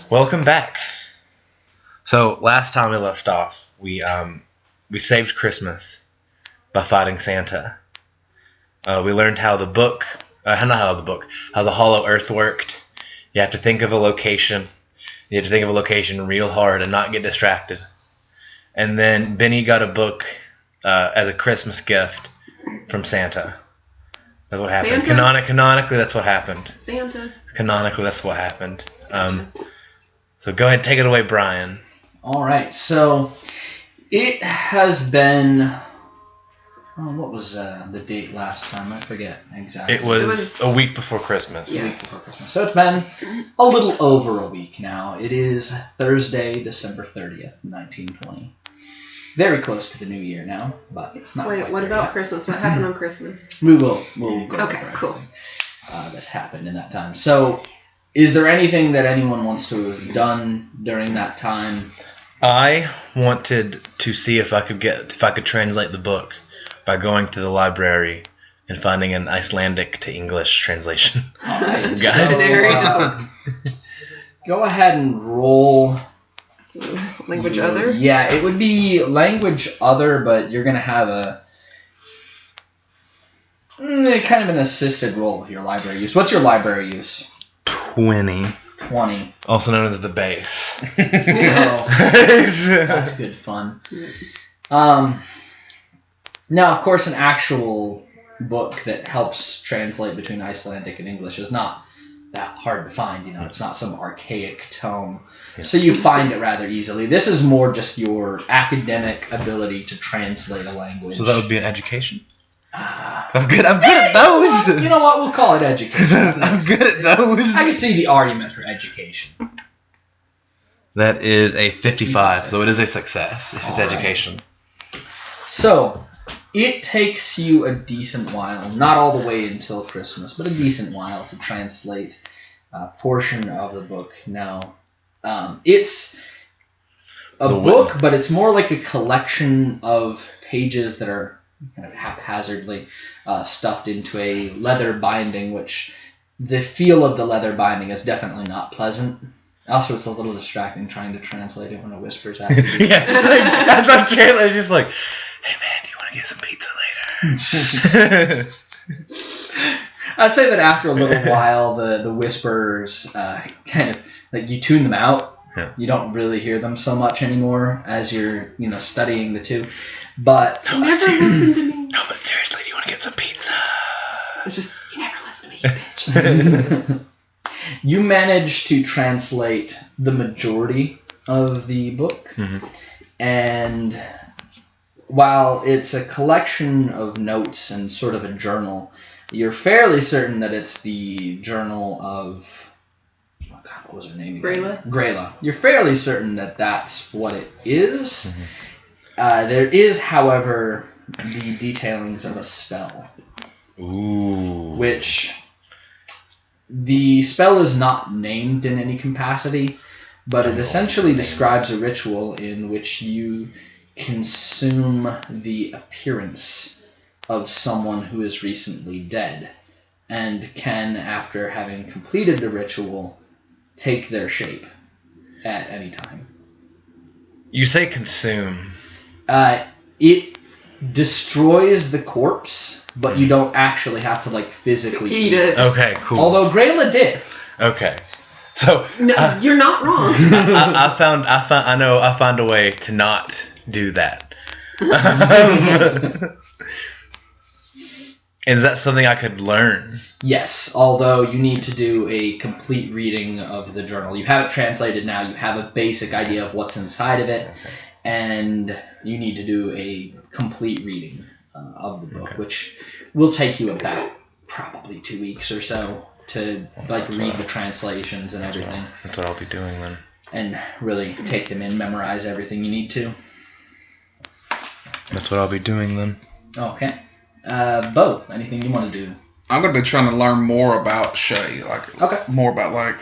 Welcome back. So last time we left off, we saved Christmas by fighting Santa. We learned how the Hollow Earth worked. You have to think of a location. You have to think of a location real hard and not get distracted. And then Benny got a book as a Christmas gift from Santa. That's what happened. Canonically, that's what happened. Santa. Canonically, that's what happened. So go ahead and take it away, Brian. All right. So it has been. What was the date last time? I forget exactly. It was a week before Christmas. A week before Christmas. So it's been a little over a week now. It is Thursday, December 30th, 1920. Very close to the new year now, but not Wait, quite what there about yet. Christmas? What happened on Christmas? We'll go Okay, over cool. everything that happened in that time. So, is there anything that anyone wants to have done during that time? I wanted to see if I could translate the book by going to the library and finding an Icelandic to English translation. All right. So, go ahead and roll. Language other? Yeah, it would be language other, but you're going to have a kind of an assisted roll with your library use. What's your library use? 20. 20. Also known as the base. That's good fun. Now, of course, an actual book that helps translate between Icelandic and English is not that hard to find. You know, it's not some archaic tome. So you find it rather easily. This is more just your academic ability to translate a language. So that would be an education? I'm good at those. You know what? We'll call it education. I'm good at those. I can see the argument for education. That is a 55, so it is a success if it's All right. education. So, it takes you a decent while, not all the way until Christmas, but a decent while to translate a portion of the book. Now, it's a book, but it's more like a collection of pages that are kind of haphazardly stuffed into a leather binding, which the feel of the leather binding is definitely not pleasant. Also, it's a little distracting trying to translate it when it whispers at you. Yeah, as I'm translating, it's just like, hey man, do you want to get some pizza later? I'd say that after a little while, the whispers kind of, like, you tune them out. Yeah. You don't really hear them so much anymore as you're, studying the two. But You never listen to me. No, but seriously, do you want to get some pizza? It's just, you never listen to me, you bitch. You manage to translate the majority of the book. Mm-hmm. And while it's a collection of notes and sort of a journal, you're fairly certain that it's the journal of... Oh God, what was her name again? Grayla. You're fairly certain that that's what it is. Mm-hmm. There is, however, the detailings of a spell. Ooh. Which... The spell is not named in any capacity, but it essentially describes a ritual in which you consume the appearance of someone who is recently dead, and can, after having completed the ritual, take their shape at any time. You say consume. It destroys the corpse, but you don't actually have to physically eat it. Okay, cool. Although Grayla did. Okay, so no, you're not wrong. I found a way to not do that. Is that something I could learn? Yes, although you need to do a complete reading of the journal. You have it translated now. You have a basic idea of what's inside of it, and you need to do a complete reading of the book, which will take you about probably 2 weeks or so to read the translations and everything. That's what I'll be doing then. And really take them in, memorize everything you need to. That's what I'll be doing then. Okay. Bo, anything you want to do? I'm going to be trying to learn more about Shay, more about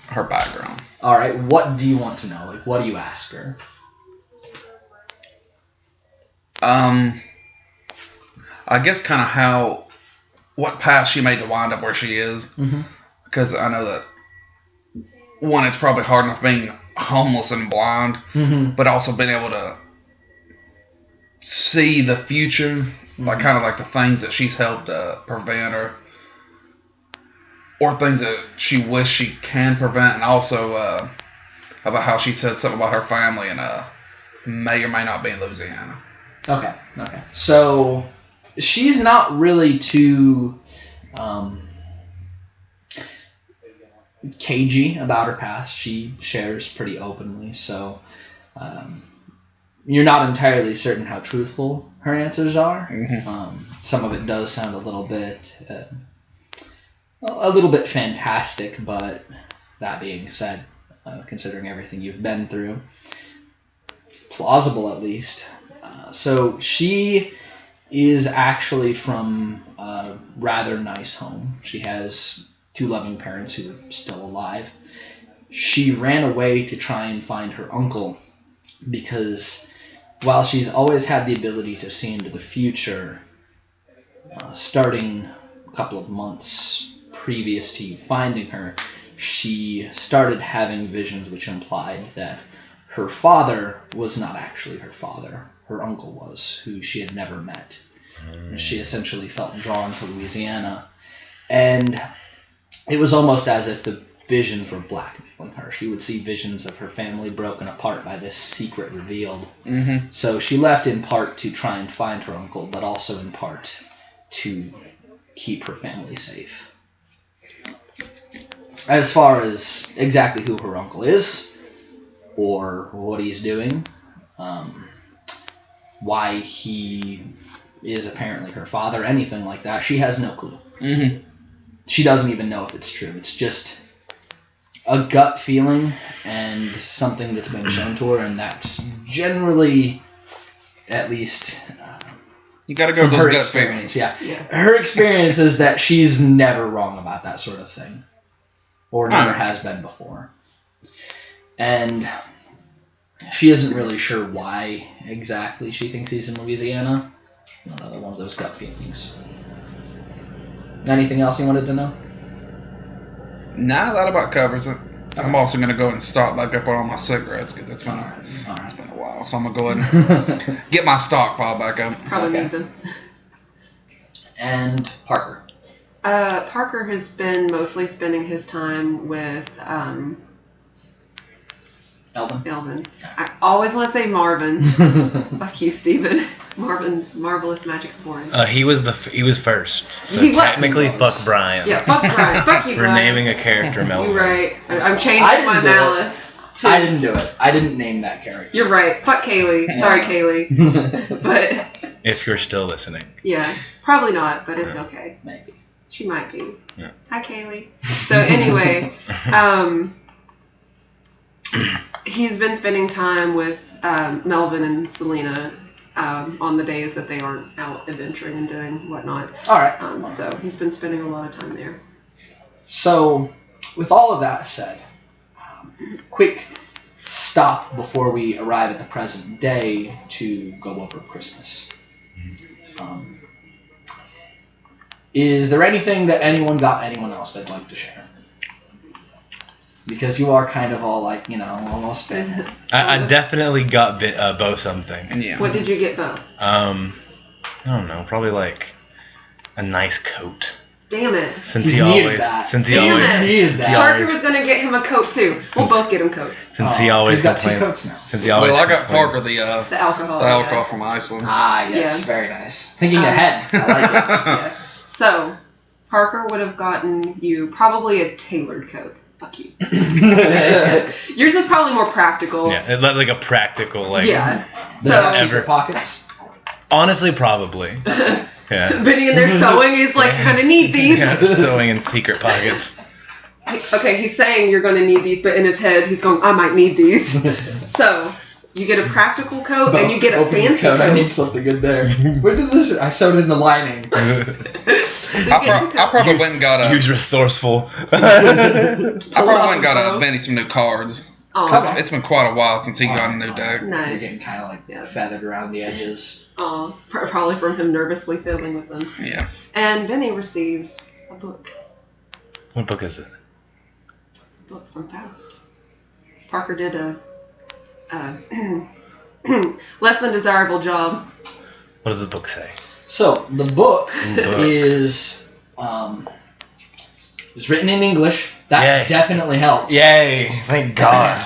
her background. All right. What do you want to know? What do you ask her? I guess kind of what path she made to wind up where she is. Mm-hmm. Because I know that one, it's probably hard enough being homeless and blind, Mm-hmm. but also being able to see the future, like kind of like the things that she's helped prevent or things that she wished she can prevent, and also about how she said something about her family and may or may not be in Louisiana. Okay. So she's not really too cagey about her past. She shares pretty openly, so you're not entirely certain how truthful her answers are. Mm-hmm. Some of it does sound a little bit fantastic, but that being said, considering everything you've been through, it's plausible at least. So she is actually from a rather nice home. She has 2 loving parents who are still alive. She ran away to try and find her uncle because while she's always had the ability to see into the future, starting a couple of months previous to you finding her, she started having visions which implied that her father was not actually her father. Her uncle was, who she had never met. And she essentially felt drawn to Louisiana. And it was almost as if the visions were blackmailing her. She would see visions of her family broken apart by this secret revealed. Mm-hmm. So she left in part to try and find her uncle, but also in part to keep her family safe. As far as exactly who her uncle is, or what he's doing, why he is apparently her father, anything like that, she has no clue. Mm-hmm. She doesn't even know if it's true. It's just a gut feeling and something that's been shown to her, and that's generally, at least, You got to go from with her those gut experience. feelings. Yeah. Her experience is that she's never wrong about that sort of thing, or never has been before. And she isn't really sure why exactly she thinks he's in Louisiana. Another one of those gut feelings. Anything else you wanted to know? Nah, that about covers it. Okay. I'm also going to go and stock back up on all my cigarettes because it's been a while. So I'm going to go ahead and get my stockpile back up. Probably need them. And Parker. Parker has been mostly spending his time with Elvin. I always want to say Marvin. Fuck you, Steven. Marvin's Marvelous Magic Foreign. He was first. So He was. technically, fuck Brian. Yeah, fuck Brian. Fuck you, We're Brian. naming a character Melvin. You're right. I'm changing my malice. I didn't do it. I didn't name that character. You're right. Fuck Kaylee. Sorry, Kaylee. But If you're still listening. yeah, probably not, but it's okay. Maybe. She might be. Yeah. Hi, Kaylee. So anyway, he's been spending time with Melvin and Selena on the days that they aren't out adventuring and doing whatnot. All right. So he's been spending a lot of time there. So, with all of that said, quick stop before we arrive at the present day to go over Christmas. Is there anything that anyone got anyone else they'd like to share? Because you are kind of all like, almost. I definitely got Bo something. Yeah. What did you get, though? I don't know, probably like a nice coat. Damn it. Since he always Parker was gonna get him a coat too. We'll both get him coats. Since he always he's got complained. 2 coats now. Since he always I got complained. Parker the alcohol from Iceland. Ah, yes, Yeah. very nice. Thinking ahead. I like it. Yeah. So, Parker would have gotten you probably a tailored coat. Fuck you. Yours is probably more practical. Yeah, it looked like a practical, like. Yeah. Does So, it have secret pockets? Honestly, probably. Yeah. Benny in there sewing, he's like, you're gonna need these. Yeah, sewing in secret pockets. Okay, he's saying you're gonna need these, but in his head, he's going, I might need these. So, you get a practical coat and you get a fancy coat. I need something in there. Where did this? I sewed in the lining. I probably went and got a. Use resourceful. I probably went and got a Benny some new cards. Oh, It's been quite a while since he got a new deck. You're nice. getting kind of like feathered around the edges. Oh, probably from him nervously fiddling with them. Yeah. And Benny receives a book. What book is it? book from Faust. Parker did a less than desirable job. What does the book say? So the book Book. is written in English. That Yay. definitely helps. Yay! Thank God.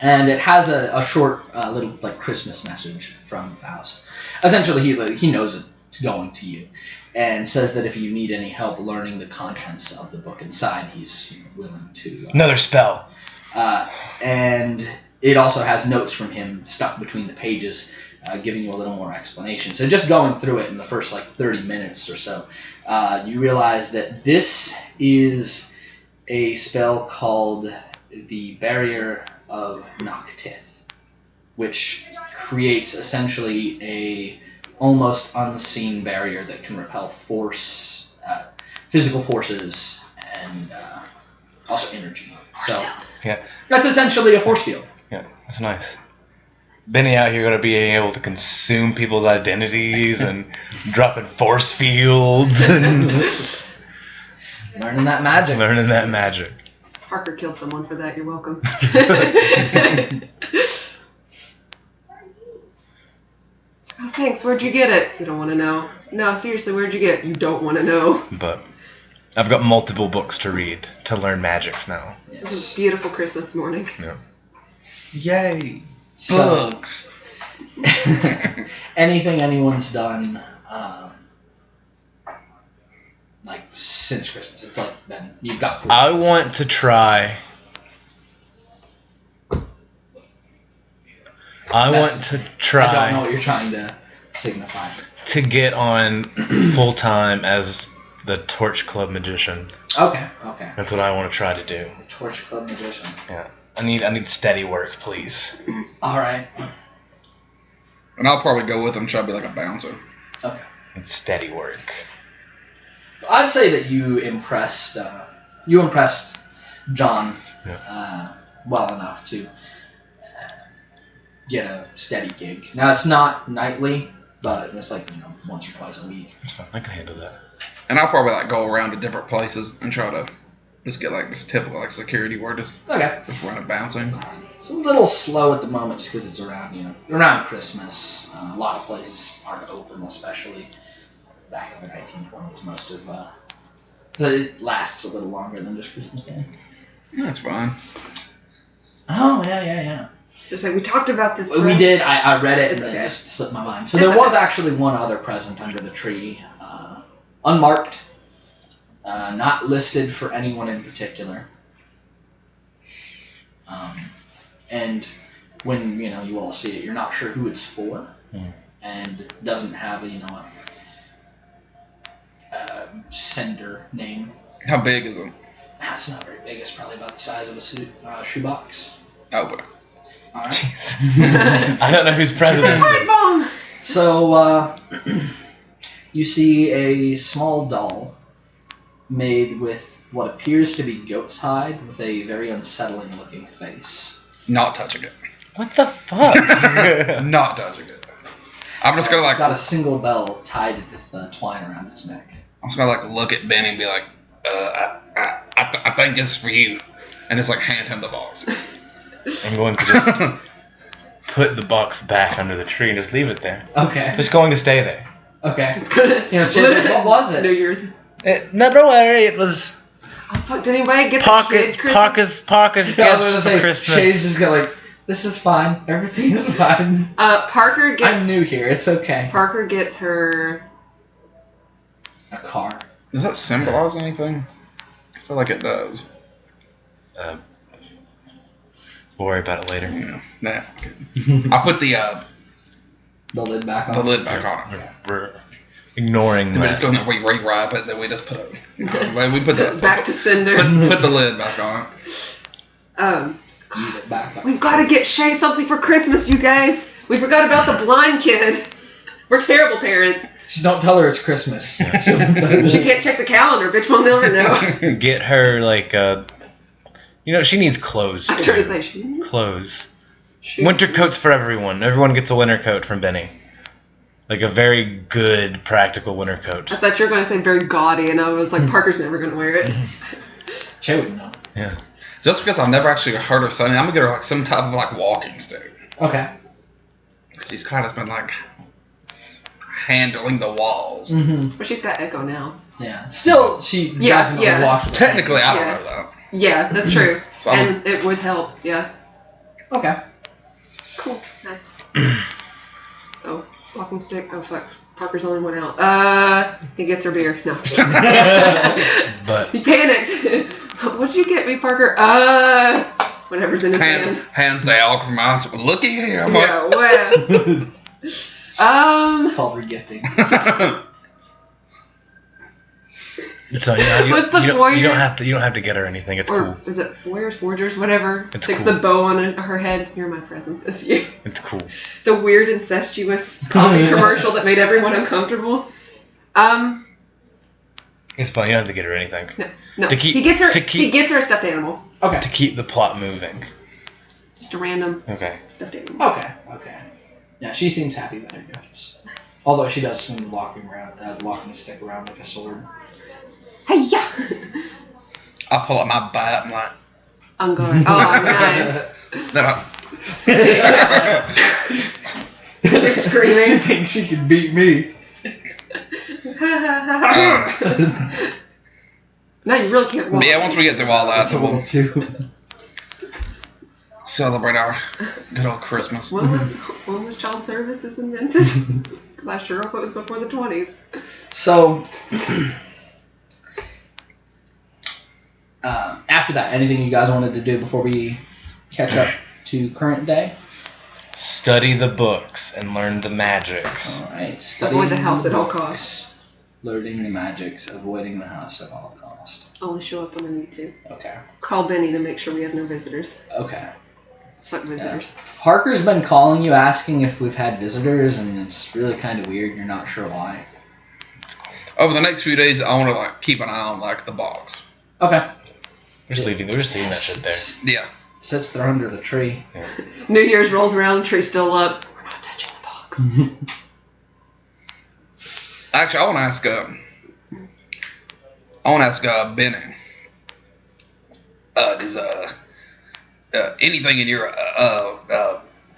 And it has a short little like Christmas message from Faust. Essentially, he knows it's going to you, and says that if you need any help learning the contents of the book inside, he's willing to. Another spell. And it also has notes from him stuck between the pages, giving you a little more explanation. So just going through it in the first 30 minutes or so, you realize that this is a spell called the Barrier of Noctith, which creates essentially a almost unseen barrier that can repel force, physical forces, and also energy. So Yeah. that's essentially a force field. Yeah, that's nice. Benny out here going to be able to consume people's identities and dropping force fields and Learning that magic. learning that magic. Parker killed someone for that. You're welcome. Oh, thanks. Where'd you get it? You don't want to know. No, seriously, where'd you get it? You don't want to know. But I've got multiple books to read to learn magics now. It was a beautiful Christmas morning. Yeah. Yay! So, Books. anything anyone's done, since Christmas, it's then you've got 4 I weeks. want to try. I want to I don't know try what you're trying to signify. to get on full time as the Torch Club magician. Okay. That's what I want to try to do. The Torch Club magician. Yeah. I need steady work, please. All right. And I'll probably go with him, try to be like a bouncer. Okay. Need steady work. I'd say that you impressed John well enough to get a steady gig. Now it's not nightly, but it's once or twice a week. That's fine. I can handle that. And I'll probably go around to different places and try to just get just typical security work, just Okay. run bouncing. It's a little slow at the moment just because it's around Christmas. A lot of places aren't open, especially back in the 1920s. Most of it lasts a little longer than just Christmas Day. That's fine. Oh yeah. So it's we talked about this. We did. I read it It's and okay. it just slipped my mind. So It's there was okay. actually one other present under the tree, unmarked, not listed for anyone in particular. And when you all see it, you're not sure who it's for, and it doesn't have a sender name. How big is it? It's not very big. It's probably about the size of a shoebox. Oh, but All right. Jesus. I don't know whose president Pipe is. bomb! So, you see a small doll made with what appears to be goat's hide with a very unsettling looking face. not touching it. What the fuck? Not touching it. I'm just gonna It's got a single bell tied with twine around its neck. I'm just gonna look at Benny and be like, I think it's for you, and just hand him the box. I'm going to just put the box back under the tree and just leave it there. Okay. Just going to stay there. Okay. It's gonna. What was it? New Year's. No, don't worry. It was Oh fuck! Did anybody get the Parker's kid Christmas? gift I was gonna for say, Christmas. Shay's just going this is fine. Everything is fine. Parker gets. I'm new here. It's okay. Parker gets her. A car. Does that symbolize anything? I feel like it does. We'll worry about it later. Nah. I put the lid back on. lid back on it. We're ignoring Then we just that. go and we rewrap it. Then we just put we put the Back to cinder. put the lid back on it. Eat it back up. We've got to get Shay something for Christmas, you guys. We forgot about the blind kid. We're terrible parents. Just don't tell her it's Christmas. She can't check the calendar. Bitch will never know. Get her she needs clothes. I was trying to say she. Clothes. Winter coats for everyone. Everyone gets a winter coat from Benny. Like a very good, practical winter coat. I thought you were going to say very gaudy, and I was like, Parker's never going to wear it. Shay wouldn't know. Yeah. Just because I've never actually heard her say it, I'm gonna get her like some type of like walking stick. Okay. She's kind of been like handling the walls. Mm-hmm. But she's got Echo now. Yeah. Still, she definitely walks with Technically, I don't Yeah. know that. Yeah, that's true. So And it would help. Yeah. Okay. Cool. Nice. So, walking stick. Oh fuck. Parker's only one out. He gets her beer. No. I'm just kidding. But He panicked. What'd you get me, Parker? Whatever's in his hand. hands the alcohol from us. Looky here. I'm Yeah. Well. It's called regifting. so What's the you foyer? don't have to get her anything. It's Or cool. is it Warriors, Forgers, whatever? It's Sticks cool. the bow on her head. You're my present this year. It's cool. The weird incestuous coffee commercial that made everyone uncomfortable. It's fun. You don't have to get her anything. No. To keep- he gets her. to keep- He gets her a stuffed animal. Okay. To keep the plot moving. Just a random Okay. stuffed animal. Okay. Yeah, she seems happy with her gifts. Nice. Although she does swing the walking stick around like a sword. Hey yeah. I pull up my bat and like. On guard. Oh, nice. Then You're She screaming. thinks she can beat me. No, you really can't walk. yeah, once we get through all that, That's a so little we'll too. celebrate our good old Christmas. When was child services invented? Because I sure hope it was before the 20s. So, after that, anything you guys wanted to do before we catch up to current day? Study the books and learn the magics. All right. Avoid the house at all books, costs. Learning the magics, avoiding the house at all costs. Only show up when I need to. Okay. Call Benny to make sure we have no visitors. Okay. Fuck visitors. Parker's been calling you asking if we've had visitors, and it's really kind of weird. You're not sure why. Over the next few days, I want to like keep an eye on like the box. Okay. We're just leaving that shit there. Yeah. Sits there under the tree. New Year's rolls around, tree's still up. We're not touching the box. Actually, I want to ask Benny. Does anything in your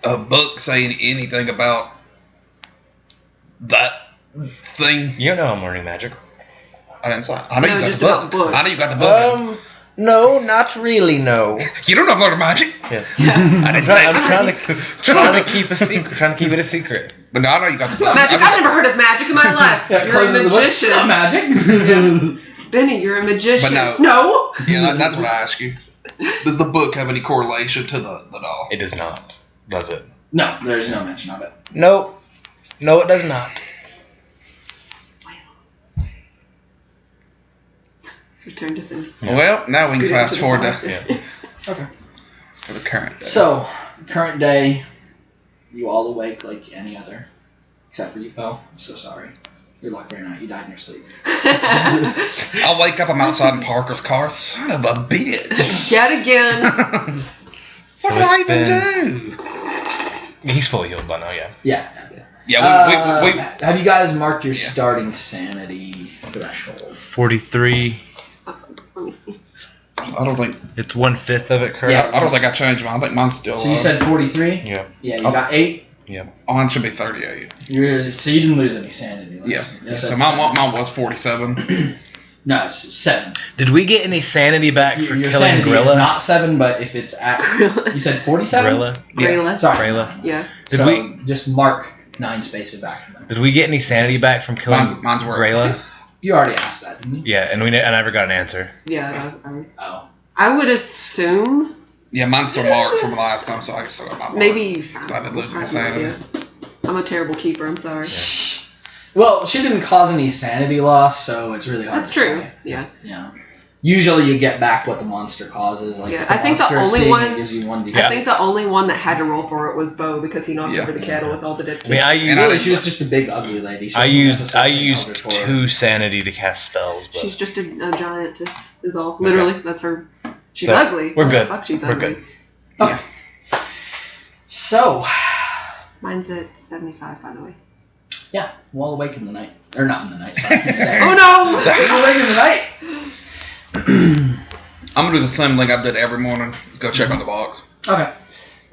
book say anything about that thing? You don't know I'm learning magic. I didn't say. I know No, you got just the book. about the book. I know you got the book. No, not really. No. You don't know I'm learning magic. Yeah. Yeah. I'm trying to keep a secret. Trying to keep it a secret. But no, I know you got the It's not magic. I've never heard of magic in my life. Yeah, You're a closes the book. magician. It's not magic. Benny, you're a magician. But no. Yeah, that's what I ask you. Does the book have any correlation to the doll? It does not. Does it? No, there's no mention of it. No. No, it does not. Return to sin. Well, now we can Scoot fast into the forward fire. Yeah. Okay. to the current day. So, current day, you all awake like any other, except for you. Oh, I'm so sorry. You're lucky right now. You died in your sleep. I'll wake up, I'm outside in Parker's car. Son of a bitch. Yet again. What did I even do? He's fully healed by now. Yeah. Yeah. Yeah, we Have you guys marked your Yeah. starting sanity threshold? 43. Let me see. I don't think It's 1/5 of it, correct? Yeah. I don't think I changed mine. I think mine's still So you said 43? Yeah. Yeah, you got 8? mine should be 38. So you didn't lose any sanity. Yeah. That's So at mine was 47. No, it's 7. Did we get any sanity back for Your killing sanity is Gorilla? not 7, but if it's at... You said 47? Gorilla? Rayla. Sorry. Rayla. Yeah. Did so we- just mark 9 spaces back from them. Did we get any sanity back from killing Mine's work. Grayla? You already asked that, didn't you? Yeah, and I never got an answer. Yeah. Oh. I would assume Yeah, mine's still marked from the last time, so I can still got my mark. maybe. I didn't lose I any have no sanity. idea. I'm a terrible keeper. I'm sorry. Well, she didn't cause any sanity loss, so it's really hard That's to true. say. Yeah. Yeah. Usually you get back what the monster causes. Like Yeah, if the I think the monster is only sick, one- it gives you 1d6. I think the only one that had to roll for it was Bo because he knocked Yeah. over the kettle with all the dead kids. I mean, I used, And I Really, didn't- she was just a big ugly lady. She I wasn't used necessarily an elder Torah. 2 sanity to cast spells, but She's just a giantess, is all. Literally, that's her. She's So, ugly. we're Oh, good. Fuck, she's We're ugly. good. Okay. So, Mine's at 75, by the way. yeah, well awake in the night. Or not in the night, sorry. Oh no! You're awake in the night! I'm gonna do the same thing I did every morning. Let's go check on the box. Okay.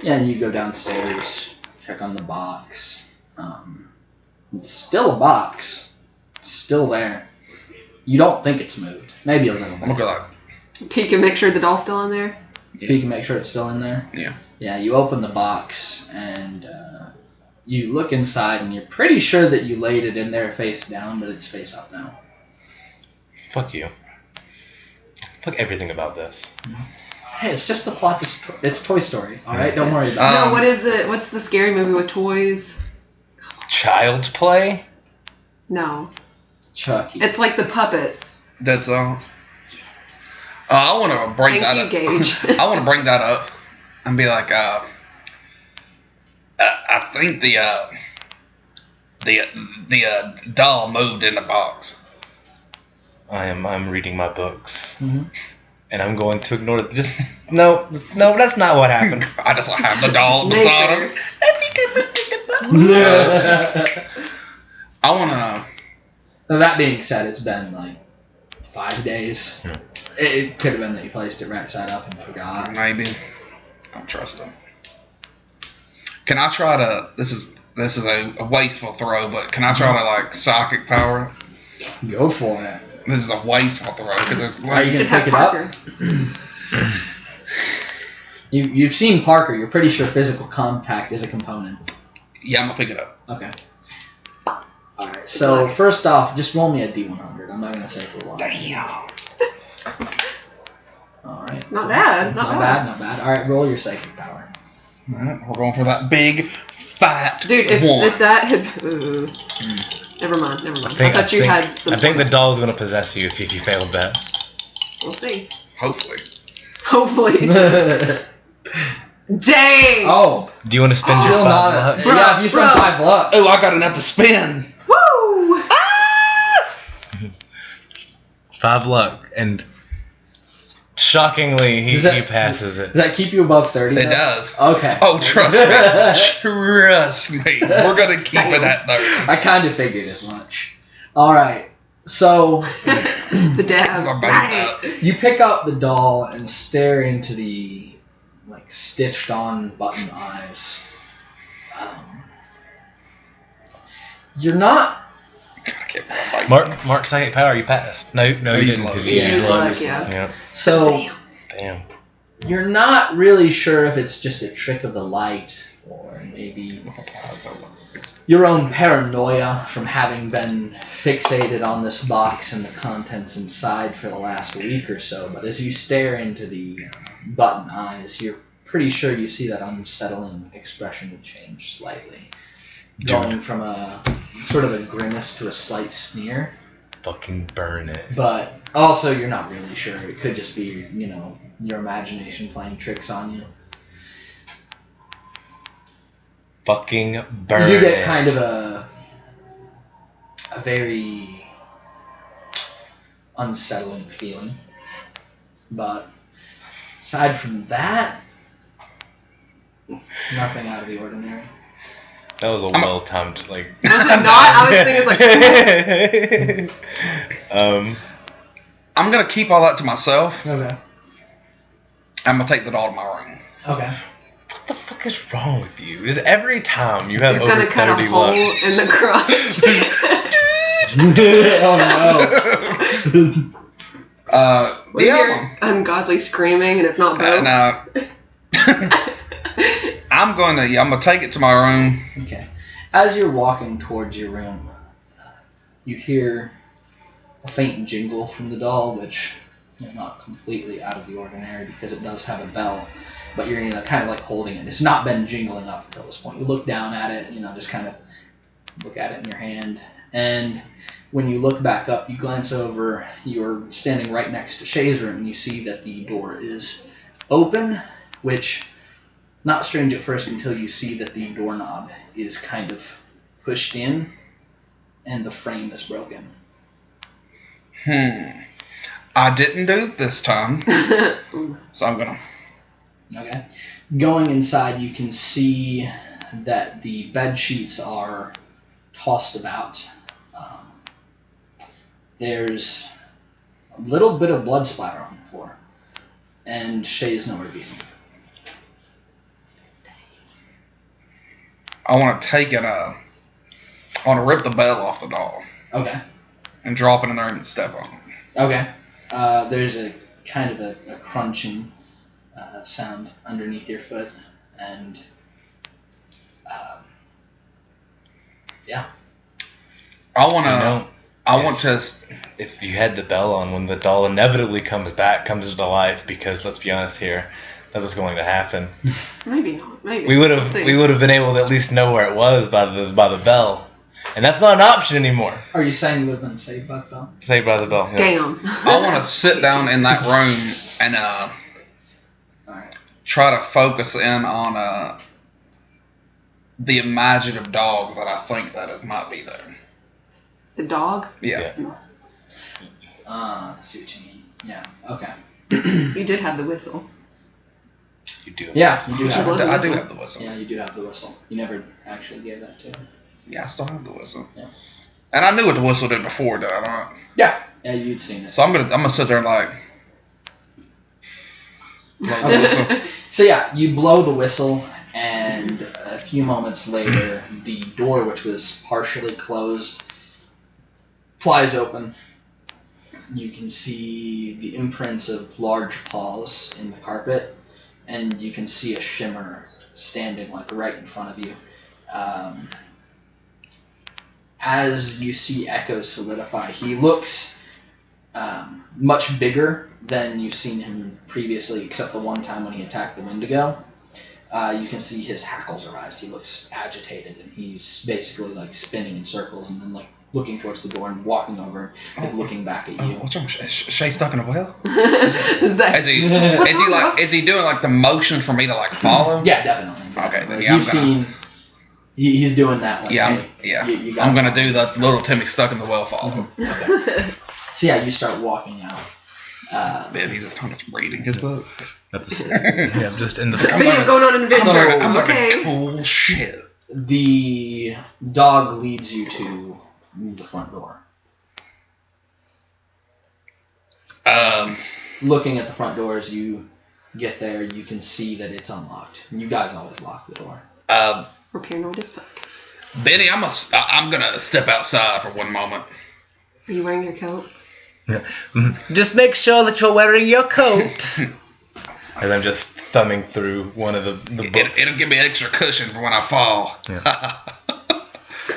Yeah, and you go downstairs, check on the box. It's still a box. It's still there. You don't think it's moved. Maybe a little I'm gonna bit. go like, Peek and make sure the doll's still in there. You can make sure it's still in there. Yeah. Yeah, you open the box and you look inside and you're pretty sure that you laid it in there face down, but it's face up now. Fuck you. Fuck everything about this. Hey, it's just the plot. It's Toy Story. All right, don't worry about No, what is it? What's the scary movie with toys? Child's Play? No. it. Chucky. It's like the puppets. Dead silence. I want to bring Thank that you, up. Gage. I want to bring that up and be like, I think the doll moved in the box. I'm reading my books. Mhm. And I'm going to ignore it. Just no, that's not what happened. I just have the doll beside him. I want to. Now, that being said, it's been like 5 days. Hmm. It could have been that you placed it right side up and forgot. Maybe. I don't trust him. Can I try to? This is a wasteful throw, but can I try to like psychic power? Go for it. This is a wasteful throw because there's. Are you You gonna should pick have it Parker. up? You've seen Parker. You're pretty sure physical contact is a component. Yeah, I'm gonna pick it up. Okay. All right. So first off, just roll me a D100. I'm not gonna say for what. Damn. All right. Not bad. Not bad. Not bad. All right. Roll your psychic power. All right, we're going for that big, fat Dude, one. if that had. Never mind. I thought you had some. I think the doll's gonna possess you if you failed that. We'll see. Hopefully. Hopefully. Dang! Oh, Do you want to spend your still 5 not. luck? Bro, Yeah, if you spend bro. 5 luck. Oh, I got enough to spin. Woo! 5 luck, and shockingly, he passes it. Does that keep you above 30? It though? does. Okay. Oh, trust me. Trust me. We're gonna keep it at 30. I kind of figured as much. All right. So The dab. Right. you pick up the doll and stare into the like stitched-on button eyes. You're not. Mark psychic power. You passed. No, you didn't. 'Cause you Yeah, used luck, luck. yeah. So Damn. you're not really sure if it's just a trick of the light or maybe your own paranoia from having been fixated on this box and the contents inside for the last week or so. But as you stare into the button eyes, you're pretty sure you see that unsettling expression to change slightly. Going from a sort of a grimace to a slight sneer. Fucking burn it. But also you're not really sure. It could just be, your imagination playing tricks on you. Fucking burn You do it. get kind of a very unsettling feeling. But aside from that, nothing out of the ordinary. That was a well-timed, like... Was it not? I was thinking like. I'm gonna keep all that to myself. Okay. I'm gonna take the doll to my room. Okay. What the fuck is wrong with you? Is every time you have He's over gonna cut a 30 hole luck... in the crotch. Oh We hear ungodly screaming, and it's not Bo. And I'm gonna take it to my room. no. Okay. As you're walking towards your room, you hear a faint jingle from the doll, which is not completely out of the ordinary because it does have a bell, but you're kind of like holding it. It's not been jingling up until this point. You look down at it, just kind of look at it in your hand, and when you look back up, you glance over. You're standing right next to Shay's room, and you see that the door is open, which not strange at first until you see that the doorknob is kind of pushed in, and the frame is broken. I didn't do it this time, so I'm gonna. Okay. Going inside, you can see that the bed sheets are tossed about. There's a little bit of blood splatter on the floor. and Shay is nowhere to be seen. I want to take it. I want to rip the bell off the doll Okay. and drop it in there and step on it. Okay. There's a kind of a crunching sound underneath your foot, and yeah. I want to. You know, I want to. if you had the bell on, when the doll inevitably comes into life, because let's be honest here, that's what's going to happen. Maybe not. Maybe. We would We'll have see. been able to at least know where it was by the bell, and that's not an option anymore. Are you saying you would have been saved by the bell? Saved by the bell. Yeah. Damn. I want to sit down in that room and Alright. try to focus in on the imaginative dog that I think that it might be there. The dog? Yeah. I see what you mean. Yeah. Okay. You did have the whistle. You do. Yeah, you do You should have blow it. the I do whistle. have the whistle. Yeah, you do have the whistle. You never actually gave that to him. Yeah, I still have the whistle. Yeah. And I knew what the whistle did before, did I not? Yeah. Yeah, you'd seen it. So I'm gonna sit there and like blow the whistle. So yeah, you blow the whistle, and a few moments later, the door, which was partially closed, flies open. You can see the imprints of large paws in the carpet, and you can see a shimmer standing like right in front of you. As you see Echo solidify, he looks much bigger than you've seen him previously, except the one time when he attacked the Wendigo. You can see his hackles are raised. He looks agitated, and he's basically like spinning in circles, and then like looking towards the door and walking over, and looking back at you. What's wrong? Shay stuck in a well? Zach. Is he doing like the motion for me to like follow? Yeah, definitely. Okay, then Like, yeah, I'm you've gonna- seen. He's doing that. Like, Yeah, hey, you got I'm it. gonna do the little Timmy stuck in the well follow. Okay. So yeah, you start walking out. Man, he's just reading his book. That's yeah. Just in the. Video going on an adventure. I'm learning Okay. cool shit. The dog leads you to the front door. Looking at the front door as you get there, you can see that it's unlocked. You guys always lock the door. We're paranoid as fuck. Benny, I'm gonna step outside for one moment. Are you wearing your coat? Just make sure that you're wearing your coat. And I'm just thumbing through one of the books. It'll give me extra cushion for when I fall. Yeah.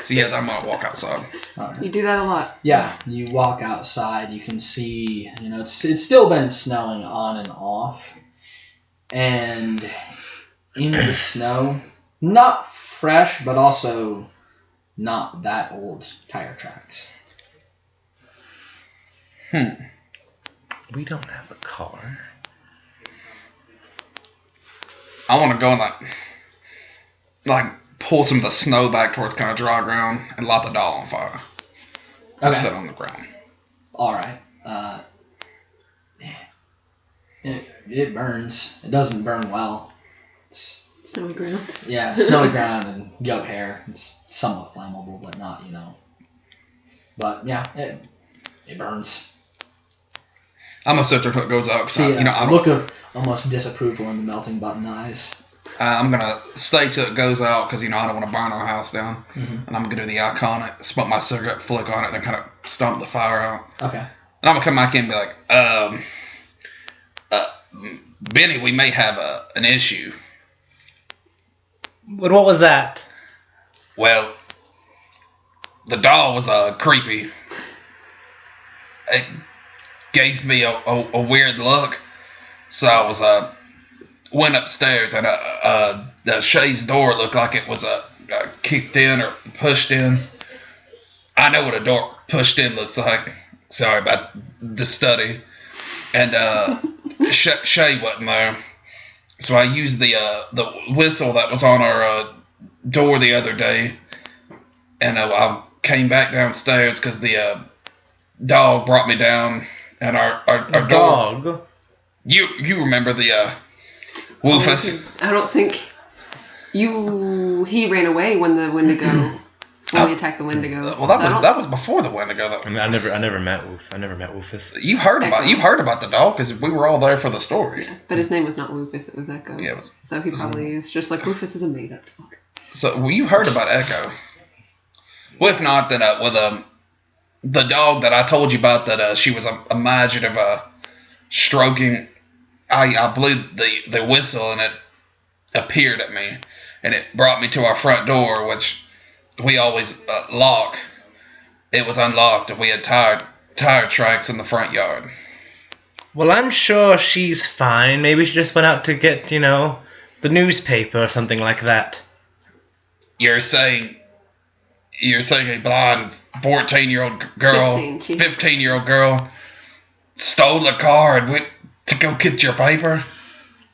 So yeah, I'm gonna walk outside. Alright. You do that a lot. Yeah, you walk outside. You can see, it's still been snowing on and off, and in the snow, not fresh, but also not that old tire tracks. We don't have a car. I want to go and like pull some of the snow back towards kind of dry ground and light the doll on fire. Okay. Sit on the ground. All right. It burns. It doesn't burn well. It's, Snowy ground. yeah, snowy ground and goat hair. It's somewhat flammable, but not, But yeah, it burns. I'm gonna sit there until it goes out. 'Cause See I a look of almost disapproval in the melting button eyes. I'm gonna stay till it goes out because I don't want to burn our house down. Mhm. And I'm gonna do the iconic, smoke my cigarette, flick on it, and then kind of stomp the fire out. Okay. And I'm gonna come back in and be like, Benny, we may have an issue. But what was that? Well, the doll was creepy. It gave me a weird look, so I was went upstairs and the Shay's door looked like it was kicked in or pushed in. I know what a door pushed in looks like. Sorry about the study. And Shay wasn't there, so I used the whistle that was on our door the other day, and I came back downstairs because the dog brought me down, and our door. Dog. You remember the Woofus? I don't think he ran away when the Wendigo when we attacked the Wendigo. Well, that was before the Wendigo, though. I mean, I never met Wolf. I never met Wolfus. You heard about the dog because we were all there for the story. Yeah, but his name was not Rufus, it was Echo. Yeah, it was. So he probably is just like Rufus is a made up dog. So you heard about Echo. Well, if not, then with the dog that I told you about that she was imaginative stroking. I blew the whistle and it appeared at me, and it brought me to our front door, which we always lock. It was unlocked, and we had tire tracks in the front yard. Well, I'm sure she's fine. Maybe she just went out to get, the newspaper or something like that. You're saying a blonde 14-year-old girl, 15-year-old girl, stole a car and went to go get your paper?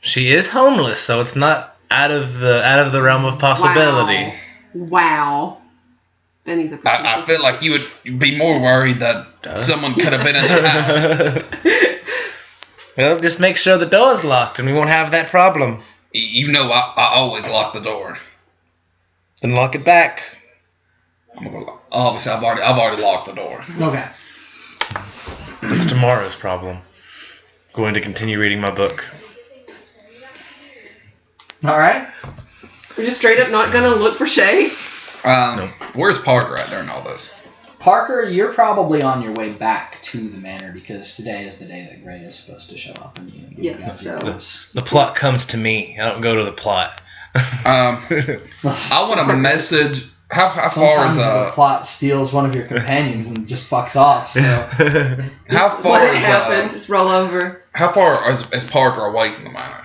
She is homeless, so it's not out of the realm of possibility. Wow. Benny's a I feel like you would be more worried that someone could have been in the house. Well, just make sure the door's locked and we won't have that problem. You know I always lock the door. Then lock it back. Obviously, I've already locked the door. Okay. It's tomorrow's problem. Going to continue reading my book. All right. We're just straight up not gonna look for Shay. No. Where's Parker at during all this? Parker, you're probably on your way back to the manor because today is the day that Gray is supposed to show up. And Yes, so... The plot comes to me. I don't go to the plot. I want a message. How far is the plot steals one of your companions and just fucks off? So how far Let it is happen. Just roll over. How far is Parker away from the manor?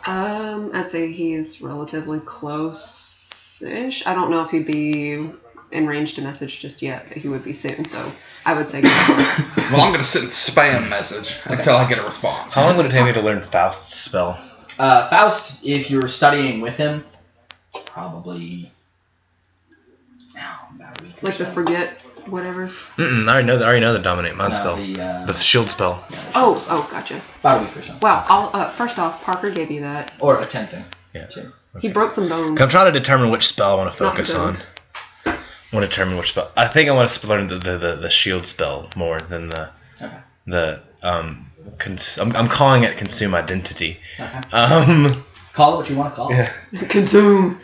I'd say he's relatively close-ish. I don't know if he'd be in range to message just yet, but he would be soon. So I would say. Well, I'm gonna sit and spam message until I get a response. How long would it take me to learn Faust's spell? Faust, if you were studying with him, probably about a week. Like to forget whatever. I already know the dominate mind spell. The shield spell. Oh, gotcha. About a week or so. Wow. First off, Parker gave you that. Or attempting. Yeah. Too. He broke some bones. I'm trying to determine which spell I want to focus Not on. I want to determine which spell. I think I want to learn the shield spell more than I'm calling it consume identity. Okay. Call it what you want to call it. Yeah. Consume.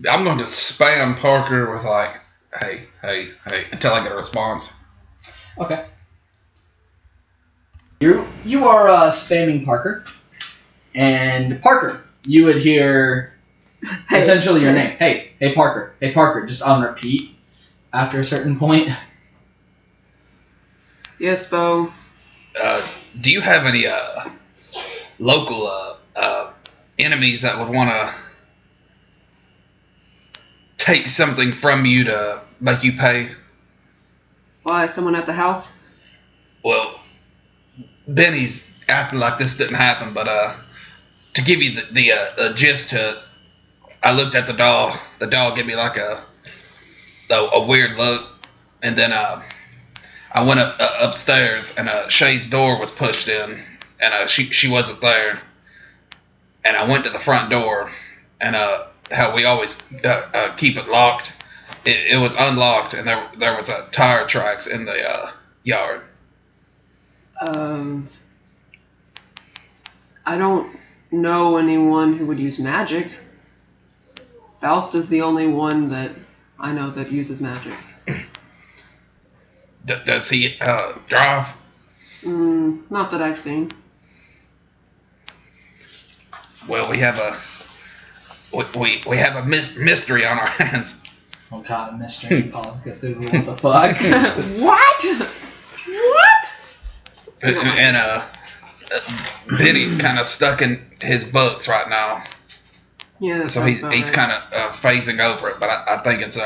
I'm going to spam Parker with like, hey, until I get a response. Okay. You are spamming Parker, and Parker, you would hear essentially your name. Hey Parker, just on repeat after a certain point. Yes, Bo. Do you have any local enemies that would want to take something from you to make you pay? Why? Someone at the house? Well, Benny's acting like this didn't happen, but to give you the gist to it, I looked at the doll. The doll gave me like a weird look, and then I went upstairs, and Shay's door was pushed in, and she wasn't there. And I went to the front door, and how we always keep it locked, it was unlocked, and there was tire tracks in the yard. I don't know anyone who would use magic. Faust is the only one that I know that uses magic. Does he drive? Not that I've seen. Well, we have a mystery on our hands. Oh god, a mystery. Call it Cthulhu. What the fuck? What? And Benny's kind of stuck in his books right now. Yeah. So he's right. kind of phasing over it, but I think it's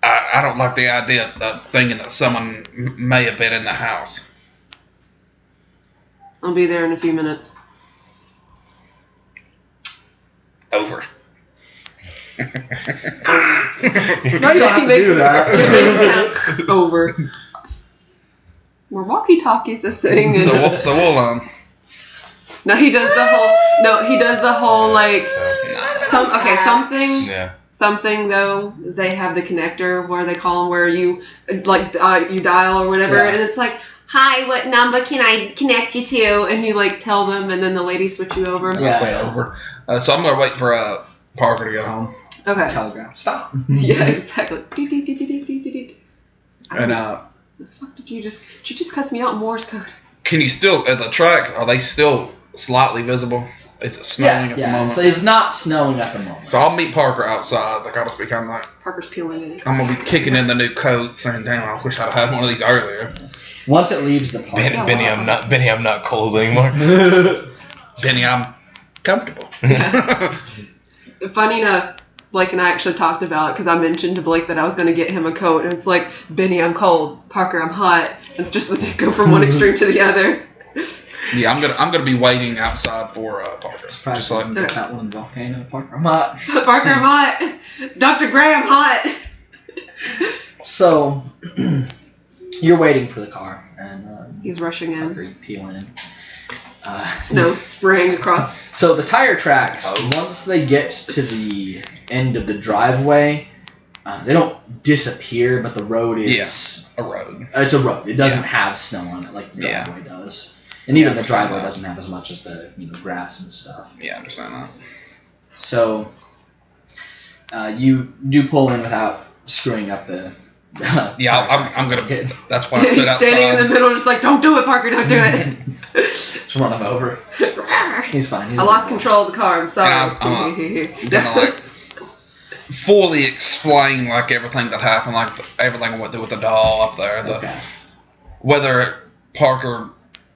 I don't like the idea of thinking that someone may have been in the house. I'll be there in a few minutes. Over. No, you don't have to do that. Over. Were walkie-talkies a thing? So we'll No, he does the whole like something. Yeah. something though. They have the connector where they call them where you like you dial or whatever, Yeah. and it's like, hi, what number can I connect you to? And you like tell them, and then the lady switch you over. Yeah. I'll say over. So I'm gonna wait for Parker to get home. Okay. Telegram. Stop. Yeah, exactly. Deet, deet, deet, deet, deet, deet, deet. And The fuck did you just cuss me out in Morse code? can you still the tracks? Are they still slightly visible? Is it snowing at the moment? So it's not snowing at the moment. So I'll meet Parker outside. Like I'll just be kind of like, Parker's peeling it. I'm gonna be kicking in the new coat, saying, "Damn, I wish I'd had one of these earlier." Once it leaves the park. Benny, I'm not cold anymore. Benny, I'm comfortable. Yeah. Funny enough, Blake and I actually talked about it because I mentioned to Blake that I was going to get him a coat, and it's like, Benny, I'm cold. Parker, I'm hot. It's just that they go from one extreme to the other. Yeah, I'm gonna be waiting outside for Parker. Surprised Just like you didn't get that one volcano. Parker, I'm hot. Parker, I'm hot. Dr. Gray, I'm hot. So you're waiting for the car, and He's rushing Parker, in. you peel in. Snow spraying across. So the tire tracks, once they get to the end of the driveway, they don't disappear, but the road is a road. It's a road. It doesn't Yeah. have snow on it like the Yeah. driveway does, and even Yeah, the driveway that. doesn't have as much as the grass and stuff. Yeah, I understand that. So you do pull in without screwing up the. Yeah, tire I'm tracks. gonna. That's why I stood He's standing in the outside. middle, just like, don't do it, Parker, don't do it. Just run him over. He's fine. He's I lost okay. control of the car. I'm sorry. I'm gonna like fully explain like everything that happened, like everything I went through with the doll up there. Okay. Whether Parker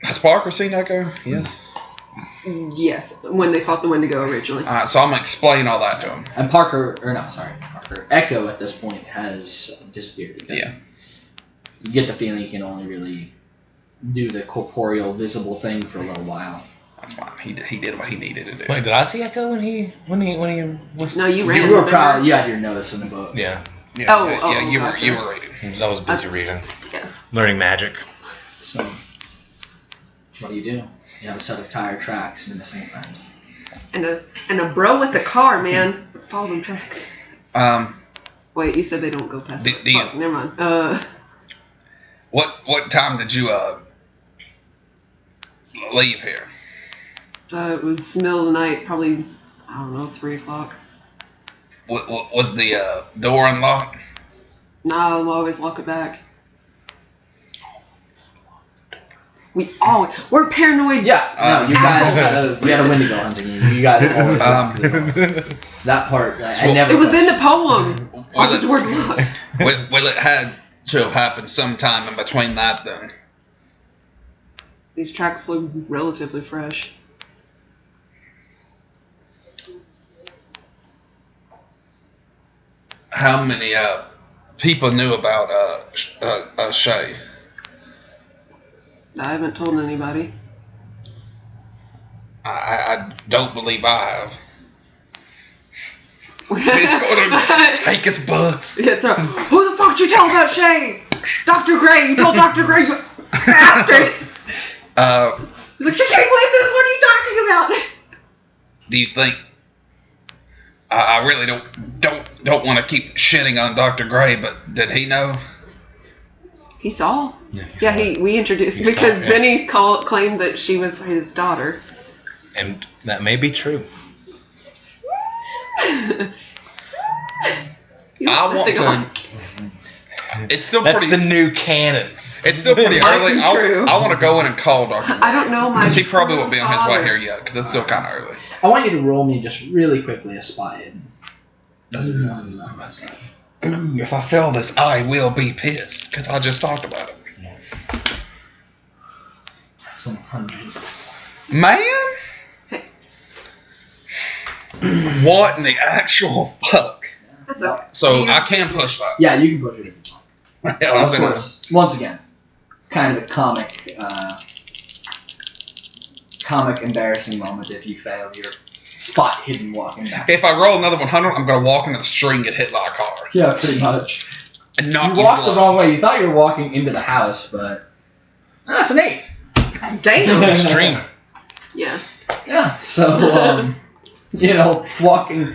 has Parker seen Echo? Yes. Yes, when they caught the Wendigo originally. So I'm gonna explain all that to him. And Parker. Echo at this point has disappeared. Again. Yeah. You get the feeling you can only really do the corporeal, visible thing for a little while. That's fine. He did what he needed to do. Wait, did I see Echo when he was? No, you ran. You were remember? probably had your notes in the book. Yeah, Yeah, Oh, yeah, you gotcha. were reading. I was busy reading, Yeah. learning magic. So, what do? You have a set of tire tracks and missing a friend. And a bro with the car, man. Let's follow them tracks. Wait, you said they don't go past. Do you- Fuck, never mind. What time did you leave here? It was middle of the night, probably, I don't know, 3 o'clock. Was the door unlocked? No, I'll always lock it back. We're paranoid. Yeah, no, you guys we had a Wendigo hunting you. You guys always that part. I never. It was in the poem. All the Will doors locked. it had to have happened sometime in between that then? These tracks look relatively fresh. How many people knew about Shay? I haven't told anybody. I don't believe I have. He's going to take his books. Yeah, who the fuck did you tell about Shay? Dr. Gray. You told Dr. Gray, you bastard. He's like, she can't believe this. What are you talking about? Do you think? I really don't want to keep shitting on Dr. Gray, but did he know? He saw. Yeah, We introduced He because saw, yeah. Benny claimed that she was his daughter. and that may be true. I want to. It's still That's pretty. the new canon. It's still pretty Might early. be true. I want to go in and call Dr. Gray. I don't know my. He probably won't be on his way father. here yet because it's still kind of early. I want you to roll me just really quickly a spy hidden. If I fail this, I will be pissed because I just talked about it. That's 100. Man, what in the actual fuck? That's okay. So I can push that. Yeah, you can push it if you want. Hell, I'm Of gonna- course. Once again, kind of a comic embarrassing moment if you fail your spot hidden walking back. If I roll another 100, I'm gonna walk into the street and get hit by a car. Yeah, pretty much. And not You use walked the luck. wrong way. You thought you were walking into the house, but that's an 8. Damn. Extreme. Yeah. Yeah. So walking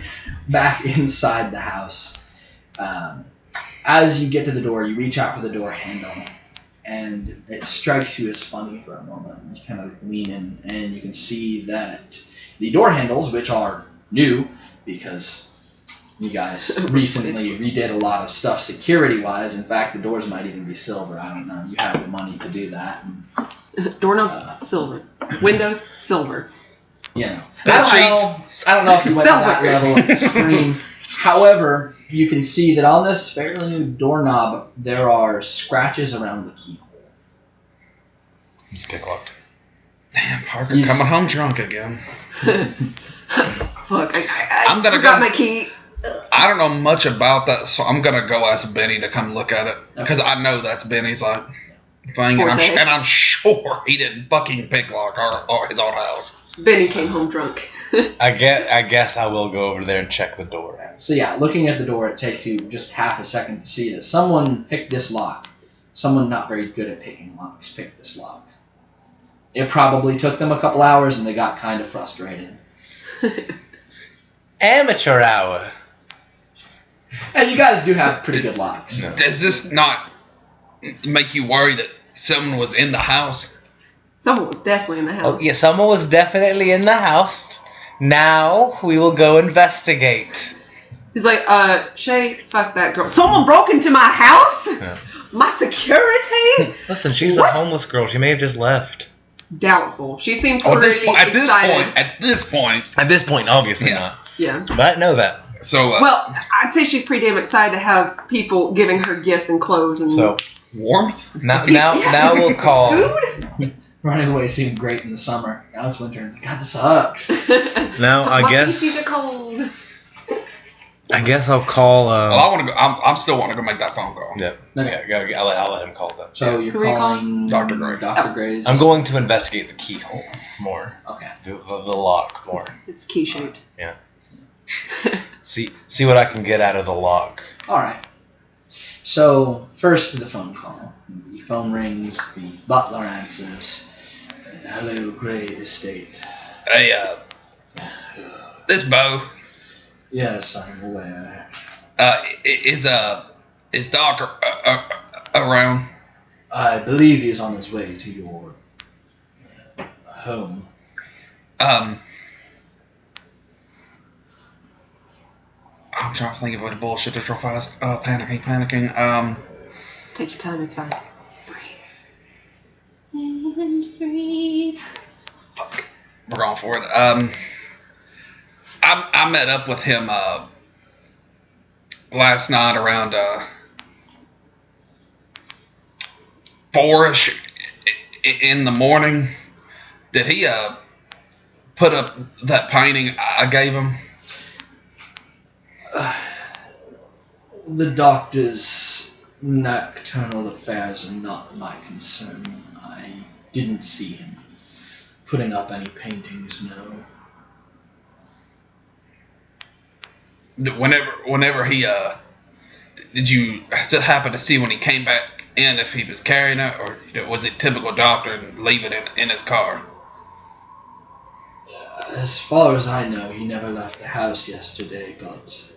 back inside the house. As you get to the door, you reach out for the door handle, and it strikes you as funny for a moment. You kind of lean in, and you can see that the door handles, which are new because you guys recently redid a lot of stuff security-wise. In fact, the doors might even be silver. I don't know. You have the money to do that. Doorknobs, silver. Windows, silver. You know. I don't know if you went to that level of extreme. However, you can see that on this fairly new doorknob, there are scratches around the keyhole. It's picklocked. Damn, Parker coming home drunk again. Fuck, I'm gonna forgot go. my key. I don't know much about that, so I'm gonna go ask Benny to come look at it because I know that's Benny's like thing, and I'm sure he didn't fucking picklock or his old house. Benny came home drunk. I guess I will go over there and check the door. So yeah, looking at the door, it takes you just half a second to see that someone picked this lock. Someone not very good at picking locks picked this lock. It probably took them a couple hours, and they got kind of frustrated. Amateur hour. And you guys do have pretty good locks. No. Does this not make you worry that someone was in the house? Someone was definitely in the house. Oh yeah, someone was definitely in the house. Now we will go investigate. He's like, Shay, fuck that girl. Someone broke into my house? Yeah. My security? Listen, she's What? a homeless girl. She may have just left. Doubtful. She seemed Oh, pretty at this excited. point, At this point, obviously Yeah. not. Yeah. But I know that. so Well, I'd say she's pretty damn excited to have people giving her gifts and clothes and So warmth. now we'll call. food. Running away seemed great in the summer. Now it's winter, and it's like, God, this sucks. Now My feces are cold. I guess I'll call. Well, I want to go. I'm still want to go make that phone call. Yeah. Okay. Yeah. I'll let him call them. So you're Who are you calling Dr. Gray. Dr. Gray's. I'm going to investigate the keyhole more. Okay. The lock more. It's key shaped. Yeah. See what I can get out of the lock. All right. So first, the phone call. The phone rings. The butler answers. Hello, Gray Estate. Hey, this Bo. Yes, I'm aware. Is Doc around? I believe he's on his way to your home. I'm trying to think of what the bullshit is real fast. Panicking. Take your time, it's fine. Breathe. And breathe. Fuck. We're going for it. I met up with him last night around 4-ish in the morning. Did he put up that painting I gave him? The doctor's nocturnal affairs are not my concern. I didn't see him putting up any paintings, no. Whenever he did you happen to see when he came back in if he was carrying it, or was it typical doctor and leave it in his car? As far as I know, he never left the house yesterday, but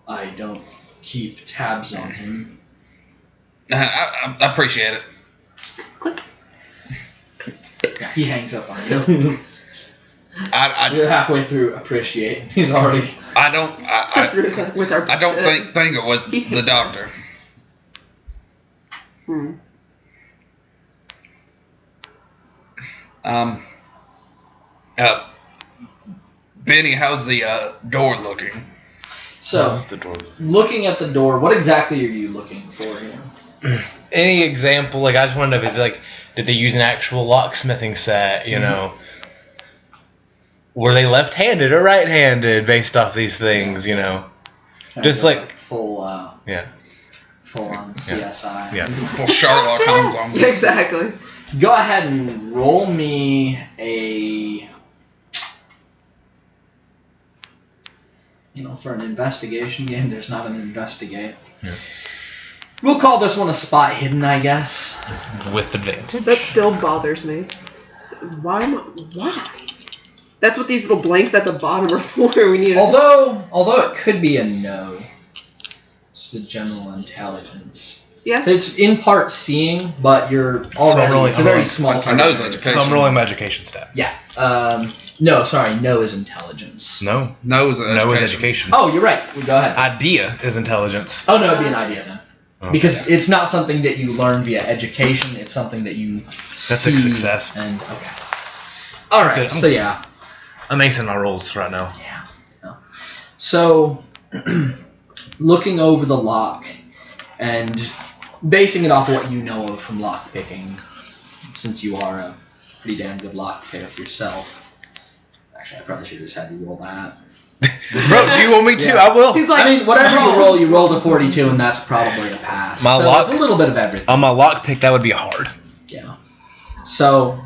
I don't keep tabs on him. I appreciate it. Click. Yeah, he hangs up on you. I You're halfway through appreciate. He's already. I don't With our I don't think it was the doctor. Benny, how's the door looking? So, How's the door? looking at the door, what exactly are you looking for here? Any example? Like I just want to know if it's like, did they use an actual locksmithing set? You know, were they left-handed or right-handed based off these things? You know, Kind just of like full yeah. full on CSI. Yeah. Well, Sherlock Holmes on this. Exactly. Go ahead and roll me a. For an investigation game, there's not an investigate. Yeah. We'll call this one a spot hidden, I guess. With advantage. That still bothers me. Why? That's what these little blanks at the bottom are for. We need. Although it could be a no. Just a general intelligence. Yeah. It's in part seeing, but you're already. It's a very small. I know it's education. So I'm rolling my education stat. Yeah. No, sorry. No is intelligence. No. No is education. Oh, you're right. Go ahead. Idea is intelligence. Oh no, it'd be an idea then. Okay. Because it's not something that you learn via education. It's something that you see. A success. And okay. All right. Good. So yeah. I'm acing my rolls right now. Yeah. No. So, looking over the lock and basing it off of what you know of from lock picking, since you are a pretty damn good lock pick yourself. Actually, I probably should have just had you roll that. Bro, do you want me to? Yeah. I will. He's like, I mean, whatever you roll a 42, and that's probably a pass. My so lock- it's a little bit of everything. On my lock pick, that would be hard. Yeah. So,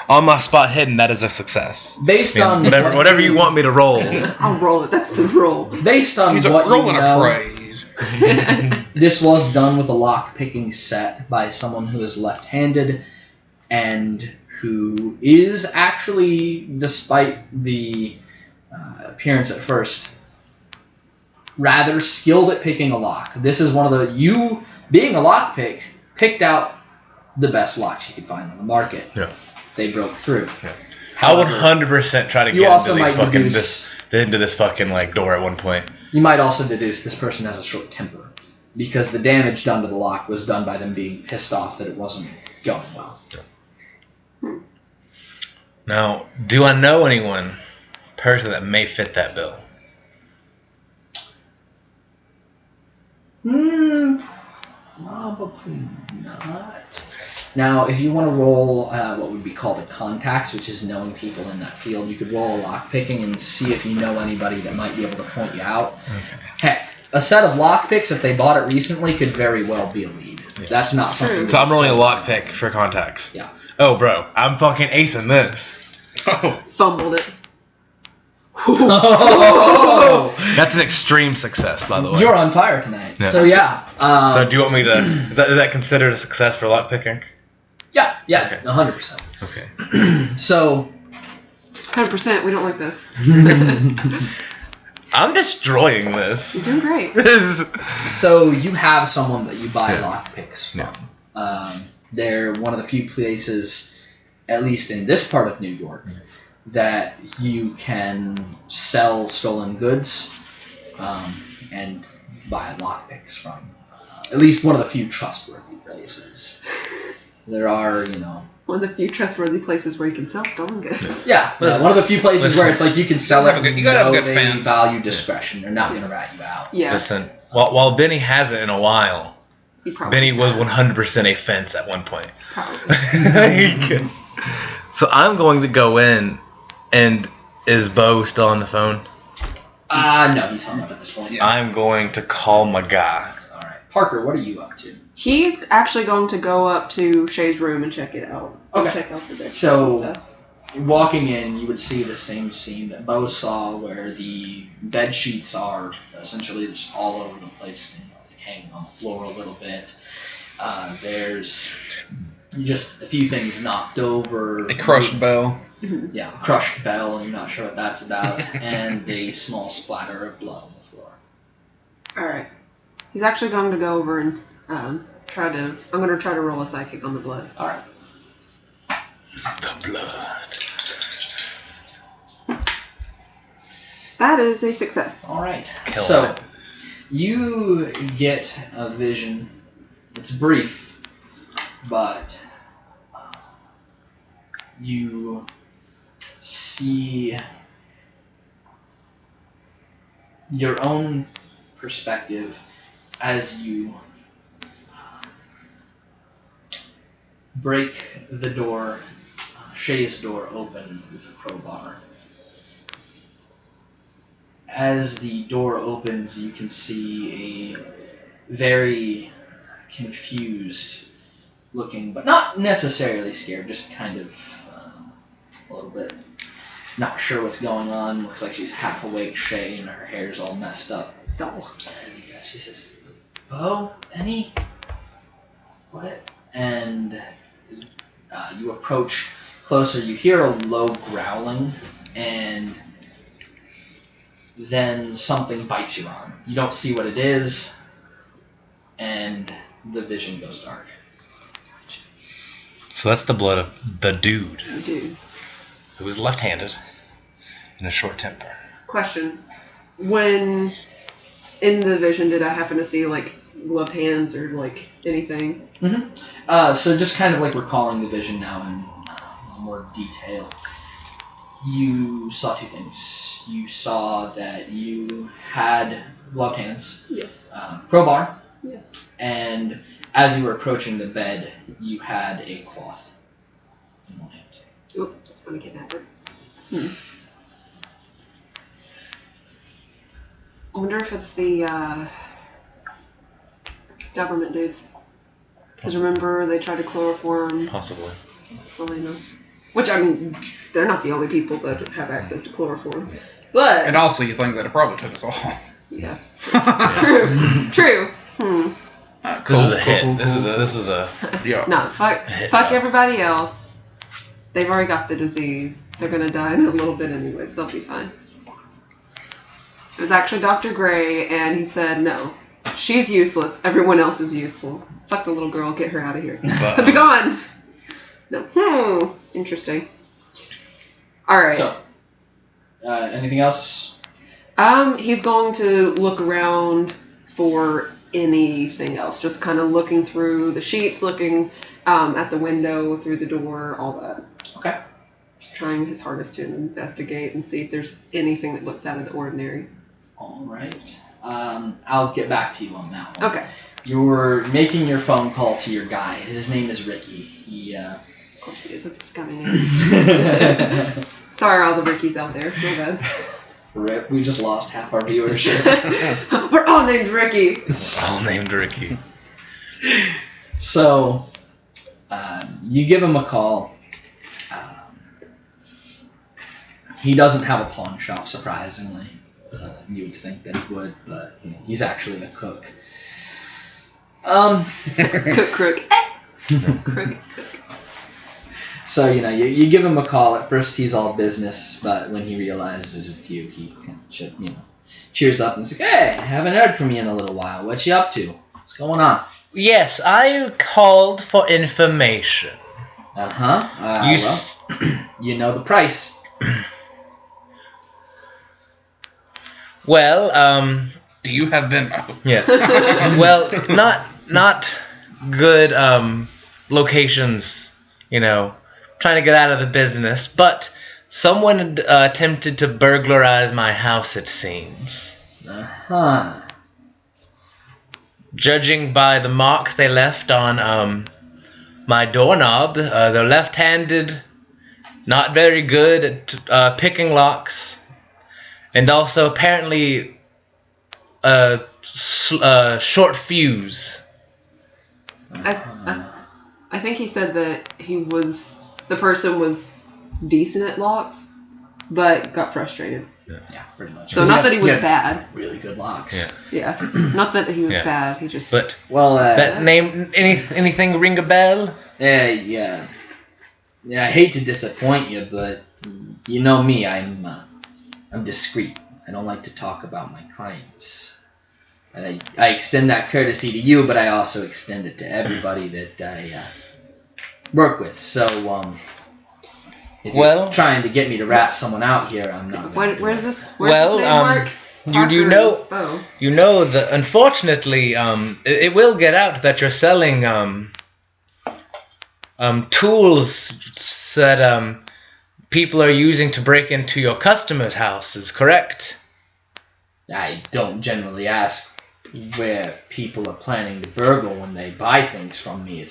On my spot hidden, that is a success. based on Whatever you want me to roll. I'll roll it. That's the roll. Based on He's what you rolling know, a praise. this was done with a lock picking set by someone who is left-handed and who is actually, despite the appearance at first, rather skilled at picking a lock. This is one of you being a lock pick, picked out the best locks you could find on the market. Yeah. They broke through. Yeah. I would 100% try to You get also into these might fucking deduce. into this fucking like door at one point. You might also deduce this person has a short temper, because the damage done to the lock was done by them being pissed off that it wasn't going well. Now, do I know anyone person that may fit that bill? Probably not. Now, if you want to roll what would be called a contacts, which is knowing people in that field, you could roll a lock picking and see if you know anybody that might be able to point you out. Okay. Heck, a set of lock picks, if they bought it recently, could very well be a lead. Yeah. That's not something. So I'm rolling a lock pick for contacts. Yeah. Oh, bro, I'm fucking acing this. Oh, Fumbled it. Oh! That's an extreme success, by the way. You're on fire tonight. Yeah. So yeah. So do you want me to? Is that considered a success for lock picking? Yeah, Okay. 100%. Okay. So 100%. We don't like this. I'm destroying this. You're doing great. This is- So you have someone that you buy Yeah. lockpicks from. Yeah. They're one of the few places, at least in this part of New York, that you can sell stolen goods and buy lockpicks from. At least one of the few trustworthy places. There are, One of the few trustworthy places where you can sell stolen goods. Yeah, one of the few places where it's like you can sell it and You gotta have a know good they fence. value discretion. They're not going to rat you out. Yeah. Listen, while Benny hasn't in a while, He probably Benny was has. 100% a fence at one point. Probably. So I'm going to go in, and is Bo still on the phone? No, he's hung up at this point. Yeah. I'm going to call my guy. All right. Parker, what are you up to? He's actually going to go up to Shay's room and check it out. And Okay. check out the bed So- and stuff. Walking in, you would see the same scene that Bo saw, where the bed sheets are essentially just all over the place, hanging on the floor a little bit. There's just a few things knocked over. a crushed bell. Yeah, crushed bell, and you're not sure what that's about, and a small splatter of blood on the floor. Alright. He's actually going to go over and I'm going to try to roll a psychic on the blood. All right. The blood. That is a success. All right. Killing So it. you get a vision. It's brief, but you see your own perspective as you break the door, Shay's door, open with a crowbar. As the door opens, you can see a very confused looking, but not necessarily scared, just kind of a little bit not sure what's going on. Looks like she's half awake, Shay, and her hair's all messed up. Dull. And she says, "Bo, Benny, what?" And you approach closer. You hear a low growling and then something bites your arm. You don't see what it is, and the vision goes dark. So that's the blood of the dude Dude. who was left-handed and a short temper. Question. When in the vision did I happen to see like gloved hands or like anything? So just kind of like recalling the vision now in more detail. You saw two things. You saw that you had gloved hands, Yes. crowbar, Yes. and as you were approaching the bed, you had a cloth in one hand. Oop, that's gonna get that. I wonder if it's the government dudes. Because remember, they tried to chloroform Possibly. Selena. Which, I mean, they're not the only people that have access to chloroform. But, And also, you think that it probably took us all. yeah. True. This was a hit. This was a Yeah. No, fuck Yeah. everybody else. They've already got the disease. They're gonna die in a little bit anyways. They'll be fine. It was actually Dr. Gray, and he said, no, she's useless. Everyone else is useful. Fuck the little girl. Get her out of here. But, Be gone. No. Interesting. All right. So, anything else? He's going to look around for anything else. Just kind of looking through the sheets, looking at the window, through the door, all that. Okay. Just trying his hardest to investigate and see if there's anything that looks out of the ordinary. All right. I'll get back to you on that one. Okay. You're making your phone call to your guy. His name is Ricky. He, Of course he is. That's a scummy name. Sorry, all the Rickies out there. No bad. Rip, we just lost half our viewership. We're all named Ricky. all named Ricky. So, you give him a call. He doesn't have a pawn shop, surprisingly. You would think that he would, but he's actually a cook. Crook. Crook. So, you give him a call. At first, he's all business, but when he realizes it's you, he kind of, cheers up and says, "Hey, haven't heard from you in a little while. What you up to? What's going on?" Yes, I called for information. Uh-huh. You know the price. Well, Do you have Venmo? yeah. Well, not good locations, trying to get out of the business, but someone attempted to burglarize my house, it seems. Uh-huh. Judging by the marks they left on my doorknob, they're left-handed, not very good at picking locks, and also apparently a short fuse. I think he said that the person was decent at locks, but got frustrated. Yeah, pretty much. So not that he was Yeah. bad. Really good locks. Yeah. Yeah. Not that he was Yeah. bad. He just. But Well, that name, anything ring a bell? yeah. I hate to disappoint you, but you know me. I'm discreet. I don't like to talk about my clients. I extend that courtesy to you, but I also extend it to everybody that I work with. So, if you're trying to get me to rat someone out here, I'm not. Where's this? Well, this name, Mark? you know, Oh. you know that unfortunately, it will get out that you're selling tools that people are using to break into your customers' houses. Correct? I don't generally ask where people are planning to burgle when they buy things from me.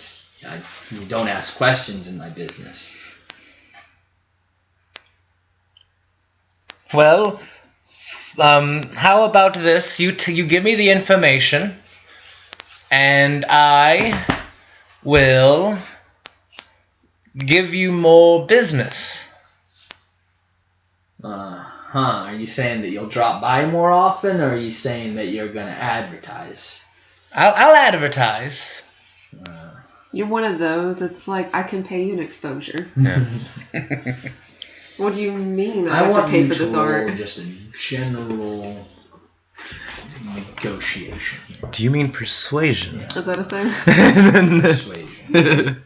You don't ask questions in my business. Well, how about this? You give me the information, and I will give you more business. Are you saying that you'll drop by more often, or are you saying that you're going to advertise? I'll advertise. You're one of those. It's like I can pay you an exposure. Yeah. What do you mean? I I have want to pay you for to this roll art. just a general negotiation here. Do you mean persuasion? Is that a thing? Persuasion.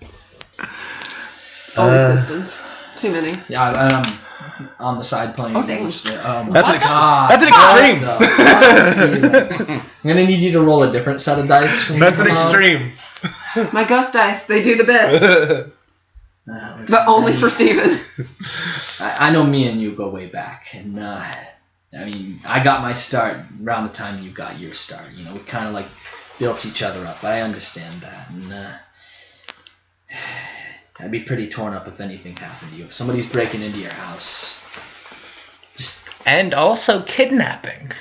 All these systems. Too many. Yeah, I'm on the side playing. Oh, dang. That's God, an extreme. what the fuck? I'm gonna need you to roll a different set of dice. From That's an here on out. extreme. My ghost dice, they do the best. But only for Steven. I know me and you go way back, and I mean, I got my start around the time you got your start. You know, we kind of like built each other up. I understand that, and I'd be pretty torn up if anything happened to you. If somebody's breaking into your house, just And also kidnapping.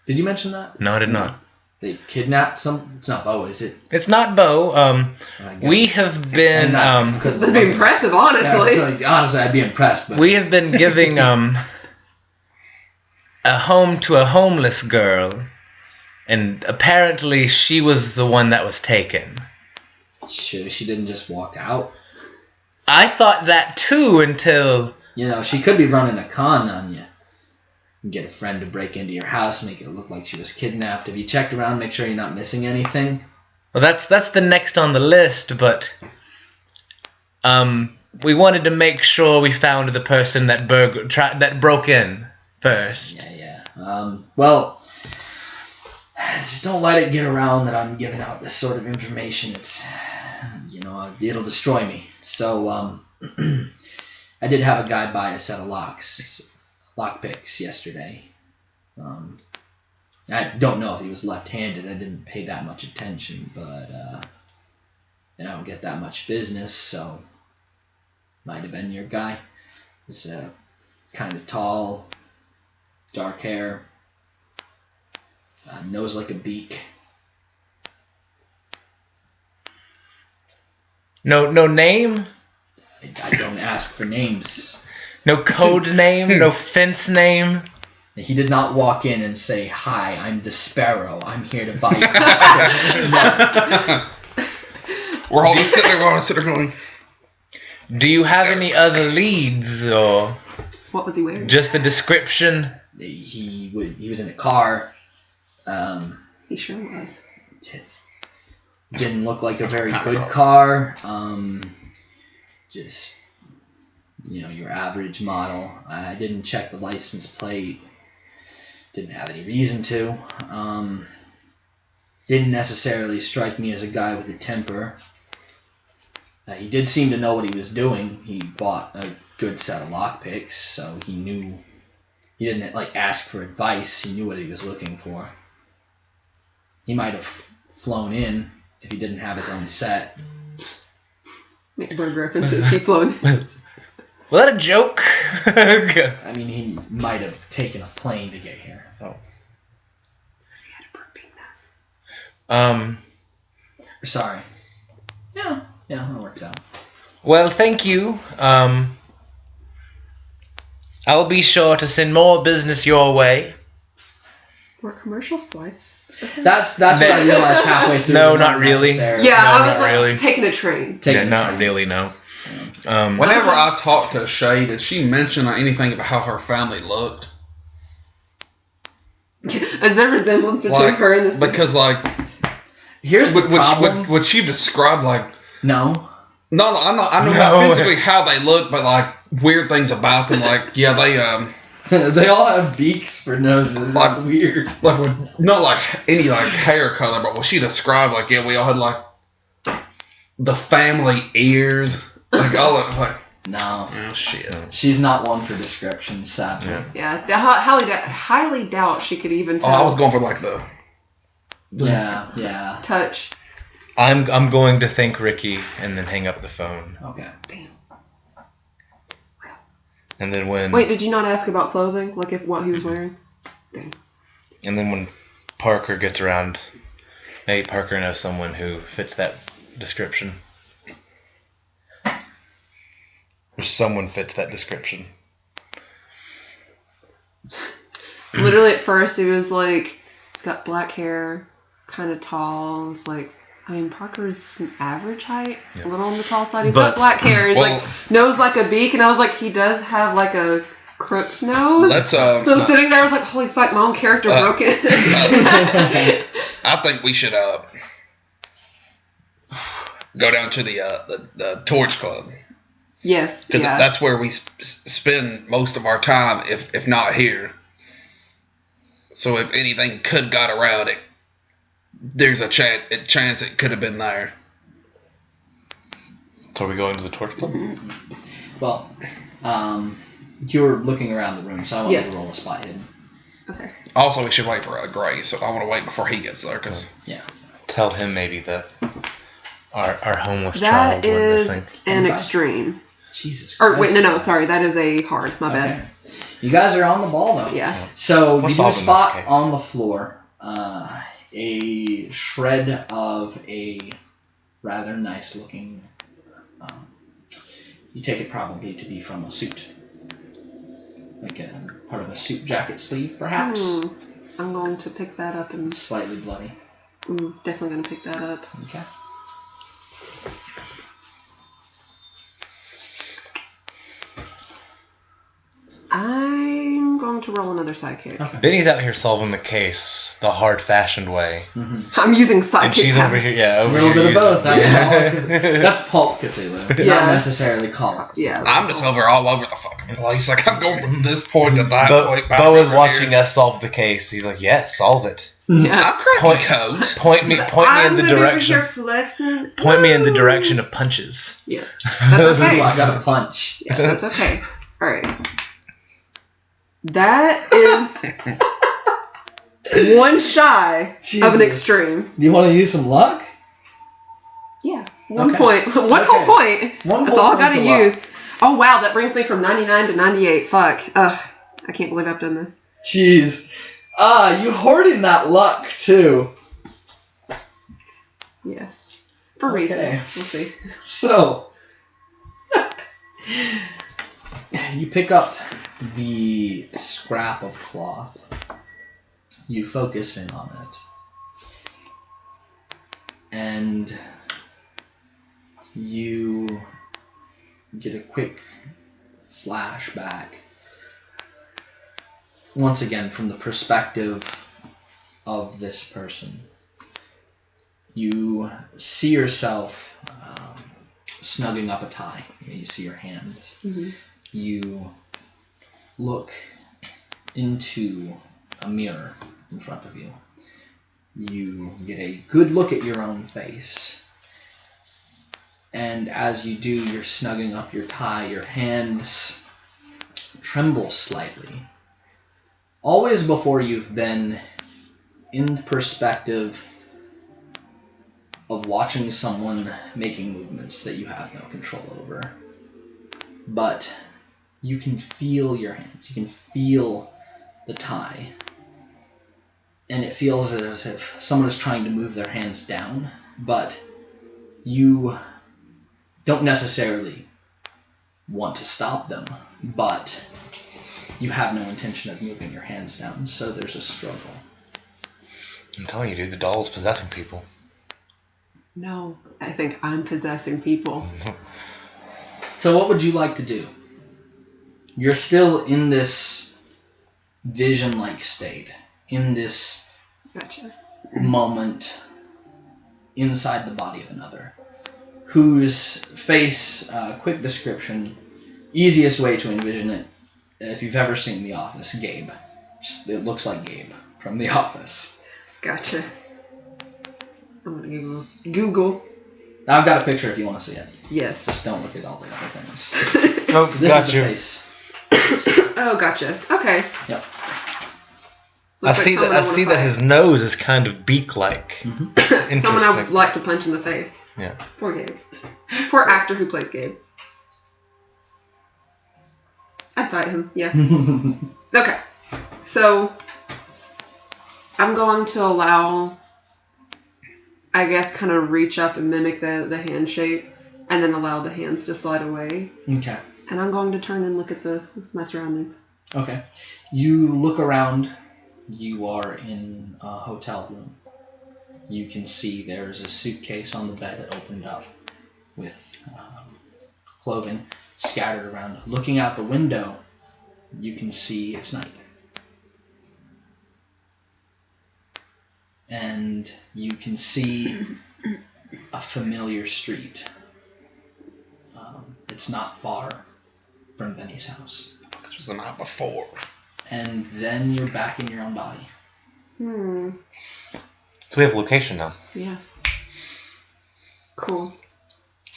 did you mention that? No, I did not. They kidnapped some. It's not Bo, is it? It's not Bo. I guess. We have been That'd be impressive, honestly. Honestly, I'd be impressed. But we have been giving a home to a homeless girl, and apparently she was the one that was taken. she didn't just walk out. I thought that too until You know, she could be running a con on you. Get a friend to break into your house, make it look like she was kidnapped. Have you checked around, make sure you're not missing anything? well, that's the next on the list, but we wanted to make sure we found the person that broke in first. Yeah. Well, just don't let it get around that I'm giving out this sort of information. It's, it'll destroy me. So, I did have a guy buy a set of lockpicks yesterday. I don't know if he was left-handed. I didn't pay that much attention, but I don't get that much business, so might have been your guy. He's kind of tall, dark hair, nose like a beak. No name, I don't ask for names. no code name, no fence name. He did not walk in and say, "Hi, I'm the Sparrow. I'm here to buy you." We're all just sitting there going, Do you have any other leads or What was he wearing? just the description? He was in a car. He sure was. Didn't look like a very good car. Just, your average model. I didn't check the license plate. Didn't have any reason to. Didn't necessarily strike me as a guy with a temper. He did seem to know what he was doing. He bought a good set of lockpicks, so he knew. He didn't ask for advice. He knew what he was looking for. He might have flown in if he didn't have his own set. Make bird references. Keep flowing. Was that a joke? Okay. I mean, he might have taken a plane to get here. Oh. He had a burping nose. Sorry. Yeah, that worked out. Well, thank you. I'll be sure to send more business your way. Were commercial flights? That's what I realized halfway through. No, It's not really. necessary. Yeah, No, I was not like really. taking a train. Taking the Not train. really, no. whenever I talked to Shay, did she mention anything about how her family looked? Is there resemblance between her and this? Because Here's the problem. would she describe No. No, I know No. not physically how they look, but weird things about them. They They all have beaks for noses. That's weird. with not any hair color, but what she described we all had the family ears, all of No. oh shit. She's not one for description, sadly. Yeah. Yeah, highly doubt she could even Oh, tell. I was going for the Yeah. touch. I'm going to thank Ricky and then hang up the phone. Okay. Damn. And then when Wait, did you not ask about clothing? Like what he was wearing? Damn. and then when Parker gets around, maybe Parker knows someone who fits that description. Or someone fits that description. Literally at first he was he's got black hair, kind of tall. It's I I mean, Parker's an average height, Yeah. a little on the tall side. He's But- got black hair. He's Well- like nose like a beak, and I was like, he does have like a crook's nose. Let's so sitting there, I was like, holy fuck, my own character broke it. I think we should go down to the Torch Club. Yes, Because yeah. that's where we spend most of our time, if not here. So if anything got around it, there's a chance it could have been there. So are we going to the Torch Club? Well, you're looking around the room, so I want you Yes. to roll a spot hidden. Okay. Also, we should wait for Gray, so I want to wait before he gets there, because Tell him maybe that our homeless That child went is missing. an Okay. extreme. Jesus Or Christ. wait, no, guys. sorry, that is a hard. My bad. Okay. You guys are on the ball, though. Yeah. So We're you do a solving this spot case. on the floor. A shred of a rather nice looking. You take it probably to be from a suit, like a part of a suit jacket sleeve, perhaps. I'm going to pick that up and Slightly bloody. definitely going to pick that up. Okay. I'm going to roll another sidekick. Okay. Benny's out here solving the case the hard-fashioned way, I'm using sidekick. and she's over here. Yeah, A over little here. bit of both. That's Yeah. That's Pulp Cthulhu. Yeah. Not necessarily Call. Yeah. I'm just over all over the fucking place. Like, I'm going from this point to that point. back Bo is over watching here. us solve the case. He's like, "Yeah, solve it. Yeah. I'm cracking codes. Point me I'm in the gonna be over direction. here flexing. Point me in the Woo! direction of punches." Yes. That's Ooh, okay. I got a punch. Yeah, that's okay. All right. That is one shy of an Jesus. extreme. Do you want to use some luck? Yeah. One Okay. point. One Okay. whole point. One That's whole all I point gotta to luck. use. Oh wow, that brings me from 99 to 98. Fuck. Ugh. I can't believe I've done this. Jeez. You hoarding that luck too. Yes. For Okay. reasons. We'll see. So, you pick up the scrap of cloth. You focus in on it. And you get a quick flashback. Once again, from the perspective of this person. You see yourself snugging up a tie. You see your hands. Mm-hmm. You look into a mirror in front of you. You get a good look at your own face. And as you do, you're snugging up your tie. Your hands tremble slightly. Always before you've been in the perspective of watching someone making movements that you have no control over. But you can feel your hands. You can feel the tie. And it feels as if someone is trying to move their hands down, but you don't necessarily want to stop them, but you have no intention of moving your hands down, so there's a struggle. I'm telling you, dude, the doll's possessing people. No, I think I'm possessing people. So what would you like to do? You're still in this vision-like state, in this Gotcha. moment inside the body of another, whose face, quick description, easiest way to envision it, if you've ever seen The Office, Gabe. It looks like Gabe from The Office. Gotcha. I'm gonna Google. Now I've got a picture if you want to see it. Yes. Just don't look at all the other things. Oh, So this got is you. the face. Oh, gotcha. Okay. Yep. I see that. I see that his nose is kind of beak-like. Mm-hmm. Someone I would Interesting. like to punch in the face. Yeah. Poor Gabe. Poor actor who plays Gabe. I'd fight him. Yeah. Okay. So I'm going to allow, I guess, kind of reach up and mimic the hand shape, and then allow the hands to slide away. Okay. And I'm going to turn and look at my surroundings. Okay. You look around. You are in a hotel room. you can see there's a suitcase on the bed opened up with clothing scattered around. Looking out the window, you can see it's night. And you can see a familiar street. It's not far from Benny's house. This was the night before. And then you're back in your own body. So we have a location now. Yes. Cool.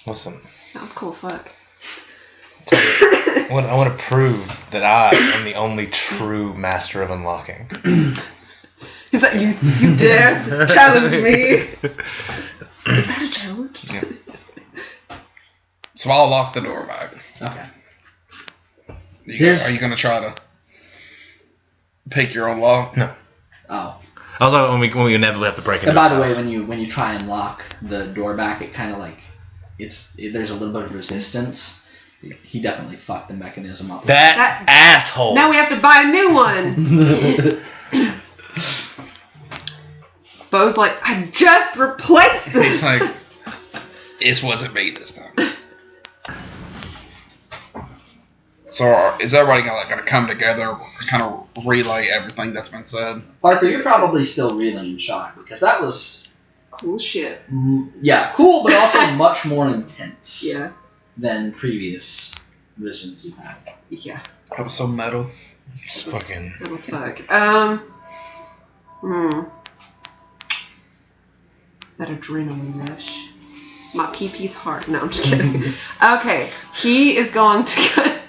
Listen, That was cool as fuck. I want to prove that I am the only true master of unlocking. He's like, you dare challenge me? Is that a challenge? Yeah. So I'll lock the door back. Okay. Are you gonna try to pick your own lock? No. Oh. I was like, when we inevitably have to break into And by his the way, house. when you try and lock the door back, it kind of like there's a little bit of resistance. He definitely fucked the mechanism up. That asshole. Now we have to buy a new one. Bo's like, I just replaced this. It's like, it wasn't me this time. So is everybody gonna come together, kind of relay everything that's been said? Parker, you're probably still reeling in shock because that was Cool shit. cool, but also much more intense Yeah. than previous visions you've had. Yeah. That was so metal. It's fucking. That was fuck. That adrenaline rush. My pee-pee's hard. No, I'm just kidding. Okay. He is going to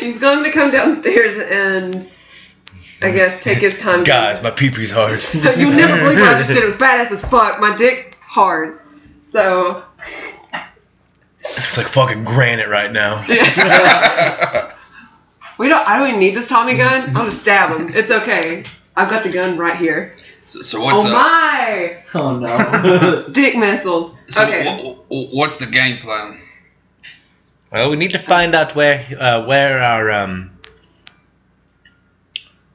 he's going to come downstairs and I guess take his time. Guys, my pee-pee's hard. You'll never believe what I just did. It was badass as fuck. My dick hard. So It's like fucking granite right now. I don't even need this Tommy gun. I'll just stab him. It's okay. I've got the gun right here. So what's Oh my! Oh no. Dick missiles. So Okay. what's the game plan? Well, we need to find out where our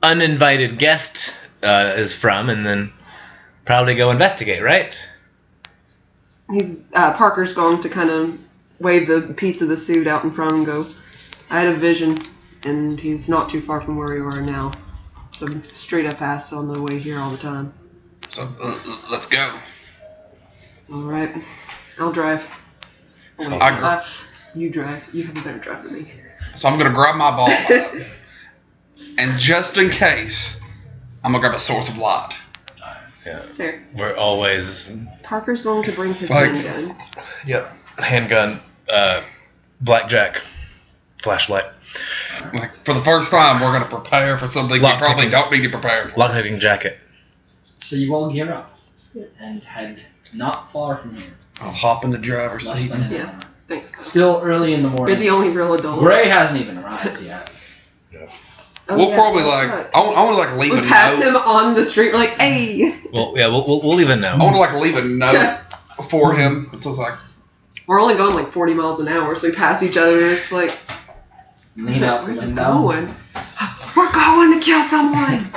uninvited guest is from, and then probably go investigate, right? He's Parker's going to kind of wave the piece of the suit out in front and go, I had a vision, and he's not too far from where you are now. So straight up ass on the way here all the time. So let's go. All right, I'll drive. Oh, So- wait, you drive. You have a better drive than me. So I'm gonna grab my ball out, and just in case, I'm gonna grab a source of light. Yeah. Fair. We're always. Parker's going to bring his Like- handgun. Yep. Handgun, blackjack, flashlight, Like for the first time, we're gonna prepare for something we Lock probably picking. don't need to prepare for. lock-picking jacket. So you all gear up and head not far from here. I'll hop in the driver's Less seat. than an Yeah. hour. Thanks. Kyle. Still early in the morning. You're the only real adult. Gray hasn't even arrived yet. Oh, We'll yeah, probably that's like. right. I want to like leave We a pass note. him on the street. We're like, hey. Well, yeah, we'll leave it now. I want to like leave a note for him. So it's like, We're only going like 40 miles an hour, so we pass each other. It's like, Lean out the where you window. going? We're going to kill someone.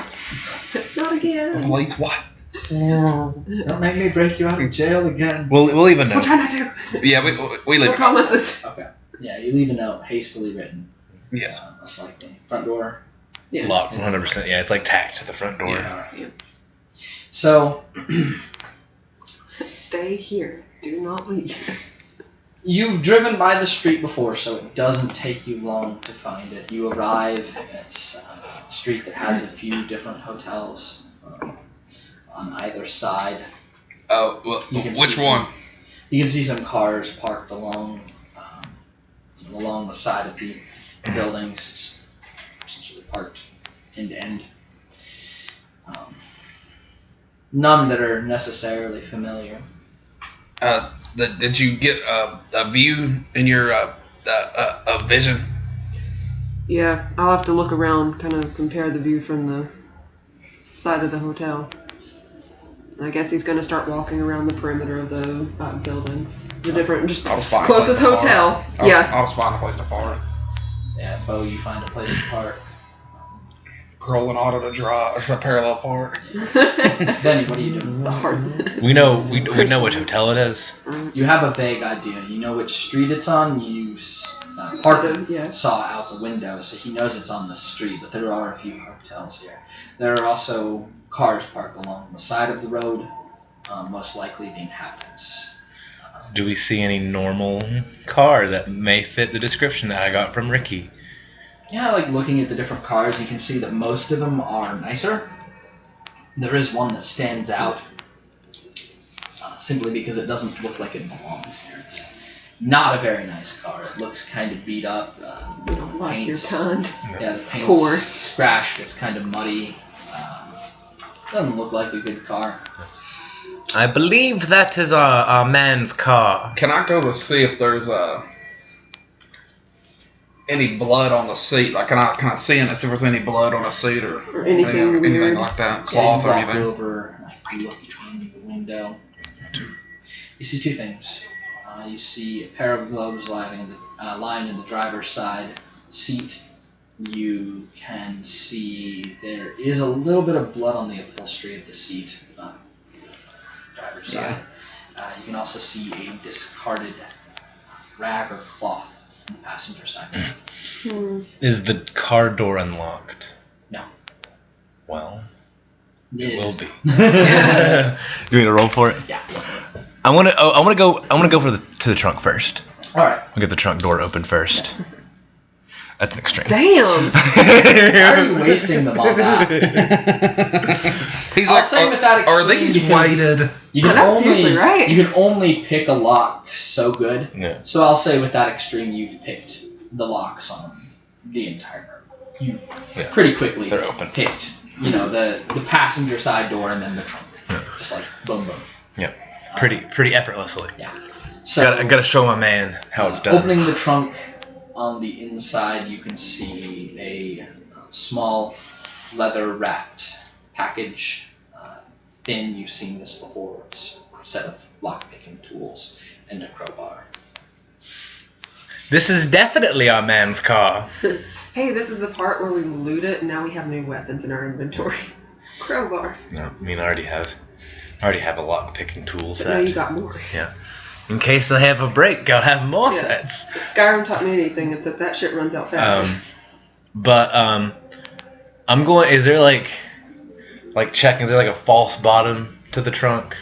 Not again. police, what? Don't make me break you out of jail again. We'll leave a We'll note. try not to. Yeah, we No leave. promises. Okay. Yeah, you leave a note, hastily written. Yes. Most likely. Front door. Yes. Locked 100%. Yeah, it's like tacked to the front door. Yeah. So, Stay here. Do not leave. you've driven by the street before, so it doesn't take you long to find it. You arrive at a street that has a few different hotels on either side. Oh, well, You can which see one? You can see some cars parked along the side of the buildings, essentially parked end to end. None that are necessarily familiar. Did you get a view in your a vision? Yeah, I'll have to look around, kind of compare the view from the side of the hotel. I guess he's going to start walking around the perimeter of the buildings. The different, just I'll just find a closest place to park. hotel. I'll Yeah. I'll just find a place to park. Yeah, Bo, you find a place to park. Rolling auto to draw a parallel park. Benny, what are you doing? It's a hard. We know which hotel it is. You have a vague idea. You know which street it's on. Parker Yeah. saw out the window, so he knows it's on the street, but there are a few hotels here. There are also cars parked along the side of the road, most likely the inhabitants. Do we see any normal car that may fit the description that I got from Ricky? Yeah, like looking at the different cars, you can see that most of them are nicer. There is one that stands out, simply because it doesn't look like it belongs here. It's not a very nice car. It looks kind of beat up. You don't like your paint's- kind. Yeah, the paint's Poor. scratched. It's kind of muddy. Doesn't look like a good car. I believe that is our man's car. Can I go to see if there's any blood on the seat? Like, can I see in it, see if there's any blood on the seat or anything weird. anything like that, cloth you or walk anything? over, you look in the window. You see two things. You see a pair of gloves lying in the driver's side seat. You can see there is a little bit of blood on the upholstery of the seat, driver's side. You can also see a discarded rag or cloth on the passenger side. Is the car door unlocked? No. Well, It it will is. be. You need to roll for it? Yeah. I want to go to the trunk first. All right. I'll get the trunk door open first. That's an extreme. Damn. Why are you wasting them on that? He's I'll like, say with that are extreme these because weighted? You can That's only seriously right. you can only pick a lock so good. Yeah. So I'll say with that extreme, you've picked the locks on the entire. You Yeah. pretty quickly They're open. picked, the passenger side door and then the trunk, just like boom boom. Yeah. Pretty effortlessly. So I gotta show my man how it's done. opening the trunk, on the inside you can see a small leather wrapped package. Thin, you've seen this before. It's a set of lock-picking tools and a crowbar. This is definitely our man's car. Hey, this is the part where we loot it, and now we have new weapons in our inventory. Crowbar. No, I mean I already have a lock picking tool But now you set. got more. In case they have a break, I'll have more Yeah. sets. If Skyrim taught me anything, it's that shit runs out fast. I'm going. Is there like checking? Is there like a false bottom to the trunk?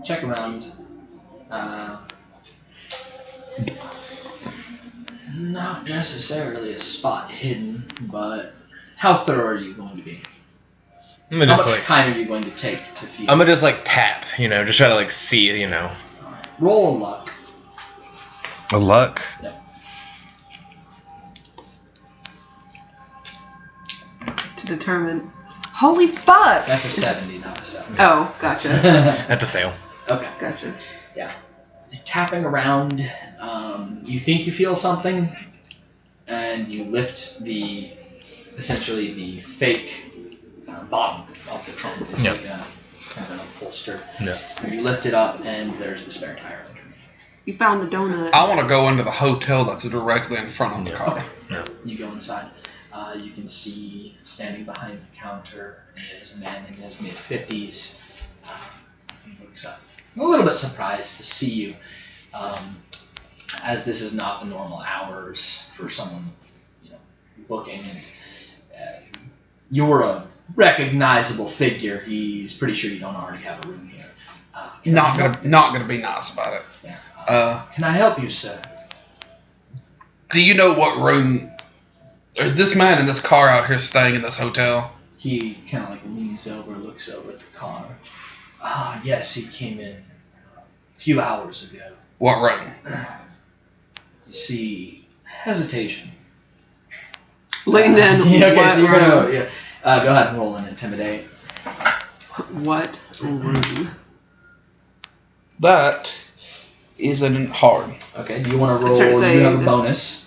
Check around. Not necessarily a spot hidden, but how thorough are you going to be? I'm gonna How just much time are you going to take to feel? I'm gonna just tap. Just try to see it. Roll a luck. A luck. To determine. Holy fuck! That's a 70, not a 7. Oh, gotcha. That's a fail. Okay. Gotcha. Tapping around, you think you feel something, and you lift essentially the fake bottom of the trunk. It's Yeah. like a kind of an upholster. Yeah. So you lift it up, and there's the spare tire underneath. You found the donut. I want to go into the hotel that's directly in front of the car. You go inside. You can see standing behind the counter is a man in his mid-50s. He looks up, a little bit surprised to see you, as this is not the normal hours for someone, booking. And you're a recognizable figure. He's pretty sure you don't already have a room here. Not gonna be nice about it. Yeah. Can I help you, sir? Do you know what room? Is this man in this car out here staying in this hotel? He kind of leans over, looks over at the car. Yes, he came in a few hours ago. What room? You see hesitation. Leaned in. Okay, What so you're gonna room? go ahead and roll an intimidate. What room? That isn't hard. Okay, do you want to roll? Start You saying- have a bonus.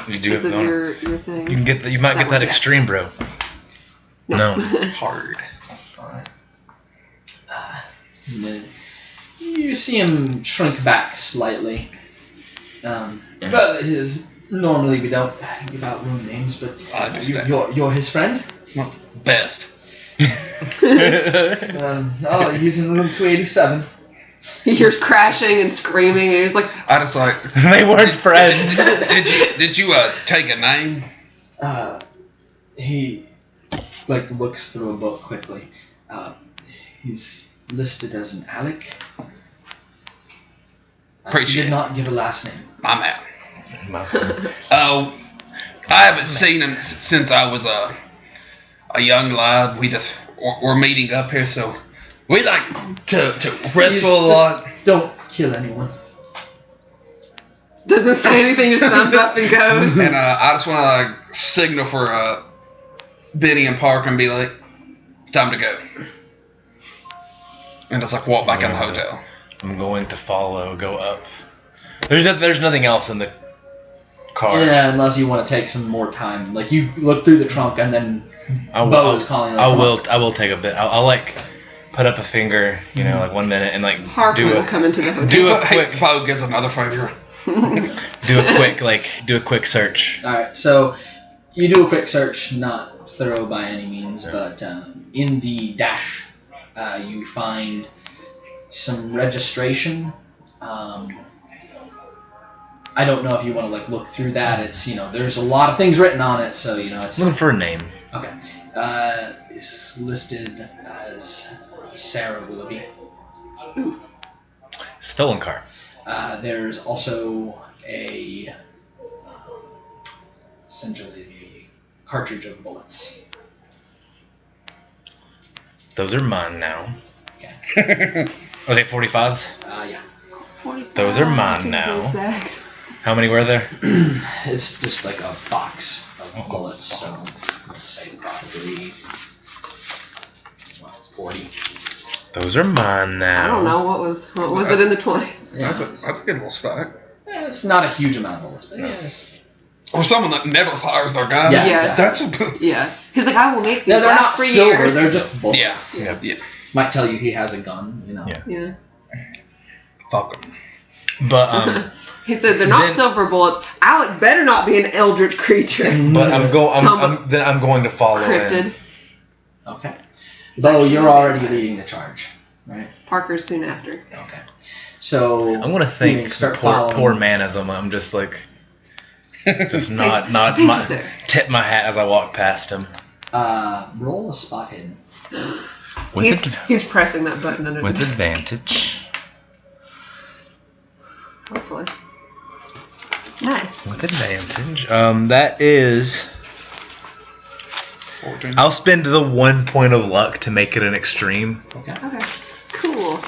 You do Is have it no. your thing? You can get. You might That get one, that yeah. extreme, bro. No. Hard. Alright. And then you see him shrink back slightly. But his Normally we don't give out room names, but I understand. you're his friend? Best. Oh, he's in room 287. He hears crashing and screaming, and he's like, I just like. They weren't friends. Did you take a name? He looks through a book quickly. He's listed as an Alec. He Appreciate did it. not give a last name. I'm out. Oh, I haven't seen him since I was a young lad. We're meeting up here, so we like to wrestle a lot. Don't kill anyone. doesn't say anything, just thumbs up and goes. And I just want to like signal for Benny and Parker and be like, it's time to go. And just like walk back in the hotel. I'm going to go up. There's nothing else in the car. Yeah, unless you want to take some more time. Like you look through the trunk and then Bo's calling. I will take a bit. I'll like put up a finger, like 1 minute and like Parker will come into the hotel. do a quick Bo gives another finger. do a quick search. All right, so you do a quick search, not thorough by any means, but in the dash, you find some registration. I don't know if you want to look through that. It's there's a lot of things written on it, so it's Looking for a name. okay. It's listed as Sarah Willoughby. Stolen car. There's also essentially a cartridge of bullets. Those are mine now. Okay. Are they 45s? Yeah. 45 Those are mine to be now. exact. How many were there? It's just like a box of bullets, so let's say probably 40. Those are mine now. I don't know what was it in the 20s. Yeah. That's a good little stack. It's not a huge amount of bullets, but yeah, it's... Or someone that never fires their gun. Yeah, Yeah. exactly. That's a Yeah, he's like, I will make these No, they're last not for silver, years. they're just bullets. yeah. Might tell you he has a gun, Yeah. Yeah. Fuck 'em. But He said they're not Then- silver bullets. Alec better not be an eldritch creature. but I'm going to follow Cryptid. in. Okay. So you're already leading the charge, right? Parker soon after. Okay. So I'm gonna thank the start poor following. manism. I'm just like, just not Thank you, sir. tip my hat as I walk past him. Roll a spot hidden. He's pressing that button under With the advantage. hopefully. Nice. With advantage. That is. 14. I'll spend the 1 point of luck to make it an extreme. Okay. Okay. Cool.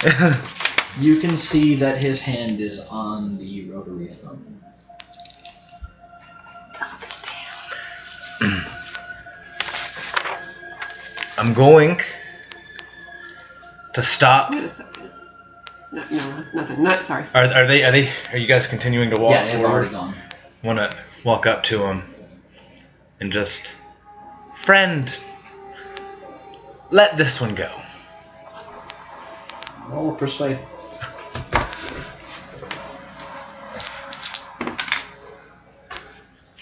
You can see that his hand is on the rotary phone. I'm going to stop. Wait a second. No, nothing. No, sorry. Are you guys continuing to walk Yeah, they've forward? already gone. Want to walk up to him and just, friend, let this one go. Roll a persuade.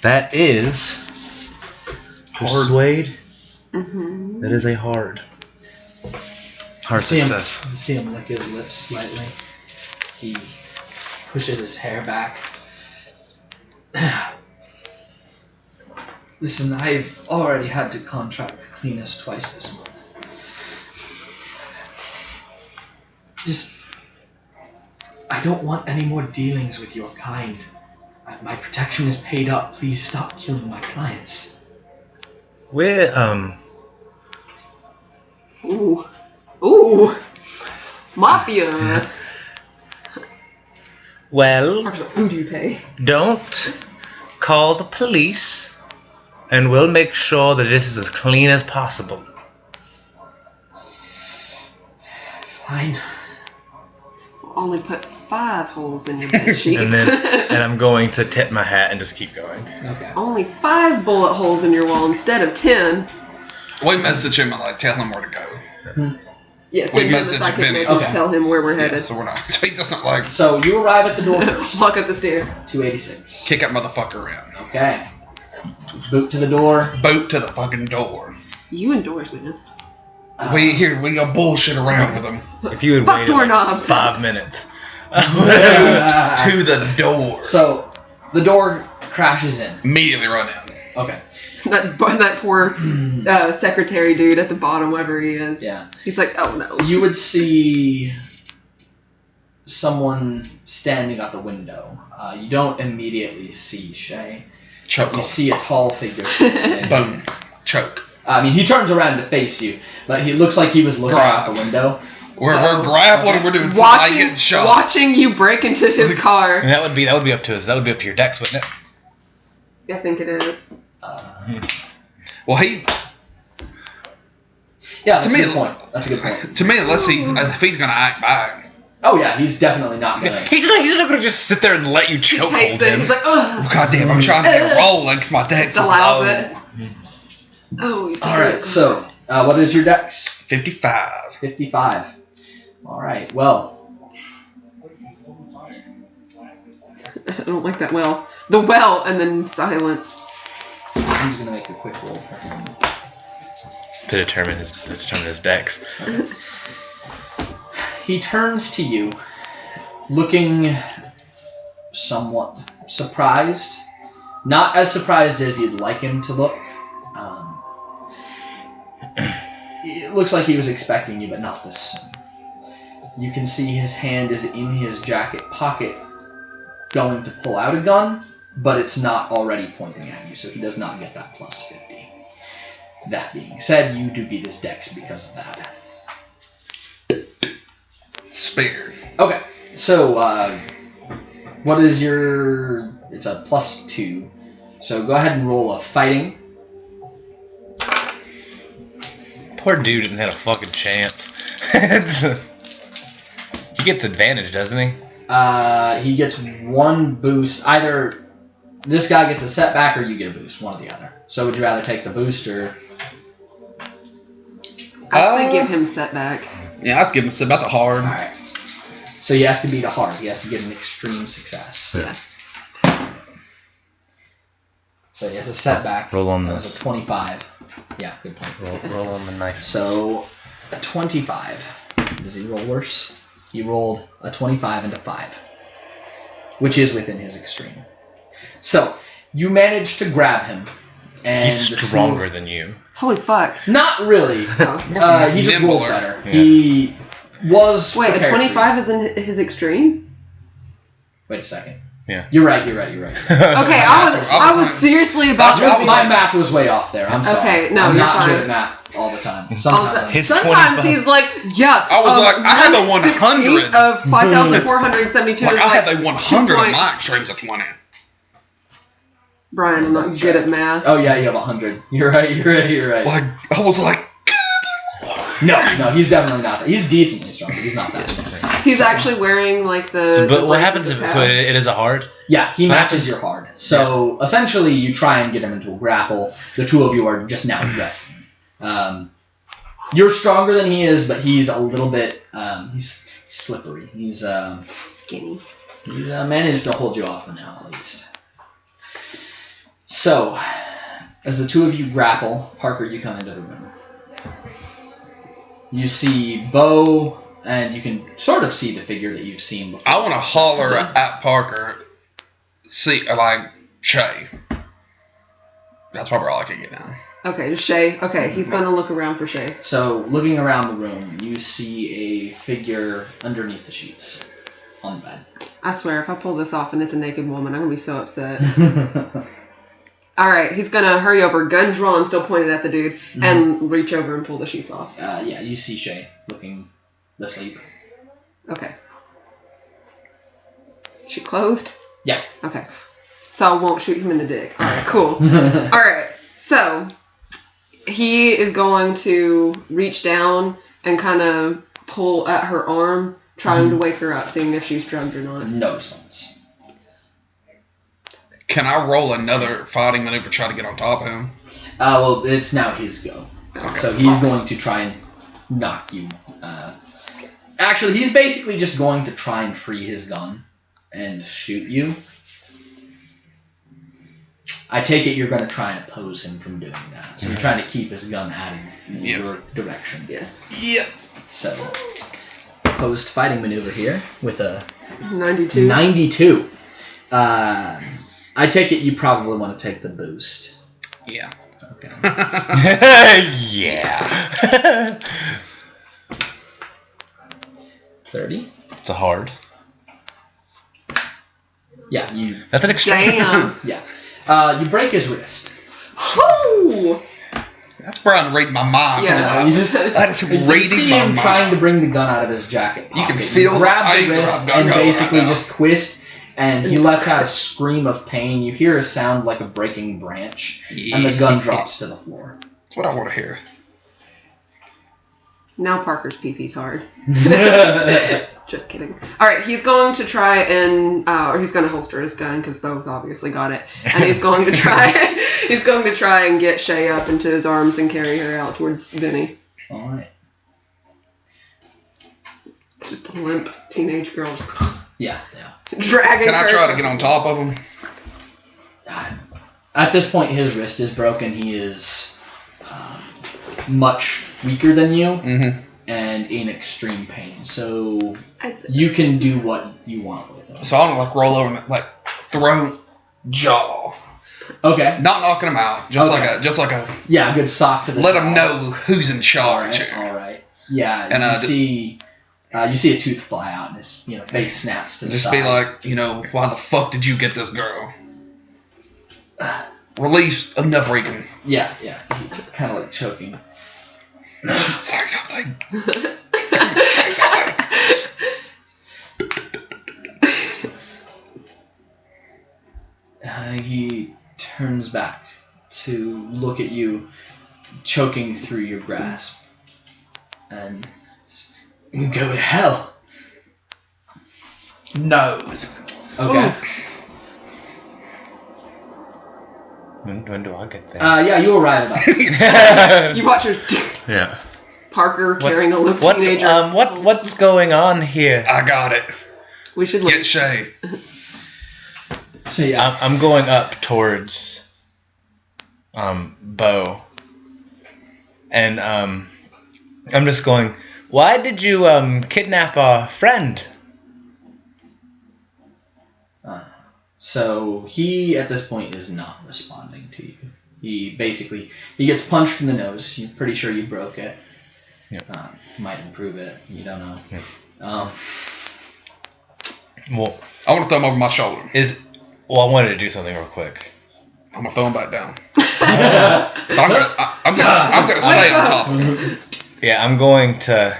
That is persuade. Mm-hmm. That is a hard success. You see him lick his lips slightly. He pushes his hair back. Listen, I've already had to contract cleaners twice this month. I don't want any more dealings with your kind. My protection is paid up. Please stop killing my clients. We're Ooh. Mafia. well, Parker's like, who do you pay? don't call the police, and we'll make sure that this is as clean as possible. Fine. Only put 5 holes in your bed sheets. And I'm going to tip my hat and just keep going. Okay. Only 5 bullet holes in your wall instead of 10. We message him and tell him where to go. Yeah, We send him a message psychic Benny. message. Okay. Tell him where we're Yeah, headed. so we're not. So he doesn't like So you arrive at the door first. Walk up the stairs. 286. kick that motherfucker around. Okay. Boot to the door. Boot to the fucking door. You indoors, man. We go bullshit around with him. If you had Fuck waited doorknobs. 5 minutes. To the door. So the door crashes in. Immediately run in. Okay. That poor secretary dude at the bottom, wherever he is. Yeah. He's like, oh no. You would see someone standing at the window. You don't immediately see Shay. Choke You him. see a tall figure. standing. Boom. Choke. I mean, he turns around to face you, but he looks like he was looking out the window. We're grappling. We're doing something. Getting shot. Watching you break into his car. And that would be up to us. That would be up to your decks, wouldn't it? I think it is. Well, he. Yeah, that's To a me- good point. That's a good point. To me, unless if he's gonna act back. Oh yeah, he's definitely not gonna. He's not going to just sit there and let you He choke takes hold it. him. He's like, ugh. God damn, I'm trying to get rolling because my deck's Just is allows low. it. Oh. You All right. So, what is your dex? 55. 55. All right. Well, I don't like that well. The well, and then silence. I'm just gonna make a quick roll for him. To determine his decks. He turns to you, looking somewhat surprised. Not as surprised as you'd like him to look. It looks like he was expecting you, but not this soon. You can see his hand is in his jacket pocket, going to pull out a gun, but it's not already pointing at you, so he does not get that plus 50. That being said, you do beat his dex because of that. Spared. Okay, so what is your... It's a plus 2. So go ahead and roll a fighting. Poor dude didn't have a fucking chance. He gets advantage, doesn't he? He gets one boost. Either this guy gets a setback or you get a boost, one or the other. So would you rather take the boost or... I say give him setback. Yeah, let's give him a That's a hard. Alright. So he has to beat a hard. He has to get an extreme success. Yeah. So he has a setback. Roll on That was this. a 25. Yeah, good point. Roll on the nice. So, a 25. Does he roll worse? He rolled a 25 and a 5, which is within his extreme. So, you managed to grab him. And He's the two- stronger than you. Holy fuck. Not really. Oh. He just rolled Nimbler. better. Yeah. He was Wait, a prepared for 25 is in his extreme? you. Wait a second. Yeah. You're right. You're right. Okay, I was seriously about That's what I to was be My math was way off there. I'm sorry. Okay, no, I'm you're not fine. good at math all the time. Sometimes. His Sometimes 25. he's like, yeah. I was like, I have a 100. Of 5,472 Like, is I like, have a 100 of 2 my extremes at 20. Brian, I'm not good at math. Oh yeah, you have 100. You're right. You're right. You're right. Like, I was like, No, he's definitely not that. He's decently strong, but he's not that strong. He's actually wearing like the. So, but the what braces happens if of so power. it is a hard? Yeah, he So matches happens- your hard. So essentially, you try and get him into a grapple. The two of you are just now wrestling. You're stronger than he is, but he's a little bit. He's slippery. He's Skinny. managed to hold you off for now, at least. So, as the two of you grapple, Parker, you come into the room. You see Bo, and you can sort of see the figure that you've seen before. I want to holler at Parker, see, like, Shay. That's probably all I can get now. Okay, just Shay. Okay, he's gonna look around for Shay. So, looking around the room, you see a figure underneath the sheets on the bed. I swear, if I pull this off and it's a naked woman, I'm gonna be so upset. Alright, he's gonna hurry over, gun drawn, still pointed at the dude, and reach over and pull the sheets off. Yeah, you see Shay looking asleep. Okay. She clothed? Yeah. Okay. So I won't shoot him in the dick. Alright, cool. Alright, so he is going to reach down and kind of pull at her arm, trying to wake her up, seeing if she's drugged or not. No response. Can I roll another fighting maneuver to try to get on top of him? Well, it's now his go. Okay. So he's going to try and knock you. Actually, he's basically just going to try and free his gun and shoot you. I take it you're going to try and oppose him from doing that. So you're trying to keep his gun out of your direction. Yeah. Yep. So, opposed fighting maneuver here with a 92. 92. I take it you probably want to take the boost. Yeah. Okay. Yeah. 30. It's a hard. Yeah, you. That's an extreme. Damn. Yeah. You break his wrist. Whoo! That's Brian reading my mind. Yeah. You just. I just You reading see my him mind. trying to bring the gun out of his jacket pocket. You can feel grab the the anger wrist I've got and going basically right now. just twist, and he lets out a scream of pain. You hear a sound like a breaking branch, and the gun drops to the floor. That's what I want to hear. Now Parker's pee-pee's hard. Just kidding. All right, he's going to try and, or he's going to holster his gun because Bo's obviously got it, and he's going to try. He's going to try and get Shay up into his arms and carry her out towards Benny. All right. Just a limp teenage girl just Yeah. dragging. Can I her. try to get on top of him? At this point, his wrist is broken. He is much weaker than you Mm-hmm. and in extreme pain. So I'd say. you can do what you want with him. So I'm gonna like roll over and like throat, jaw, Okay. not knocking him out, just like a Yeah, a good sock to the let jaw. him know who's in charge. All right. Yeah, And, you see a tooth fly out and his face snaps to the Just side. be like, why the fuck did you get this girl? Release enough reeking. Yeah, kind of like choking. Say something. Say something. He turns back to look at you, choking through your grasp, and go to hell. Nose. Okay. When do I get there? Yeah, you arrive about. You watch your Yeah. Parker carrying a limp What? teenager. What's going on here? I got it. We should Get Shay. So yeah. I'm going up towards Bo, and I'm just going. Why did you kidnap our friend? So he at this point is not responding to you. He gets punched in the nose. You're pretty sure you broke it. Yeah. Might improve it. You don't know. Yeah. Well, I want to throw him over my shoulder. I wanted to do something real quick. I'm gonna throw him back down. I'm gonna stay on top of him. Yeah, I'm going to.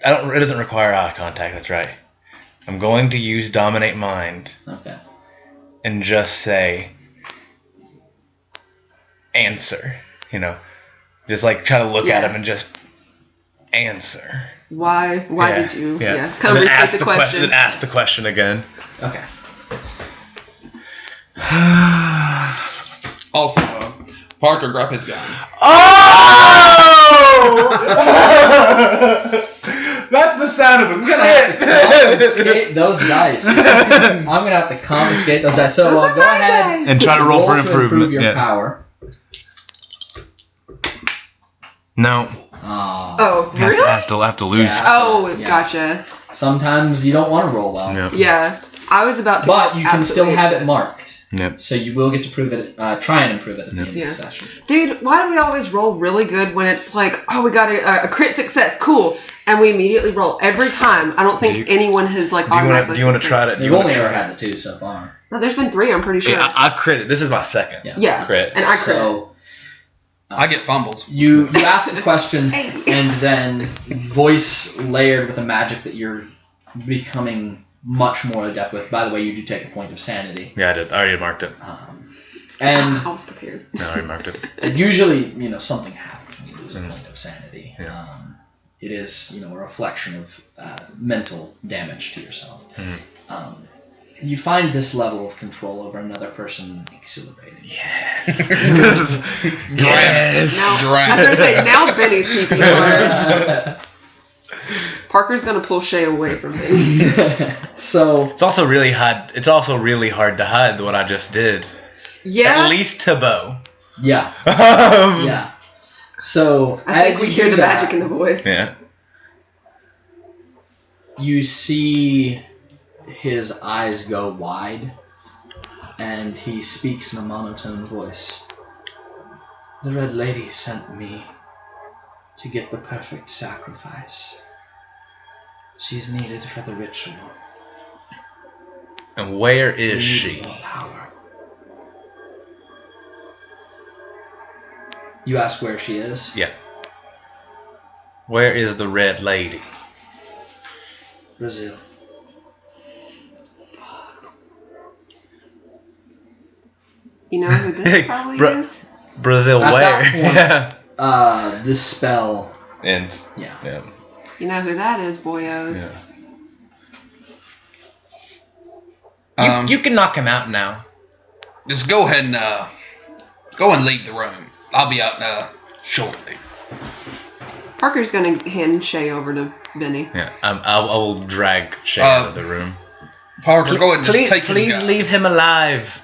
It doesn't require eye contact. That's right. I'm going to use Dominate Mind Okay. and just say, answer. Just like try to look at him and just answer. Why Yeah, did you? Yeah. Kind of And then repeat the question. Then ask the question again. Okay. Also, Parker, grab his gun. Oh! That's the sound of a I'm gonna have to confiscate those dice. I'm gonna have to confiscate those dice. So go ahead And try to roll for to improvement. improve your Yeah. power. No. Oh, Has really? to have to lose. Yeah. Oh, Yeah. Gotcha. Sometimes you don't want to roll well, Yep. Yeah, I was about to. but you can still absolutely have it upset. marked. Yep. So you will get to prove it. Try and improve it at the Yep. end of Yeah. the session. Dude, why do we always roll really good when it's like, oh, we got a crit success, cool, and we immediately roll every time? I don't think anyone has like Do you automatically. want to try to? Do You've you want only to ever try? had the 2 so far. No, there's been 3. I'm pretty sure. Yeah, I crit it. This is my second. Yeah. Crit. And I crit. So I get fumbles. you ask the question, Hey. and then voice layered with a magic that you're becoming much more adept with. By the way, you do take a point of sanity. Yeah, I did. I already marked it. And I was prepared. No, I already marked it. usually, something happens when you lose a Mhm. point of sanity. Yeah. It is, a reflection of mental damage to yourself. Mhm. You find this level of control over another person exhilarating. Yes. Now, I was gonna say, now Benny's keeping hard. Parker's gonna pull Shay away from Benny. So It's also really hard. It's also really hard to hide what I just did. Yeah. At least to Bo. yeah, Yeah. yeah. So I as think we you hear do the that, magic in the voice. Yeah. you see his eyes go wide, and he speaks in a monotone voice. The Red Lady sent me to get the perfect sacrifice. She's needed for the ritual. And where We is need she? more power. You ask where she is? Yeah. Where is the Red Lady? Brazil. You know who this probably is? Brazil, At where? that point- Yeah. This spell. And Yeah. yeah. You know who that is, boyos. Yeah. You can knock him out now. Just go ahead and go and leave the room. I'll be out shortly. Parker's gonna hand Shay over to Benny. Yeah. I will drag Shay out of the room. Parker, go ahead and just take his Please gun. leave him alive.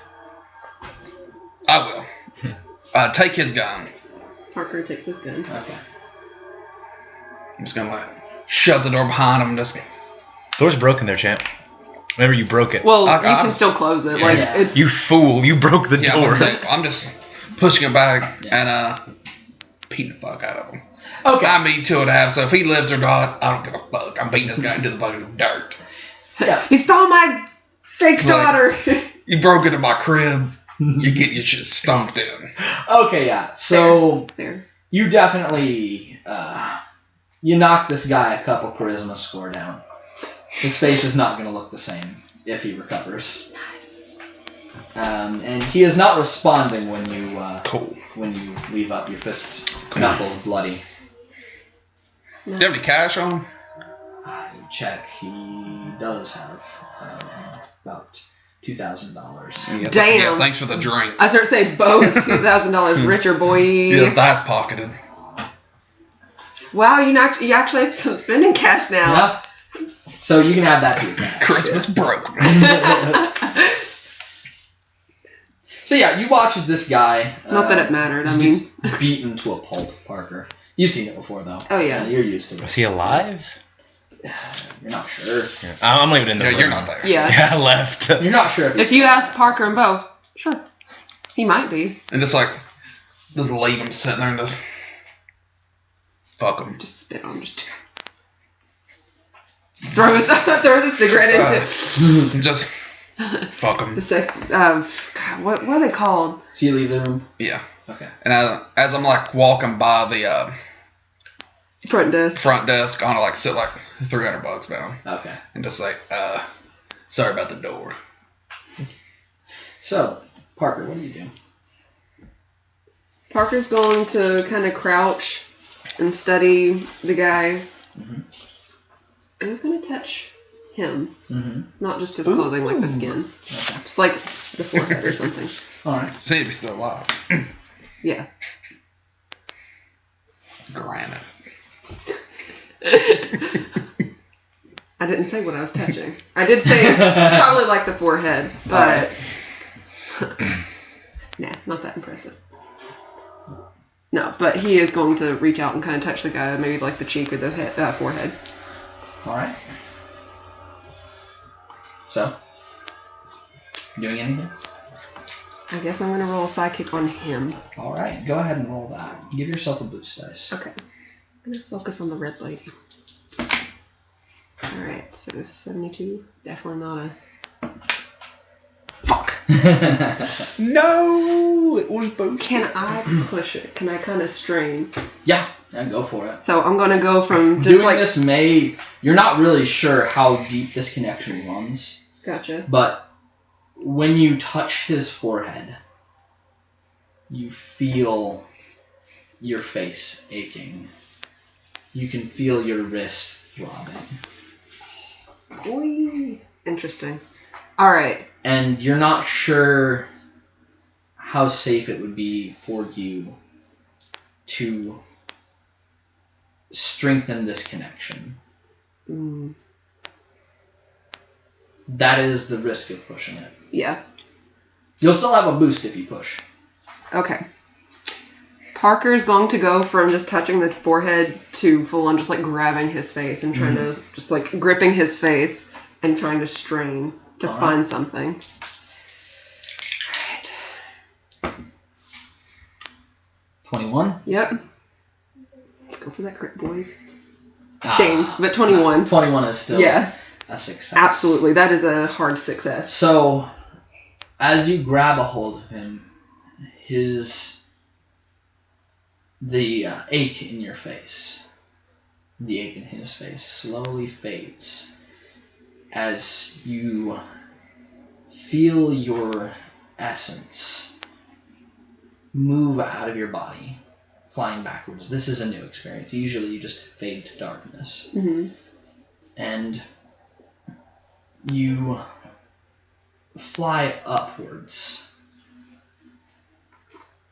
I will. Take his gun. Parker takes his gun. Okay. I'm just gonna shut the door behind him. Just Door's broken there, champ. Remember, you broke it. Well, I- you can still close it. Yeah. Like Yeah. it's You fool! You broke the yeah, door. I'm just pushing it back and beating the fuck out of him. Okay. I mean 2.5. So if he lives or not, I don't give a fuck. I'm beating this guy into the fucking dirt. Yeah. He stole my fake Like- daughter. You broke into my crib. You get your shit stomped in. Okay, yeah. So There. you definitely you knock this guy a couple charisma score down. His face is not going to look the same if he recovers. And he is not responding when Cool. you leave up your fists, knuckles bloody. Do you have any cash on him? You check. He does have about $2,000. Damn. Yeah, thanks for the drink. I start to say Bo is $2,000 richer, boy. Yeah, that's pocketed. Wow, you actually have some spending cash now. Yeah. So you can have that too. Christmas broke. So yeah, you watch as this guy. Not that it mattered. I just mean, gets beaten to a pulp, Parker. You've seen it before, though. Oh, yeah. You're used to it. Is he alive? You're not sure. Yeah. I'm leaving it in the Yeah, room. you're not there. yeah. Yeah, I left. You're not sure. If you ask Parker and Bo, sure, he might be. And just leave him sitting there and just fuck him. Just spit on him. Just throw the cigarette into Just fuck him. God, what are they called? So you leave the room. Yeah. Okay. And as I'm walking by the Front desk. front desk, I'm gonna sit $300 down Okay. and just say, sorry about the door. So, Parker, what do you do? Parker's going to kind of crouch and study the guy. Mhm. And he's going to touch him, Mm-hmm. not just his clothing, like the skin, Okay. just like the forehead or something. All right. See if he's still alive. Yeah. Granite. I didn't say what I was touching. I did say probably like the forehead, but nah, not that impressive. No, but he is going to reach out and kind of touch the guy, maybe like the cheek or the forehead. All right. So, doing anything? I guess I'm going to roll a sidekick on him. All right. Go ahead and roll that. Give yourself a boost dice. Okay. I'm going to focus on the red lady. Alright, so 72. Definitely not a... Fuck! No, it was both. Can I push it? Can I kind of strain? Yeah, go for it. So I'm going to go from just Doing like... this you're not really sure how deep this connection runs, Gotcha. but when you touch his forehead, you feel your face aching. You can feel your wrist throbbing. Boy. Interesting. All right. And you're not sure how safe it would be for you to strengthen this connection. Mm, That is the risk of pushing it. yeah. You'll still have a boost if you push. Okay. Parker's going to go from just touching the forehead to full on just like grabbing his face and trying to just like gripping his face and trying to strain to All find right. something. Alright. 21. Yep. Let's go for that crit, boys. Ah, Dang, but 21. 21 is still Yeah, a success. absolutely. That is a hard success. So, as you grab a hold of him, the ache in your face, the ache in his face slowly fades as you feel your essence move out of your body, flying backwards. This is a new experience. Usually you just fade to darkness. Mm-hmm. And you fly upwards,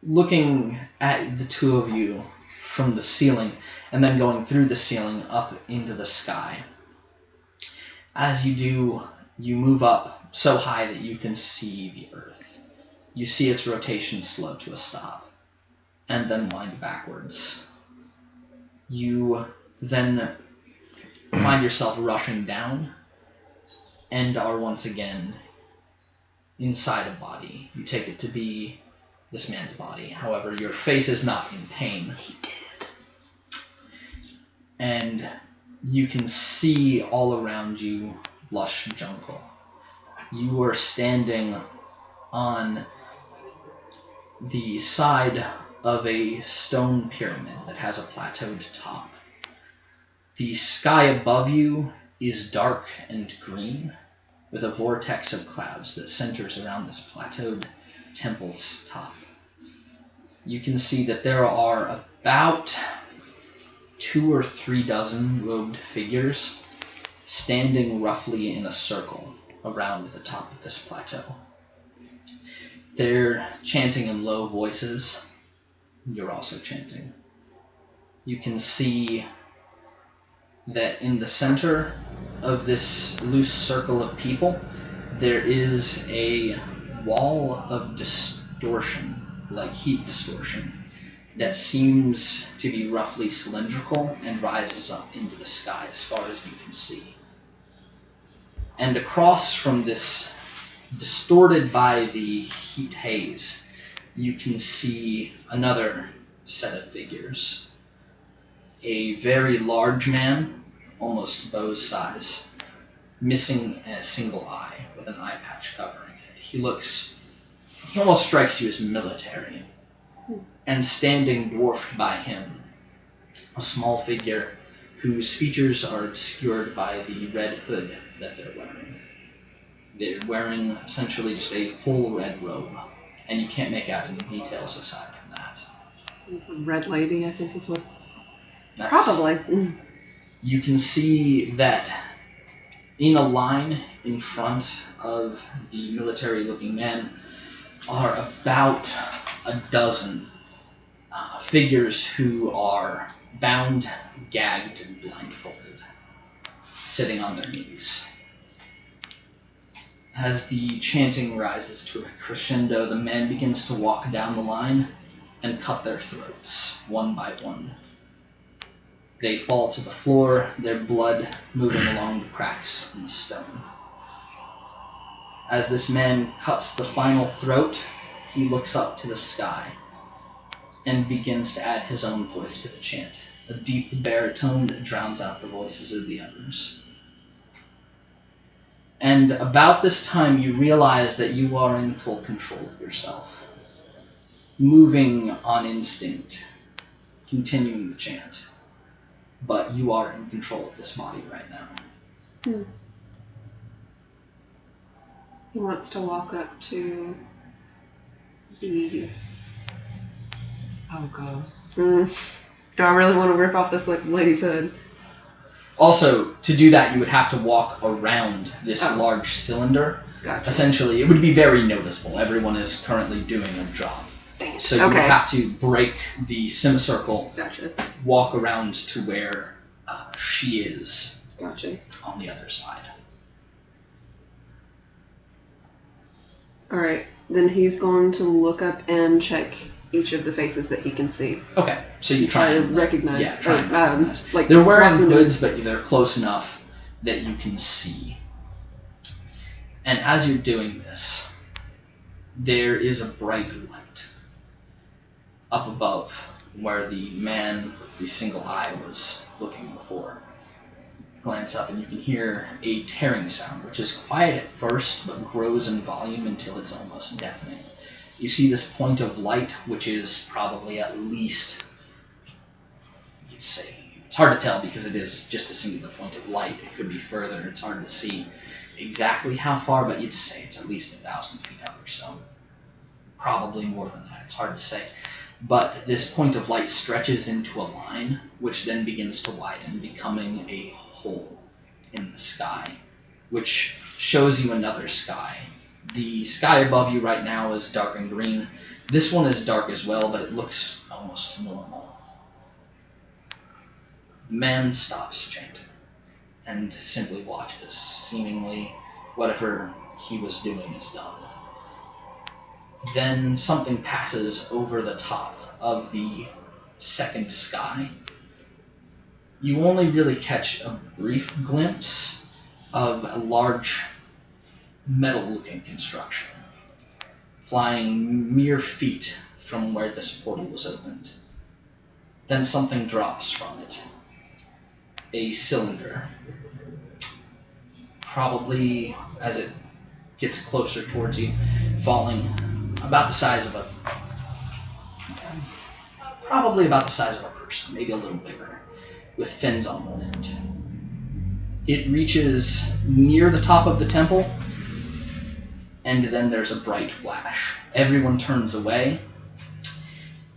looking at the two of you from the ceiling, and then going through the ceiling up into the sky. As you do, you move up so high that you can see the Earth. You see its rotation slow to a stop, and then wind backwards. You then find yourself rushing down, and are once again inside a body. You take it to be this man's body. However, your face is not in pain. He did. And you can see all around you lush jungle. You are standing on the side of a stone pyramid that has a plateaued top. The sky above you is dark and green, with a vortex of clouds that centers around this plateaued temple's top. You can see that there are about 2 or 3 dozen robed figures standing roughly in a circle around the top of this plateau. They're chanting in low voices. You're also chanting. You can see that in the center of this loose circle of people, there is a wall of distortion, like heat distortion, that seems to be roughly cylindrical and rises up into the sky as far as you can see. And across from this, distorted by the heat haze, you can see another set of figures. A very large man, almost Bo's size, missing a single eye with an eye patch covering it. He almost strikes you as military. And standing dwarfed by him, a small figure whose features are obscured by the red hood that they're wearing. They're wearing essentially just a full red robe, and you can't make out any details aside from that. It's the red lady, I think is what. That's- Probably. You can see that in a line in front of the military-looking man are about a dozen figures who are bound, gagged, and blindfolded, sitting on their knees. As the chanting rises to a crescendo, the man begins to walk down the line and cut their throats, one by one. They fall to the floor, their blood moving along the cracks in the stone. As this man cuts the final throat, he looks up to the sky and begins to add his own voice to the chant, a deep baritone that drowns out the voices of the others. And about this time, you realize that you are in full control of yourself, moving on instinct, continuing the chant. But you are in control of this body right now. He wants to walk up to the. Oh god. Do I really want to rip off this lady's head? Also, to do that, you would have to walk around this large cylinder Gotcha. Essentially, it would be very noticeable. Everyone is currently doing a job. Dang it. So you would have to break the semicircle, Gotcha. walk around to where she is Gotcha. on the other side. Alright. Then he's going to look up and check each of the faces that he can see. Okay, so you try to and recognize. Yeah, try and or, recognize. like They're wearing walking- hoods, but they're close enough that you can see. And as you're doing this, there is a bright light up above where the man with the single eye was looking before. Glance up and you can hear a tearing sound, which is quiet at first, but grows in volume until it's almost deafening. You see this point of light, which is probably at least, you'd say, it's hard to tell because it is just a singular point of light. It could be further. It's hard to see exactly how far, but you'd say it's at least 1,000 feet up or so. Probably more than that. It's hard to say. But this point of light stretches into a line, which then begins to widen, becoming a hole in the sky, which shows you another sky. The sky above you right now is dark and green. This one is dark as well, but it looks almost normal. The man stops chanting and simply watches. Seemingly, whatever he was doing is done. Then something passes over the top of the second sky. You only really catch a brief glimpse of a large metal-looking construction, flying mere feet from where this portal was opened. Then something drops from it. A cylinder. Probably, as it gets closer towards you, falling about the size of probably about the size of a person, maybe a little bigger, with fins on one end. It reaches near the top of the temple, and then there's a bright flash. Everyone turns away,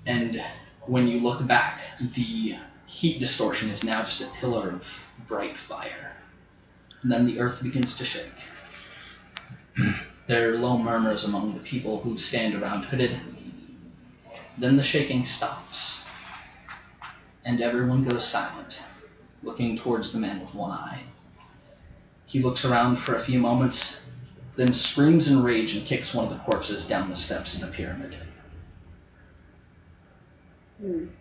and when you look back, the heat distortion is now just a pillar of bright fire. And then the earth begins to shake. There are low murmurs among the people who stand around hooded. Then the shaking stops, and everyone goes silent, looking towards the man with one eye. He looks around for a few moments, then screams in rage and kicks one of the corpses down the steps in the pyramid.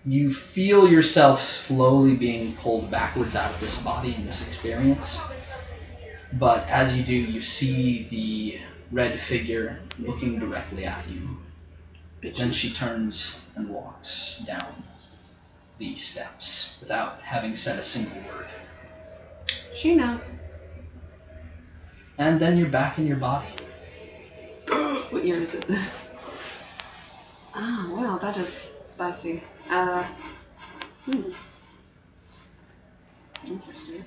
You feel yourself slowly being pulled backwards out of this body in this experience, but as you do, you see the red figure looking directly at you. Then she turns and walks down these steps without having said a single word. She knows. And then you're back in your body. What year is it? Oh, wow, that is spicy. Interesting.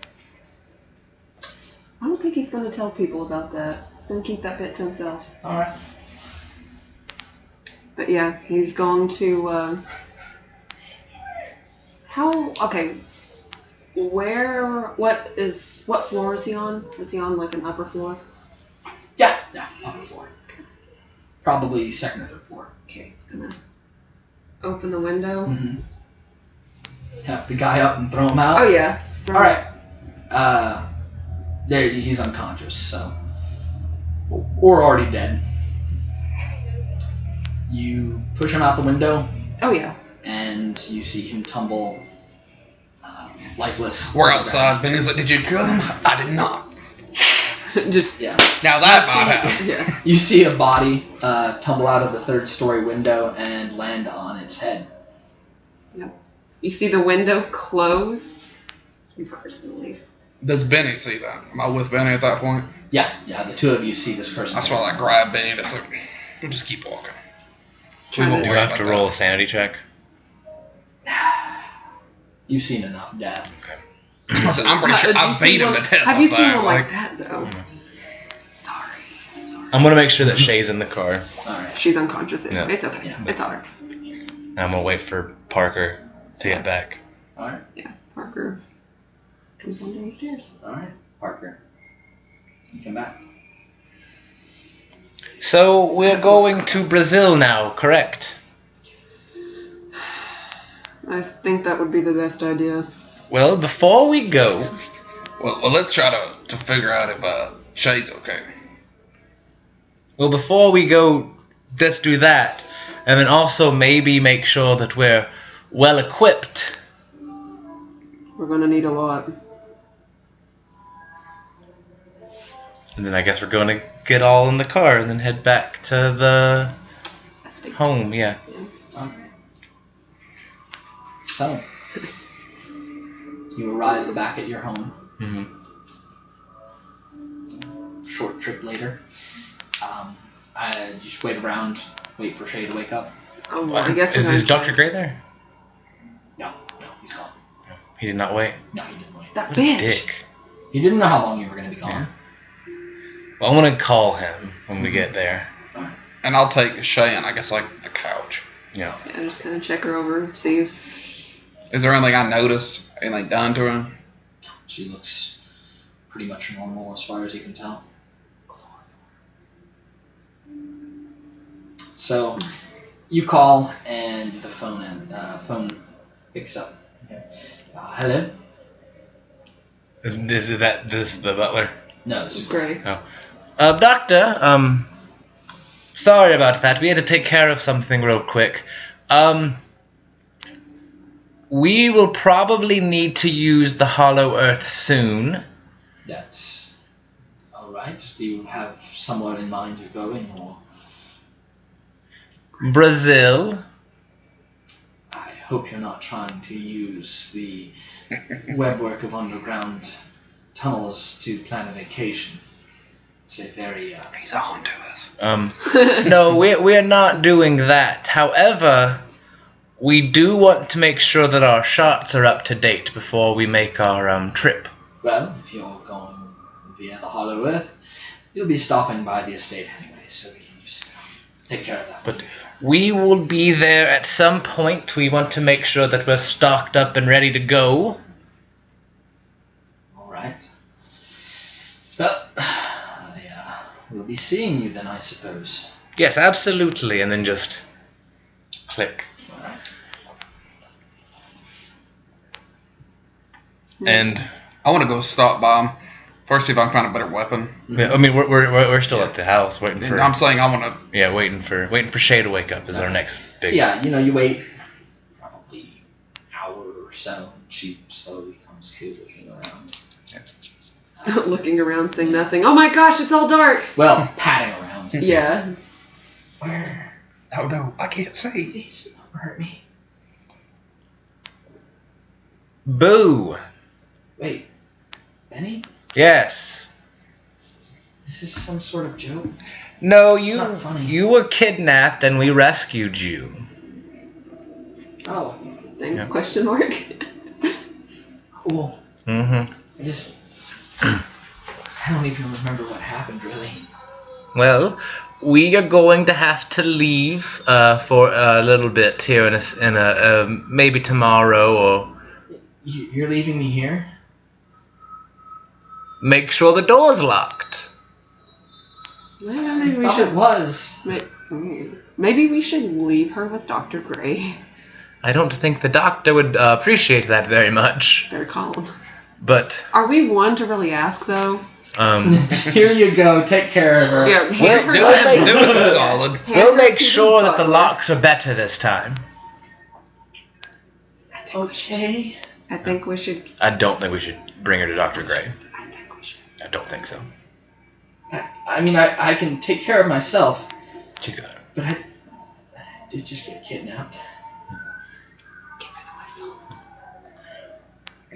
I don't think he's going to tell people about that. He's going to keep that bit to himself. Alright. But yeah, he's going to, what floor is he on? Is he on like an upper floor? Yeah, upper floor. Probably second or third floor. Okay, he's gonna open the window. Mm-hmm. Tap the guy up and throw him out. Oh yeah. Alright. There, he's unconscious, so. Or already dead. You push him out the window, Oh yeah. and you see him tumble, lifeless. We're outside. Benny's like, did you kill him? I did not. Just Yeah. Now that might have. yeah. You see a body tumble out of the third-story window and land on its head. You see the window close. And Parker's gonna leave. Does Benny see that? Am I with Benny at that point? Yeah, the two of you see this person. That's why I grab Benny and it's like, we'll just keep walking. Trying Do to- I have to roll a sanity check? You've seen enough death. I said, I'm pretty sure I beat him to death. Have you I seen think. one like that though? Sorry. I'm gonna make sure that Shay's in the car. Alright. She's unconscious. Yeah. It's okay. Yeah. It's alright. And I'm gonna wait for Parker to get back. Alright. Yeah. Parker comes on downstairs. Alright. Parker. You come back. So we're going to Brazil now, correct? I think that would be the best idea. Well, before we go, Well, let's try to figure out if Shay's okay. before we go, let's do that, and then also maybe make sure that we're well equipped. We're gonna need a lot. And then I guess we're going to get all in the car and then head back to the home. Yeah. So, you arrive back at your home. Mm-hmm. Short trip later. You just wait around, wait for Shay to wake up. Oh, well, I guess Is Dr. Gray there? No, he's gone. He did not wait. No, he didn't wait. That bitch. Dick. He didn't know how long you were going to be gone. Yeah. Well, I'm gonna call him when we get there. Alright. And I'll take Shay and I guess like the couch. Yeah. Yeah, just kind of check her over, see if... Is there anything I noticed? Anything done to her? She looks pretty much normal as far as you can tell. So, you call and the phone picks up. Hello? This is the butler. No, this It's is great. Doctor, sorry about that. We had to take care of something real quick. We will probably need to use the Hollow Earth soon. That's alright. Do you have somewhere in mind you're going, or? Brazil. I hope you're not trying to use the webwork of underground tunnels to plan a vacation. It's a very He's on to us. No, we're not doing that. However, we do want to make sure that our shots are up to date before we make our trip. well, if you're going via the Hollow Earth, you'll be stopping by the estate anyway, so we can just take care of that. But we will be there at some point. We want to make sure that we're stocked up and ready to go. Alright. Well, we'll be seeing you then, I suppose. Yes, absolutely. And then just click. Alright. And I want to go stop by him. First, see if I can find a better weapon. Yeah, I mean, we're still at the house waiting And for. I'm saying I want to. Yeah, waiting for Shay to wake up is our next So big. yeah, you wait probably an hour or so. She slowly comes to, looking around. Looking around, saying nothing. Oh my gosh, it's all dark! Well, patting around. Yeah. Where? Oh no, I can't see. Please don't hurt me. Boo. Wait, Benny? Yes. Is this some sort of joke? No, not funny. you were kidnapped and we rescued you. Oh, Thanks, Yeah. question mark. cool. Mm-hmm. I don't even remember what happened, really. Well, we are going to have to leave for a little bit here in a maybe tomorrow, or You're leaving me here? make sure the door's locked. Yeah, maybe I we thought should. it was. Maybe we should leave her with Dr. Gray. I don't think the doctor would appreciate that very much. Better call him. But Are we one to really ask though? Here you go. Take care of her. Yeah, Well, hand her do to- it. Do us a solid. hand we'll her make to sure that the butler. locks are better this time. Okay. I think we should. I don't think we should bring her to Dr. Gray. I think we should. I don't think so. I mean, I can take care of myself, She's got it. but I did just get kidnapped. Give her the whistle.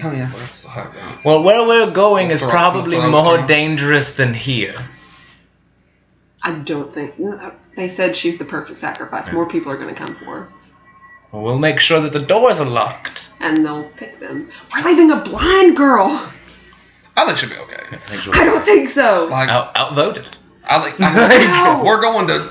Oh yeah, what else to hide about? Well, where we're going is Throw- probably throw it more to her. dangerous than here. I don't think. They said she's the perfect sacrifice. More people are going to come for her. Well, we'll make sure that the doors are locked. And they'll pick them. We're leaving a blind girl! I think she'll be okay. I think I don't think so! Like outvoted. I think Wow. we're going to.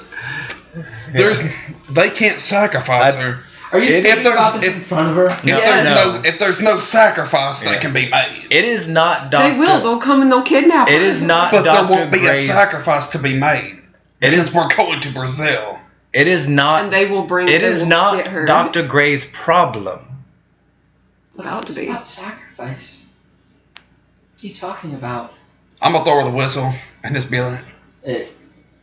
They can't sacrifice her. Are you If speaking there's- about this if- in front of her? No. If there's no sacrifice Yeah. that can be made, It is not Dr. They will. They'll come and they'll kidnap her. It is not but Dr. there won't be a Gray's. sacrifice to be made. It is. We're going to Brazil. It is not. And they will bring. It they is will not get her. Dr. Gray's problem. It's about to be. About sacrifice. What are you talking about? I'm gonna throw her the whistle and just be like, It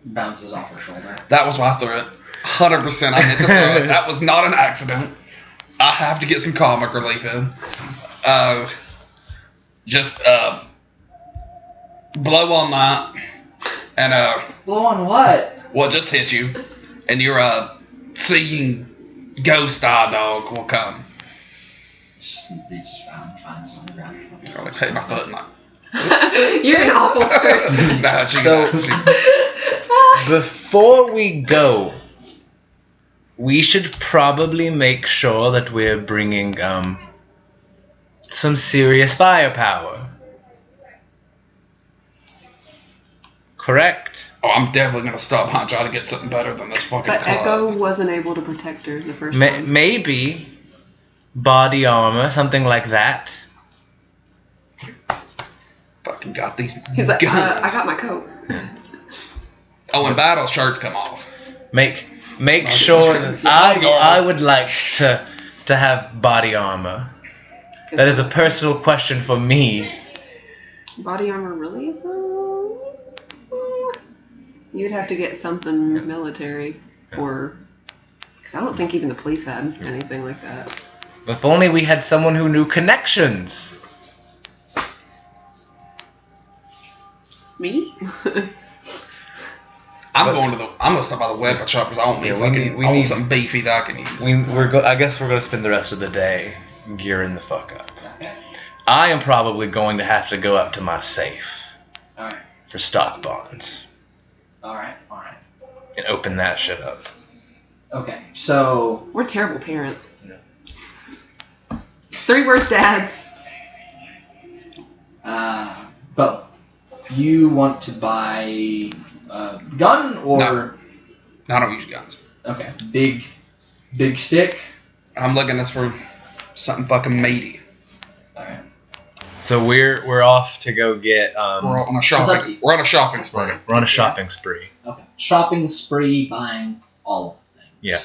bounces off her shoulder. that was why I threw it. 100% I meant to throw it. That was not an accident. I have to get some comic relief in. Just blow on that and Blow on what? well, just hit you, and your seeing ghost eye dog will come. Just reaches around and finds it on the ground. So I take my foot and like, You're an awful person. nah, So- Before we go, we should probably make sure that we're bringing some serious firepower. Correct? oh, I'm definitely gonna stop and try to get something better than this fucking But club. Echo wasn't able to protect her the first time. Maybe body armor, something like that. Fucking got these He's like, guns. I got my coat. Oh, and battle shirts come off. Make sure that I would like to have body armor. That is a personal question for me. Body armor really is you'd have to get something military or... Because I don't think even the police had anything like that. If only we had someone who knew connections. Me? I'm gonna stop by the weapon shop because I want me Yeah, we I want need- something beefy that I can use. I guess we're gonna spend the rest of the day gearing the fuck up. Okay. I am probably going to have to go up to my safe Alright. for stock bonds Alright. and open that shit up. Okay. So We're terrible parents. 3 worst dads. Bo, you want to buy a gun or No. I don't use guns. okay, big stick. I'm looking this for something fucking meaty. All right. So we're off to go get We're on a It's up to shopping. you. We're on a shopping spree. we're on a shopping spree. Okay. Shopping spree, buying all of the things. Yeah.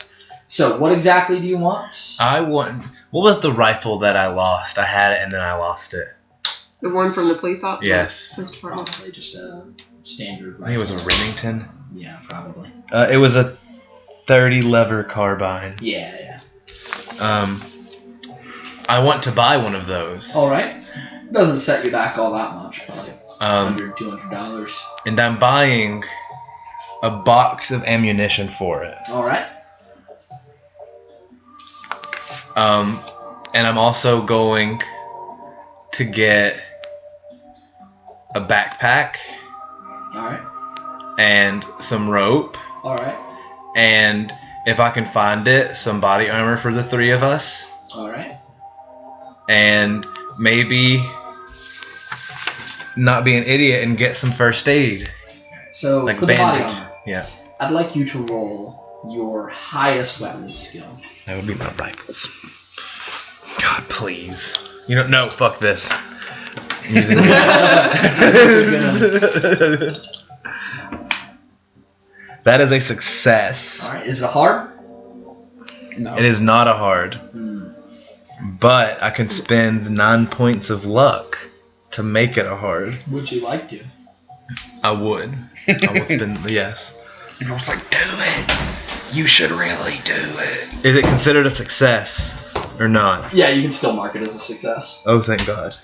So what exactly do you want? What was the rifle that I lost? I had it and then I lost it. The one from the police office? Yes. Police department. Probably just a standard. I think it was a Remington. Yeah, probably. It was a 30 lever carbine. Yeah. I want to buy one of those. All right. Doesn't set you back all that much, probably $100, $200. And I'm buying a box of ammunition for it. All right. And I'm also going to get a backpack All right. and some rope, All right. and if I can find it, some body armor for the 3 of us, All right. and maybe not be an idiot and get some first aid, So like for the body bandage. armor, Yeah, I'd like you to roll your highest weapon skill. that would be my rifles. God, please. No, fuck this. I'm using That is a success. All right. Is it hard? No. It is not a hard, Hmm. but I can spend 9 points of luck to make it a hard. Would you like to? I would. I would spend, yes. And I was like, do it. You should really do it. Is it considered a success or not? Yeah, you can still mark it as a success. Oh, thank God.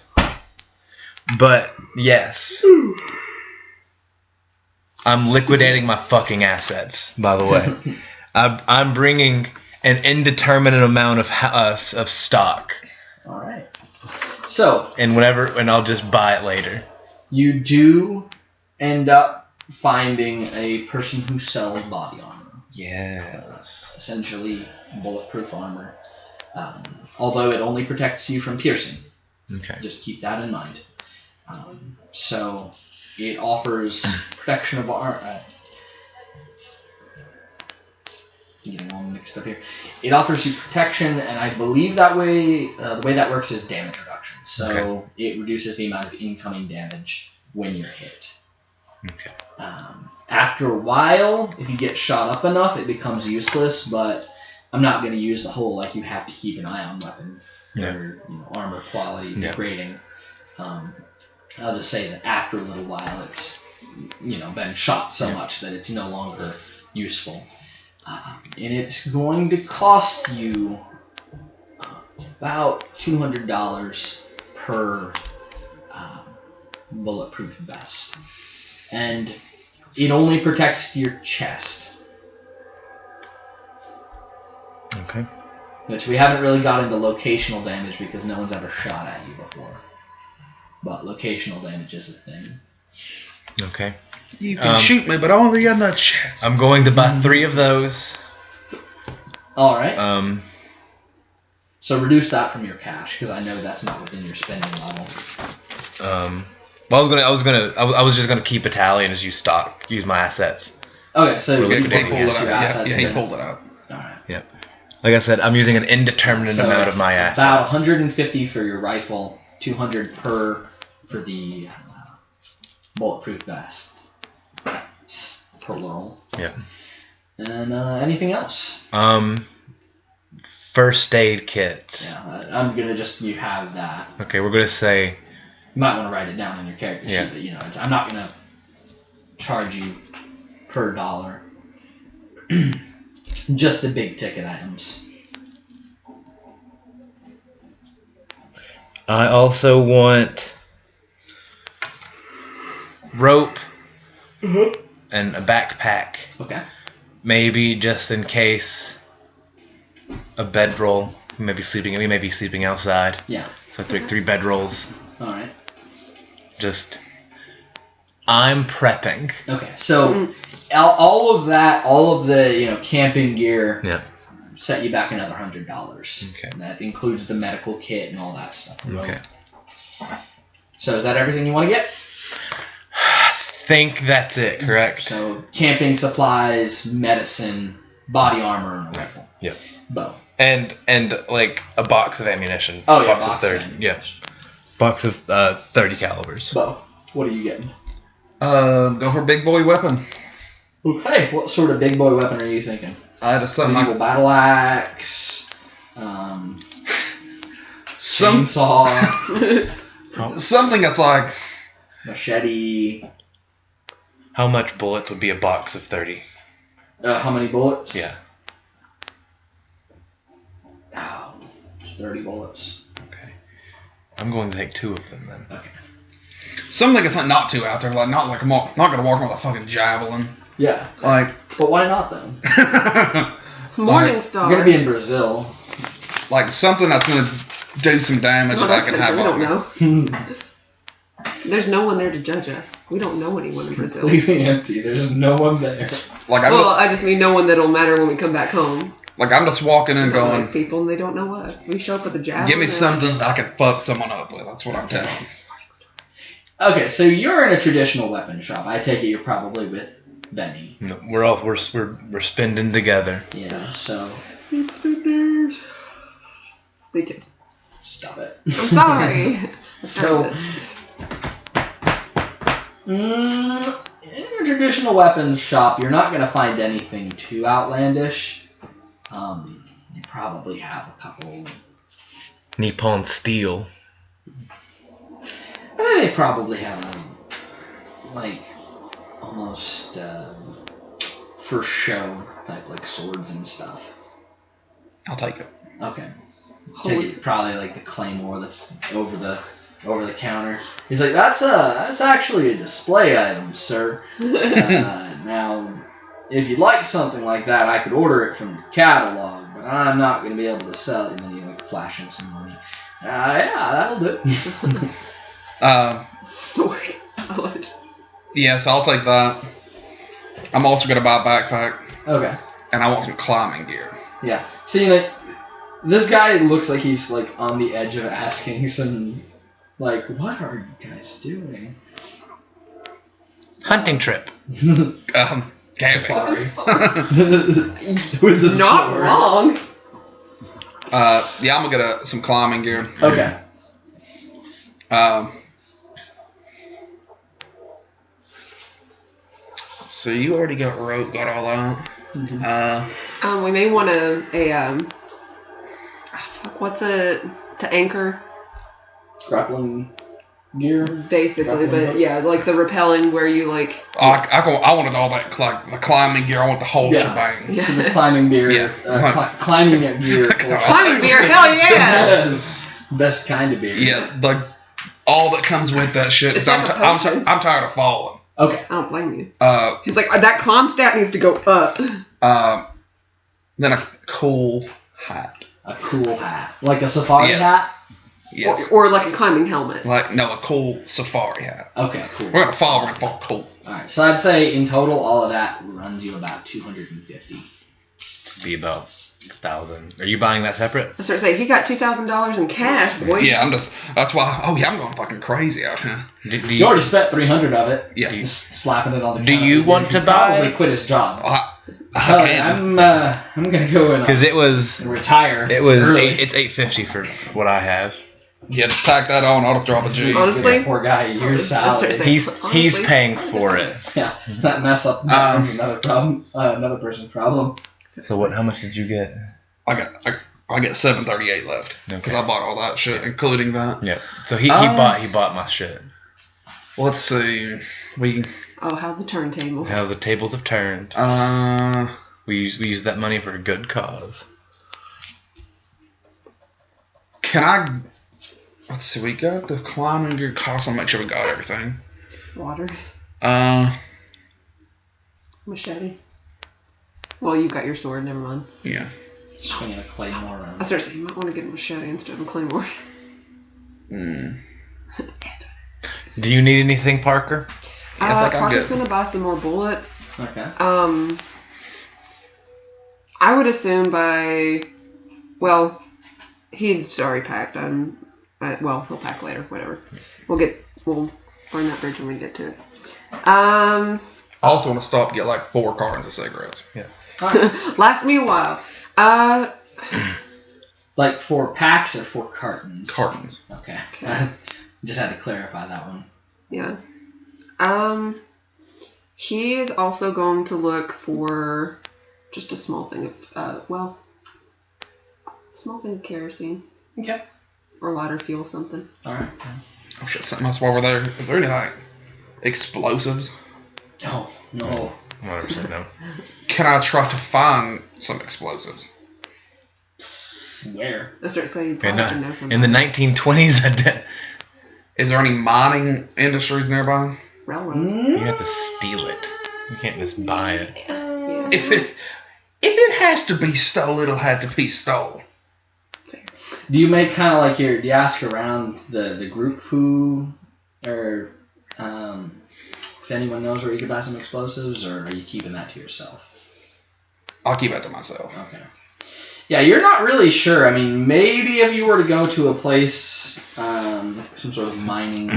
But, yes. I'm liquidating my fucking assets, by the way. I'm bringing an indeterminate amount of stock. All right. So And I'll just buy it later. you do end up finding a person who sells body armor, Yes. essentially bulletproof armor. Although it only protects you from piercing. Okay. Just keep that in mind. So it offers protection of armor. Getting all mixed up here. It offers you protection, and I believe that way the way that works is damage reduction. So it reduces the amount of incoming damage when you're hit. Okay. After a while, if you get shot up enough, it becomes useless, but I'm not going to use the whole, like, you have to keep an eye on weapon or armor quality degrading. I'll just say that after a little while, it's, been shot so much that it's no longer useful. And it's going to cost you about $200 per bulletproof vest. And it only protects your chest. Okay. Which we haven't really got into locational damage because no one's ever shot at you before. But locational damage is a thing. Okay. You can shoot me, but only on the chest. I'm going to buy 3 of those. All right. So reduce that from your cash because I know that's not within your spending level. Well, I was just gonna keep a tally and just use my assets. Okay, so Really you good can idea. use your assets. he then. pulled it out. All right. Yep. Like I said, I'm using an indeterminate So amount it's of my assets. about 150 for your rifle, 200 per for the bulletproof vest. Plural. Yep. And anything else? First aid kits. Yeah, I'm gonna you have that. Okay, we're gonna say. You might want to write it down on your character sheet, but I'm not gonna charge you per dollar. Just the big ticket items. I also want rope and a backpack. Okay. Maybe just in case a bedroll. We may be sleeping outside. Yeah. So 3 bedrolls. All right. I'm prepping. Okay. So all of the camping gear. Yeah. Set you back another $100. Okay. And that includes the medical kit and all that stuff. Okay. So is that everything you want to get? I think that's it, correct? So camping supplies, medicine, body armor, and a rifle. Yep. Bow. And like a box of ammunition. Oh yeah, box of 30. ammunition. Box of 30 calibers. Bow. What are you getting? Go for big boy weapon. Okay. What sort of big boy weapon are you thinking? Just something Medieval battle axe. Chainsaw. something that's like Machete. How much bullets would be a box of 30? How many bullets? Yeah. Oh, it's 30 bullets. Okay. I'm going to take 2 of them then. Okay. something that's not too out there. Like not like I'm not gonna walk around with a fucking javelin. Yeah. Like. But why not though? Morningstar. You're gonna be in Brazil. Like something that's gonna do some damage that I can have we on don't me. know. There's no one there to judge us. We don't know anyone in Brazil. Completely empty. There's no one there. Like I just mean no one that'll matter when we come back home. Like I'm just walking in We don't know going, these people and they don't know us. We show up with a javelin. give me something I can fuck someone up with. That's what I'm telling you. Okay, so you're in a traditional weapon shop. I take it you're probably with Benny. No, we're spending together. Yeah. So It's spenders. Me too. stop it. I'm sorry. So. In a traditional weapons shop, you're not going to find anything too outlandish. You probably have a couple. Nippon steel. I think they probably have almost for show type like swords and stuff. I'll take it. Okay. Holy- Probably like the claymore that's over the counter. He's like, that's actually a display item, sir. Now, if you'd like something like that, I could order it from the catalog, but I'm not going to be able to sell it. And then you flash him some money. Yeah, that'll do. Sword. I love it. Yeah, so I'll take that. I'm also gonna buy a backpack, Okay. and I want some climbing gear. Yeah. See, this guy looks like he's on the edge of asking some, what are you guys doing? Hunting trip. Camping. With the Not sword. wrong. Yeah, I'm gonna get some climbing gear. Okay. So you already got rope, got all that. Mhm. We may want what's it to anchor? Grappling gear. Basically, Grappling but hook? yeah, like the rappelling where you like. I wanted all that, like the climbing gear. I want the whole Yeah. shebang. Yeah. So the climbing gear. Yeah. Climbing gear. Climbing beer, hell yeah! Yes. Best kind of beer. Yeah, all that comes with that shit. It's 'Cause like a potion. I'm tired of falling. Okay. I don't blame you. Uh, He's like, that climb stat needs to go up. then a cool hat. A cool hat. Like a safari Yes. hat? Yes. Or like a climbing helmet. Like no, a cool safari hat. Okay, cool. We're gonna fall cool. Alright, so I'd say in total, all of that runs you about 250. To be about 1,000. Are you buying that separate? I start saying, he got $2,000 in cash, boy. Yeah, that's why. Oh yeah, I'm going fucking crazy out here. Do You already spent 300 of it. Yeah. Just slapping it on the Do counter. you want to buy- Probably quit his job. I Hell, can. I'm gonna go and Because it was retire. early. early. It's $850 for what I have. Yeah, just tack that on. I'll just drop a G. Honestly? Give that poor guy a year's salary. Honestly. He's Honestly. paying for it. Yeah, that mess up becomes another problem. Another person's problem. So what? How much did you get? I get 738 left because I bought all that shit, including that. Yeah. So he bought my shit. Let's see. Oh, how the turntables. Now the tables have turned. We use that money for a good cause. Can I? Let's see. We got the climbing gear cost. I'll make sure we got everything. Water. Machete. Well, you got your sword, never mind. Yeah. Swinging a claymore around. I started saying, you might want to get a machete instead of a claymore. Hmm. Do you need anything, Parker? Yeah, I think I'm Parker's good. gonna buy some more bullets. Okay. I would assume well, he's already packed. He'll pack later, whatever. We'll burn that bridge when we get to it. I also want to stop and get like 4 cartons of cigarettes. Yeah. Last me a while. Like 4 packs or 4 cartons? Cartons. Okay. Just had to clarify that one. Yeah. He is also going to look for just a small thing of, small thing of kerosene. Okay. Or lighter fuel, something. Alright. Oh shit, something else while we're there. Is there any like explosives? Oh, no. 100% no. Can I try to find some explosives? Where? I start saying you In probably should know something. the 1920s, I did. Is there any mining industries nearby? Railroad. You have to steal it. You can't just buy it. Yeah. If it has to be stole, it'll have to be stole. Do you make kind of like do you ask around the group who, or if anyone knows where you could buy some explosives, or are you keeping that to yourself? I'll keep that to myself. Okay. Yeah, you're not really sure. I mean, maybe if you were to go to a place, like some sort of mining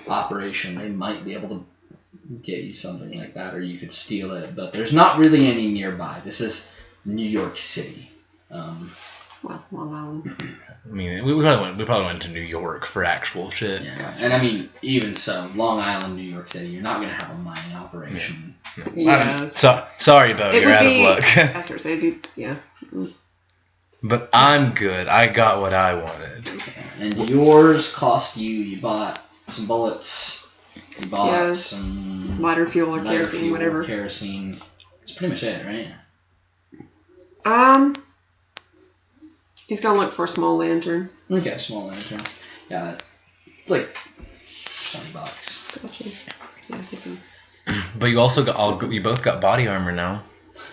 operation, they might be able to get you something like that, or you could steal it. But there's not really any nearby. This is New York City. Well, Long Island. I mean, we probably went to New York for actual shit. Yeah, and I mean, even so, Long Island, New York City, you're not going to have a mining operation. Yeah. So sorry, Bo, It you're would out be, of luck. I start saying, yeah. But I'm good. I got what I wanted. And yours cost you bought some bullets, you bought Yeah. some Lighter fuel or lighter kerosene, fuel, whatever. kerosene. That's pretty much it, right? He's gonna look for a small lantern. Okay, small lantern. Yeah, it's like $20. Gotcha. Yeah, I think But you also got you both got body armor now.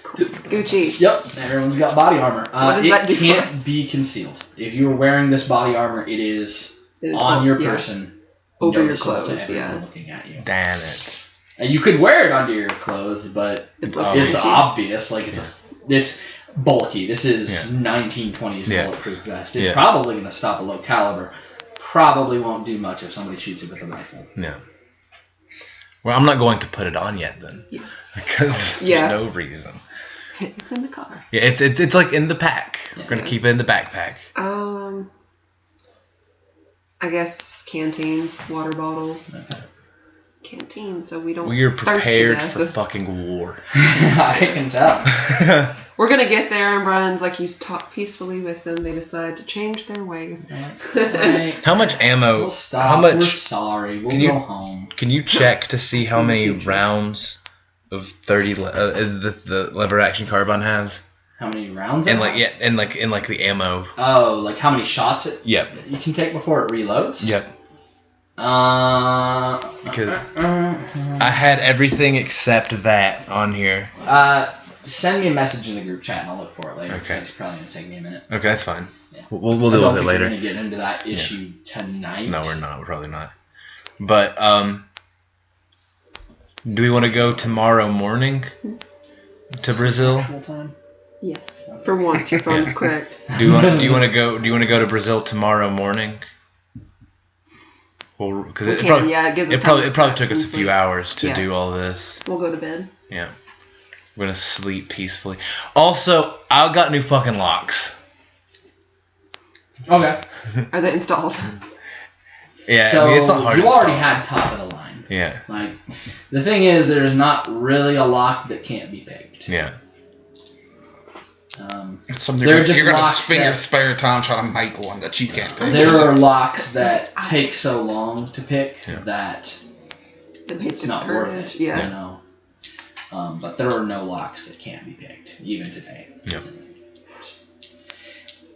cool. Gucci. Yep, everyone's got body armor. What does It that do for can't us? be concealed. If you're wearing this body armor, it is It is on your yeah. person, Over your noticeable to clothes, everyone yeah. looking at you. Damn it. And you could wear it under your clothes, but It's it's obvious. obvious. Like it's bulky. This is 1920s Yeah. bulletproof vest. It's Yeah. probably going to stop a low caliber. Probably won't do much if somebody shoots it with a rifle. Yeah. Well, I'm not going to put it on yet then, Yeah. because Yeah. there's no reason. It's in the car. Yeah, it's like in the pack. Yeah. We're gonna keep it in the backpack. I guess canteens, water bottles. Okay. canteen so we don't We are thirst to prepared death. for fucking war. I can tell. We're gonna get there, and Brian's like, you talk peacefully with them. They decide to change their ways. Right. How much ammo? We'll stop. How much? We're sorry. We'll Can you- go home. Can you check to see how See the many future. rounds of 30 is the lever action carbine has? How many rounds? And it like has? in the ammo. Oh, like how many shots it Yep. you can take before it reloads? Yep. Because I had everything except that on here. send me a message in the group chat and I'll look for it later. Okay. It's probably gonna take me a minute. Okay, that's fine. Yeah. We'll I deal don't with it think later. We're gonna get into that issue tonight. No, we're not. We're probably not. But do we want to go tomorrow morning to Brazil? Actual time? Yes. For once, your phone's Yeah. correct. Do you want to go to Brazil tomorrow morning? Well, because We it can, probably yeah, it gives us it probably time to took us a few sleep. hours to Yeah. do all this. We'll go to bed. Yeah. We're gonna sleep peacefully. Also, I got new fucking locks. Okay. Are they installed? Yeah, So I mean it's not hard you to already install. had top of the line. Yeah. Like the thing is, there's not really a lock that can't be picked. Yeah. It's something They're you're just gonna locks spend your that- spare time trying to make one that you can't pick. There are locks that take so long to pick Yeah. that It makes it's it not worth hurt. it. Yeah. You know. But there are no locks that can't be picked, even today. Yep.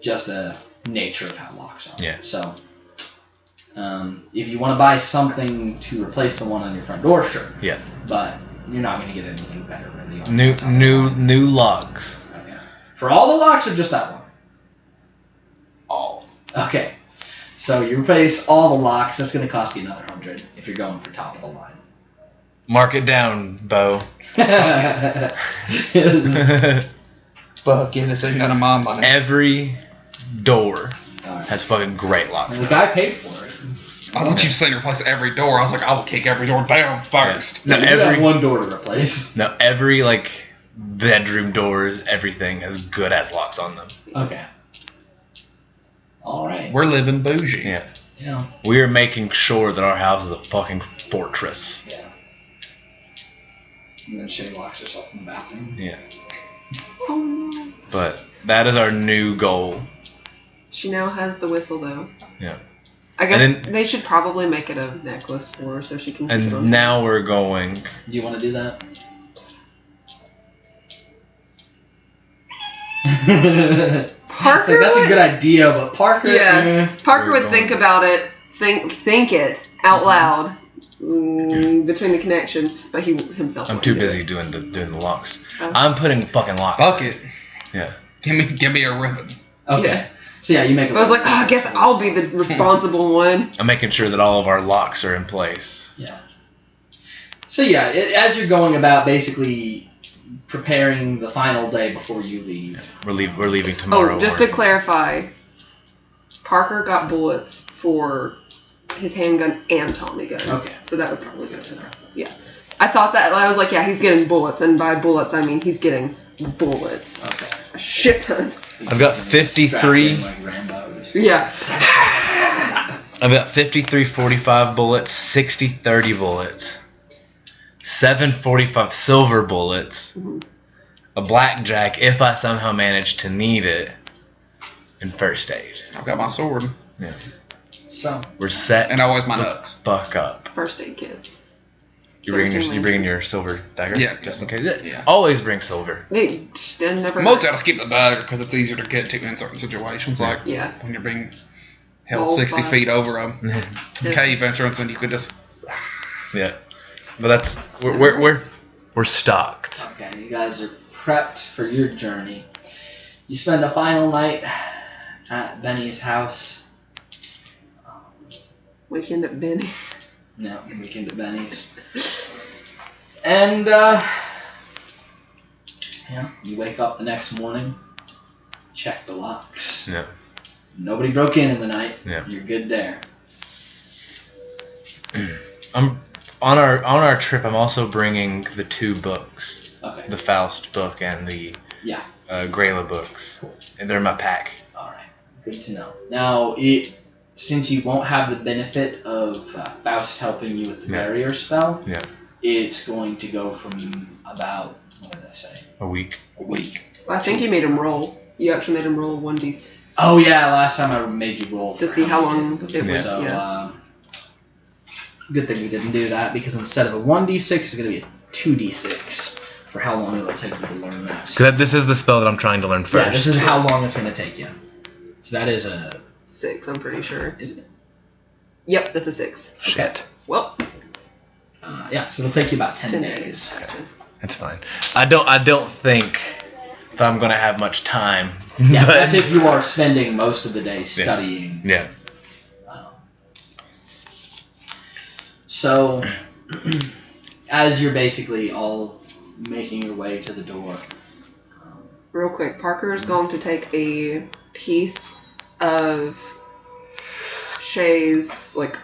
Just the nature of how locks are. Yeah. So, if you want to buy something to replace the one on your front door, sure. Yeah. But you're not going to get anything better really. On the top of the line. New locks. Okay. For all the locks or just that one? All. Okay. So you replace all the locks. That's going to cost you another $100 if you're going for top of the line. Mark it down, Bo. Yes. Fuck it, it's ain't none of my money. Every door Alright. has fucking great locks. And the guy paid for it. I thought you said replace every door. I was like, I will kick every door down first. No, You have every one door to replace. no every like bedroom doors, everything has good ass locks on them. Okay. All right. We're living bougie. Yeah. Yeah. We are making sure that our house is a fucking fortress. Yeah. And then she locks herself in the bathroom. Yeah. Oh no. But that is our new goal. She now has the whistle though. Yeah. I guess And then- they should probably make it a necklace for her so she can keep it on. And now we're going. Do you want to do that? Parker It's like, that's a would- good idea, but Parker. Yeah. Parker We're would think going- about it, think it out loud between the connection, but he himself. I'm wouldn't too do busy it. doing the locks. Oh. I'm putting fucking locks. Fuck it. Yeah. Give me a ribbon. Okay. Yeah. So yeah, you make. I was like, oh, I guess I'll be the responsible one. I'm making sure that all of our locks are in place. Yeah. So yeah, as you're going about basically preparing the final day before you leave. We're leaving tomorrow. Oh, just to morning. clarify, Parker got bullets for his handgun and Tommy gun. Okay. So that would probably go to the present. Yeah. I thought that, I was like, yeah, he's getting bullets, and by bullets I mean he's getting bullets. Okay. A shit ton. I've got 53. Like Rambos. Yeah. I've got 53 45 bullets, 60 30 bullets, 7 45 silver bullets, Mhm. a blackjack if I somehow manage to need it, and first aid. I've got my sword. So We're set. And always my the nuts. fuck up. First aid kit. You bringing your silver dagger? Yeah. Just in case. Yeah. Always bring silver. They just never. Mostly I just keep the dagger because it's easier to get to in certain situations. Like Yeah. when you're being held All 60 fine. feet over a cave entrance and you could just. Yeah. But that's we're stocked. okay, you guys are prepped for your journey. You spend a final night at Benny's house. Weekend at Benny. No, weekend at Benny's. And yeah, you wake up the next morning, check the locks. Yeah. Nobody broke in the night. Yeah. You're good there. I'm on our trip. I'm also bringing the 2 books, Okay. the Faust book and the Yeah. Grayla books, and they're in my pack. All right. Good to know. Now, it since you won't have the benefit of Faust helping you with the barrier spell, it's going to go from about, what did I say? A week. A week. Well, I think you made him roll. You actually made him roll 1d6. Oh yeah, last time I made you roll To see how long it was. So, Yeah. Good thing we didn't do that, because instead of a 1d6, it's going to be a 2d6 for how long it'll take you to learn that. Because this is the spell that I'm trying to learn first. Yeah, this is how long it's going to take you. So that is a... 6, I'm pretty sure. Is it? Yep, that's a 6. Shit. Well, yeah, so it'll take you about 10 days. Gotcha. That's fine. I don't think if I'm gonna have much time. Yeah, but, that's if you are spending most of the day studying. Yeah. So, as you're basically all making your way to the door. Real quick, Parker is going to take a piece of Shay's, like,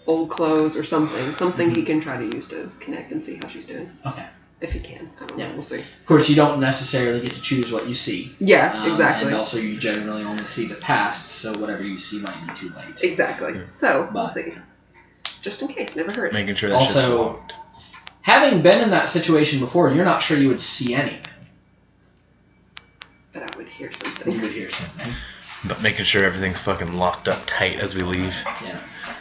old clothes or something he can try to use to connect and see how she's doing. Okay. If he can. I don't know. We'll see. Of course, you don't necessarily get to choose what you see. Yeah, exactly. And also, you generally only see the past, so whatever you see might be too late. Exactly. So, we'll But- see. Just in case, never hurts. Making sure that shit's Also, locked. having been in that situation before, you're not sure you would see anything. But I would hear You something. would hear something. But making sure everything's fucking locked up tight as we leave. Yeah.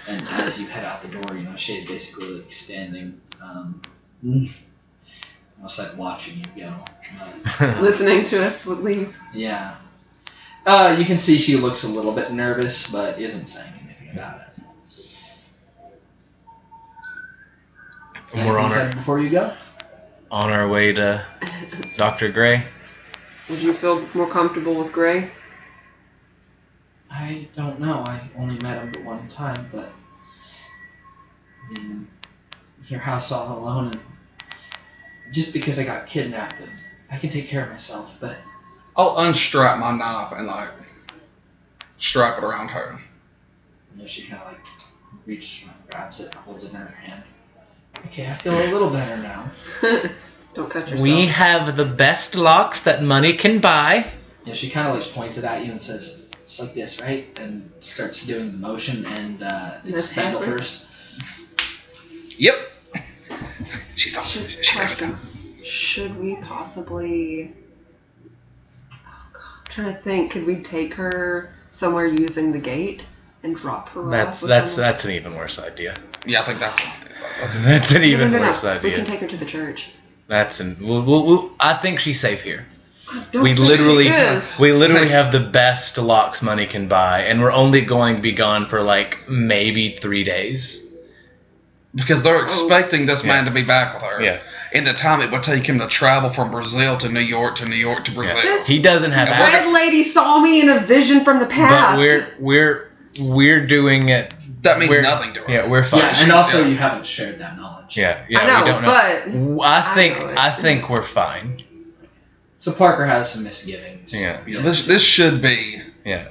And as you head out the door, Shay's basically like standing, almost like watching you go. Listening to us would leave. Yeah. You can see she looks a little bit nervous, but isn't saying anything about it. And we're Anything said before you go? on our way to Dr. Gray. Would you feel more comfortable with Gray? I don't know. I only met him the one time, but in your house all alone, and just because I got kidnapped, and I can take care of myself. But I'll unstrap my knife and like strap it around her. she kind of like reaches, grabs it, holds it in her hand. Okay, I feel a little better now. Don't cut yourself. We have the best locks that money can buy. Yeah, she kind of like points it at you and says, "Just like this, right?" And starts doing the motion, and it's That's handle backwards? first. Yep. She's on. She's on. Question. Should we possibly... Oh, God. I'm trying to think. Could we take her somewhere using the gate and drop her off? with someone? That's an even worse idea. Yeah, I think that's An even No. worse We idea. can take her to the church. I think she's safe here. Don't We think literally she is. have the best locks money can buy, and we're only going to be gone for like maybe 3 days. because they're expecting this man to be back with her. Yeah. In the time it would take him to travel from Brazil to New York to New York to Brazil. This He doesn't have And we're access, red lady saw me in a vision from the past. but we're doing it. That means we're- nothing to her. Yeah, we're fine. Yeah, and also you haven't shared that knowledge. Yeah, I know, we don't know. but I I think we're fine. So Parker has some misgivings. Yeah. Yeah, this should be Yeah.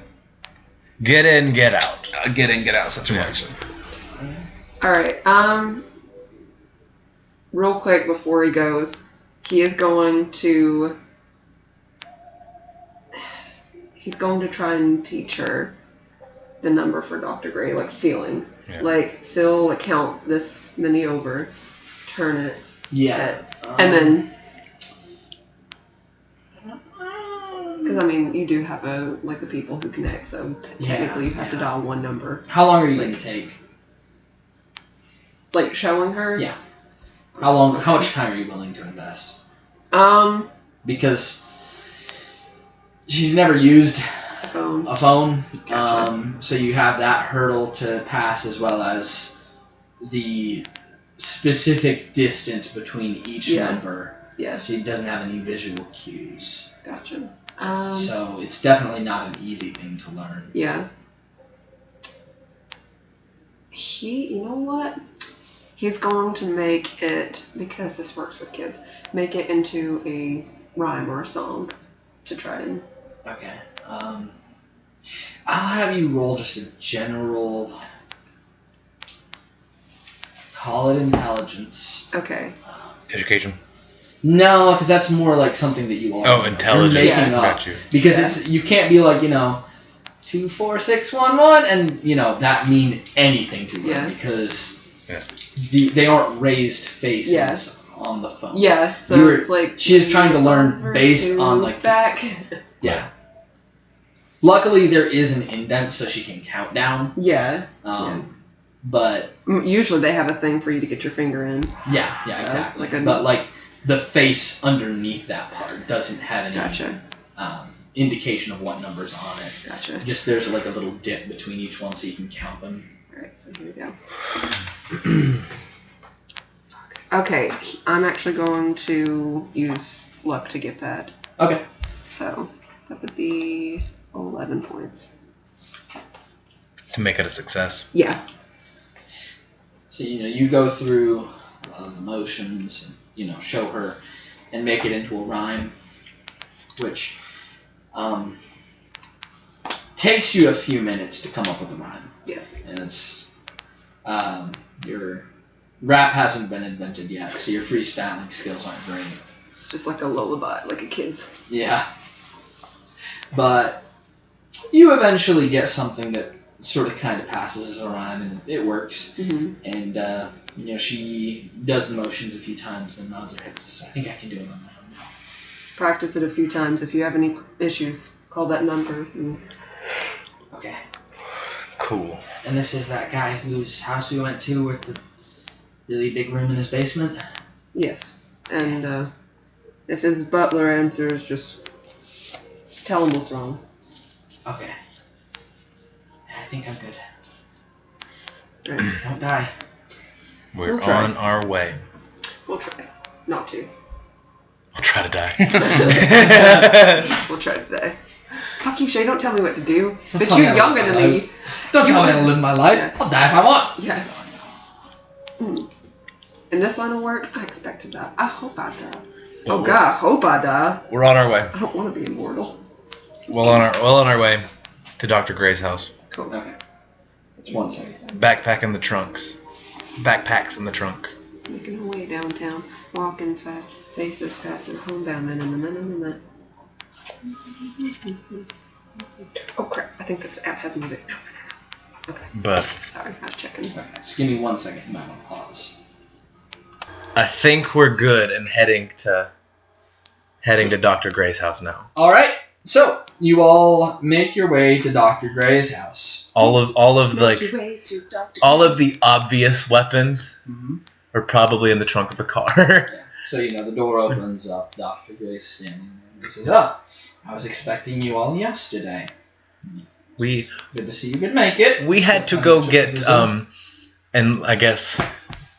Get in, get out. a get in, get out situation. all right. Real quick before he goes, he's going to try and teach her the number for Dr. Gray, like feeling. Yeah. Like, Phil, like, count this many over, turn it, Yeah. and then, because, I mean, you do have the people who connect, so technically you have to dial one number. How long are you going to take? Like, showing her? Yeah. How much time are you willing to invest? Because she's never used Phone. a phone, Gotcha. so you have that hurdle to pass, as well as the specific distance between each Yeah. number. Yes, She doesn't have any visual cues, gotcha. so it's definitely not an easy thing to learn. Yeah. You know what? He's going to make it, because this works with kids, make it into a rhyme or a song to try and... Okay. I'll have you roll just a general. Call it intelligence. Okay. Education. No, because that's more like something that you are. Oh, intelligence. You're making Yeah. up. Got you. Because Yeah. you can't be like, 24611, and you know that mean anything to them because they aren't raised faces on the phone. Yeah, so it's like she is trying to learn based on like back. Yeah. Luckily, there is an indent so she can count down. Yeah. But usually they have a thing for you to get your finger in. Yeah, exactly. But like the face underneath that part doesn't have any indication of what number's on it. Gotcha. Just there's like a little dip between each one so you can count them. Alright, so here we go. Okay, I'm actually going to use luck to get that. Okay. So that would be 11 points. To make it a success. Yeah. So, you go through the motions, and, show her and make it into a rhyme, which takes you a few minutes to come up with a rhyme. Yeah. And it's, your rap hasn't been invented yet, so your freestyling skills aren't great. It's just like a lullaby, like a kid's. Yeah. But you eventually get something that sort of kind of passes as a rhyme, and it works. Mm-hmm. And she does the motions a few times, then nods her head and says, "I think I can do it on my own now." Practice it a few times. If you have any issues, call that number. Okay. Cool. And this is that guy whose house we went to with the really big room in his basement? Yes. And if his butler answers, just tell him what's wrong. Okay. I think I'm good. Right. Don't die. We're We'll try. on our way. We'll try. Not to. I'll try to die. We'll try to die. Fuck you, Shay. Don't tell me what to do. Don't But tell me you're how to younger live than my me. life. Don't tell me how to live my life. Yeah. I'll die if I want. Yeah. In this line of work, I expect to die. I hope I die. Oh God, I hope I die. We're on our way. I don't want to be immortal. Well on our way to Dr. Gray's house. Cool. Okay. 1 second. Backpack in the trunks. Backpacks in the trunk. Making our way downtown, walking fast, faces passing, homebound men in the minute. Oh crap! I think this app has music. No. Okay. But Sorry, I was checking. Okay. Just give me 1 second. You might want to pause. I think we're good and heading to Dr. Gray's house now. All right. So you all make your way to Dr. Gray's house. All of the obvious weapons are probably in the trunk of the car. Yeah. So the door opens up. Dr. Gray's standing there. He says, "Oh, I was expecting you all yesterday. We Good to see you could make it. we had to go get and I guess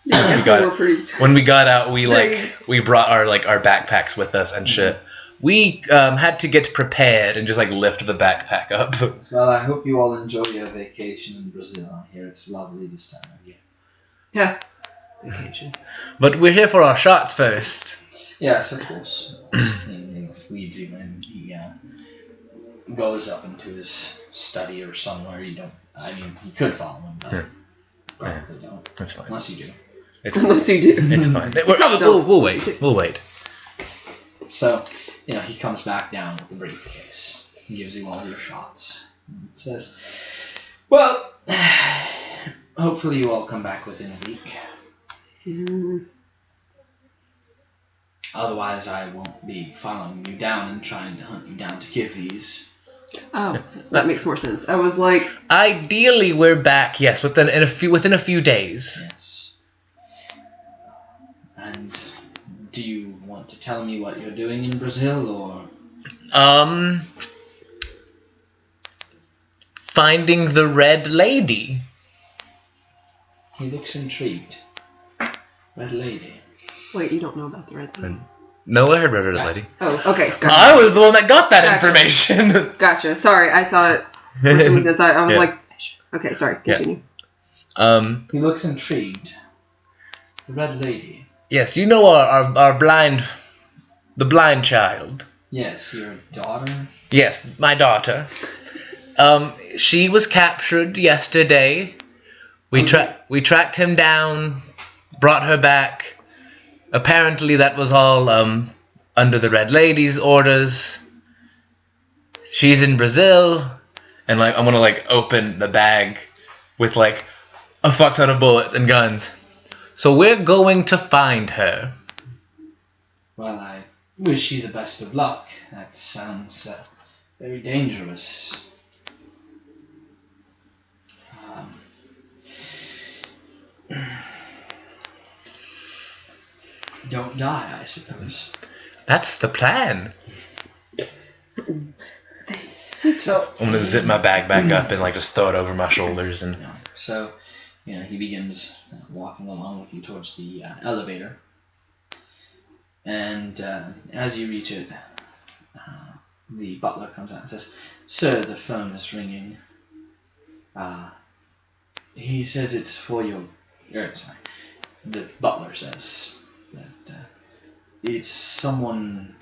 when we got out we brought our backpacks with us and shit. We had to get prepared and just lift the backpack up. Well, I hope you all enjoy your vacation in Brazil. I hear it's lovely this time of year." Yeah. Vacation. But we're here for our shots first. Yes, of course. He leads you in. He goes up into his study or somewhere. You could follow him, but probably don't. That's fine. Unless you do. Unless you do. It's fine. We'll wait. We'll wait. So, he comes back down with the briefcase. He gives you all your shots. And it says, "Well, hopefully you all come back within a week. Otherwise, I won't be following you down and trying to hunt you down to give these." Oh, that makes more sense. I was like, Ideally, we're back. Yes, within a few days. Yes. And do you want to tell me what you're doing in Brazil, or? Finding the Red Lady. He looks intrigued. Red Lady. wait, you don't know about the red thing? No, I heard Red Lady. Oh, okay. Gotcha. I was the one that got that information. Gotcha. Sorry, I thought. For some reason, I was like, okay, sorry. Continue. He looks intrigued. The Red Lady. Yes, you know our the blind child. Yes, your daughter. Yes, my daughter. She was captured yesterday. We tracked him down, brought her back. Apparently, that was all under the Red Lady's orders. She's in Brazil, and like I'm gonna like open the bag with like a fuck ton of bullets and guns. So we're going to find her. Well, I wish you the best of luck. That sounds very dangerous. Don't die, I suppose. That's the plan. So I'm gonna zip my bag back up and like just throw it over my shoulders and. So, he begins walking along with you towards the elevator. And as you reach it, the butler comes out and says, "Sir, the phone is ringing. He says it's for your... sorry. The butler says that it's someone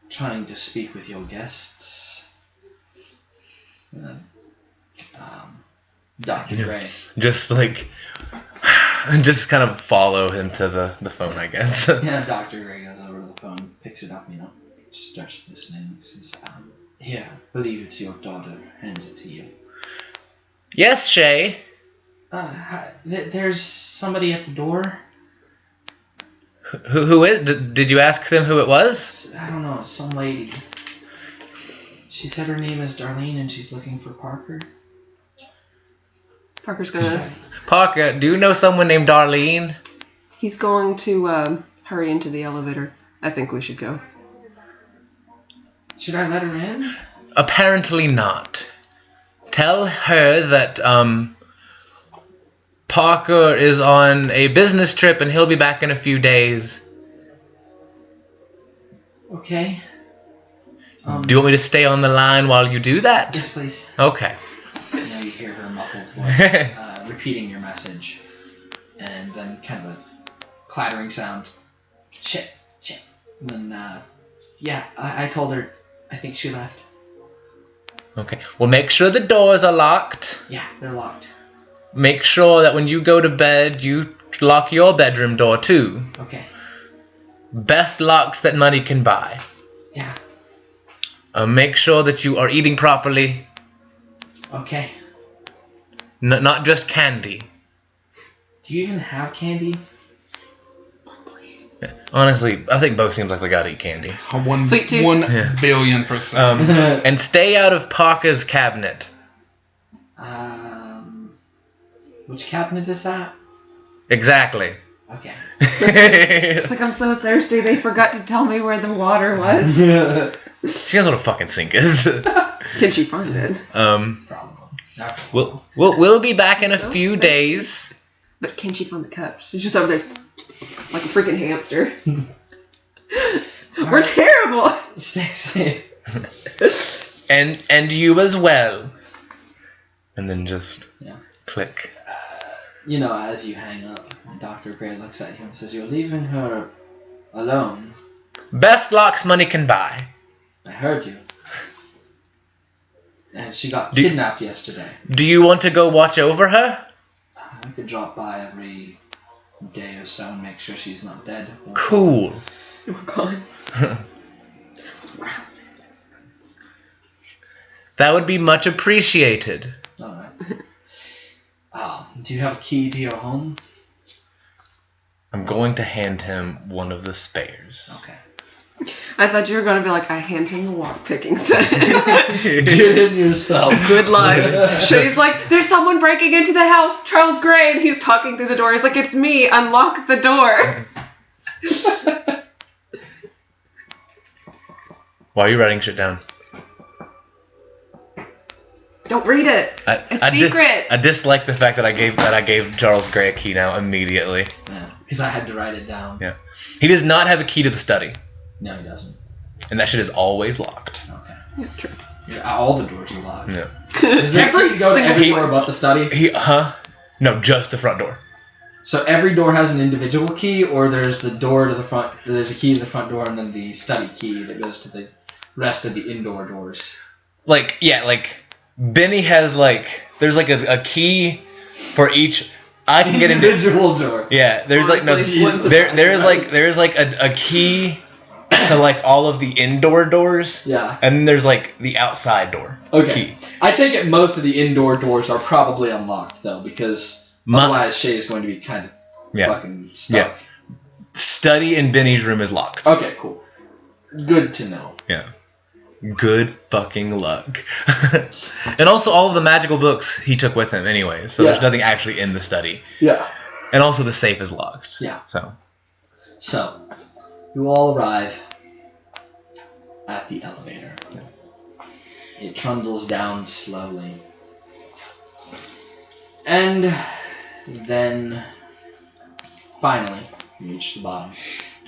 trying to speak with your guests. Dr. Gray." Just like, just kind of follow him to the phone, I guess. Yeah, Dr. Gray goes over to the phone, picks it up, starts listening, says, "Here, I believe it's your daughter," hands it to you. Yes, Shay. There's somebody at the door. Who is? Did you ask them who it was? I don't know, some lady. She said her name is Darlene and she's looking for Parker. Parker's gonna. Parker, do you know someone named Darlene? He's going to hurry into the elevator. I think we should go. Should I let her in? Apparently not. Tell her that Parker is on a business trip and he'll be back in a few days. Okay. Do you want me to stay on the line while you do that? Yes, please. Okay. You hear her muffled voice repeating your message, and then kind of a clattering sound. Shit. And then, I told her. I think she left. Okay. Well, make sure the doors are locked. Yeah, they're locked. Make sure that when you go to bed, you lock your bedroom door too. Okay. Best locks that money can buy. Yeah. Make sure that you are eating properly. Okay. Not just candy. Do you even have candy? Honestly, I think Bo seems like they gotta eat candy. Sweet tooth. 1,000,000,000%. And stay out of Parker's cabinet. Which cabinet is that? Exactly. Okay. It's like I'm so thirsty. They forgot to tell me where the water was. She knows what a fucking sink is. Can she find it? Probably. We'll be back in a few days. But can she find the cups? She's just over there like a freaking hamster. We're right. terrible. Stay safe. And you as well. And then just click. As you hang up, Dr. Gray looks at you and says, "You're leaving her alone." Best locks money can buy. I heard you. And she got kidnapped yesterday. Do you want to go watch over her? I could drop by every day or so and make sure she's not dead. Cool. Oh my god. That would be much appreciated. Alright. Do you have a key to your home? I'm going to hand him one of the spares. Okay. I thought you were going to be like, I hand him the walk picking set. Get in yourself. Good luck. Shay's like, there's someone breaking into the house, Charles Gray, and he's talking through the door. He's like, it's me, unlock the door. Why are you writing shit down? Don't read it. It's secret. I dislike the fact that I gave Charles Gray a key now immediately. Yeah, because I had to write it down. Yeah. He does not have a key to the study. No, he doesn't. And that shit is always locked. Okay. Yeah, true. All the doors are locked. Yeah. Does this key go to everywhere but the study? No, just the front door. So every door has an individual key, or there's the door to the front. There's a key to the front door, and then the study key that goes to the rest of the indoor doors. Benny has there's a key for each. I can get into individual door. Yeah, there's Honestly, there's a key to like all of the indoor doors, Yeah. and then there's like the outside door. Okay. Key. I take it most of the indoor doors are probably unlocked though, because otherwise Shay's going to be kind of fucking stuck. Yeah. Study in Benny's room is locked. Okay, cool. Good to know. Yeah. Good fucking luck. And also all of the magical books he took with him anyway, so there's nothing actually in the study. Yeah. And also the safe is locked. Yeah. So you all arrive at the elevator. It trundles down slowly. And then finally you reach the bottom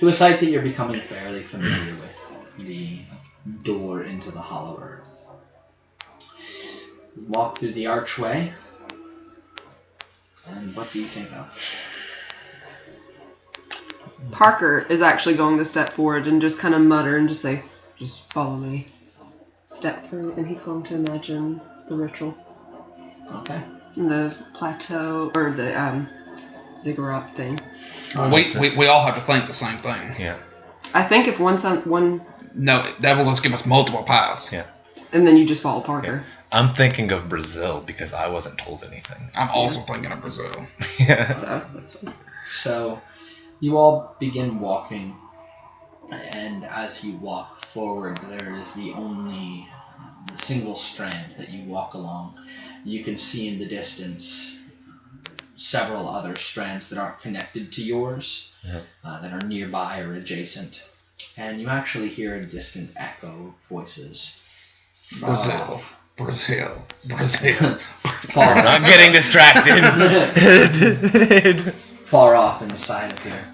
to a site that you're becoming fairly familiar with, the door into the hollow earth. You walk through the archway, and what do you think of? Parker is actually going to step forward and just kind of mutter and just say, just follow me. Step through, and he's going to imagine the ritual. Okay. And the plateau, or the ziggurat thing. We all have to think the same thing. yeah. I think if one... No, that will just give us multiple paths. Yeah. And then you just follow Parker. I'm thinking of Brazil because I wasn't told anything. I'm also thinking of Brazil. Yeah. So, that's fine. So, you all begin walking, and as you walk forward, there is the single strand that you walk along. You can see in the distance several other strands that aren't connected to yours, that are nearby or adjacent. And you actually hear a distant echo of voices. Brazil. Brazil. Far We're not getting distracted. far off inside of here.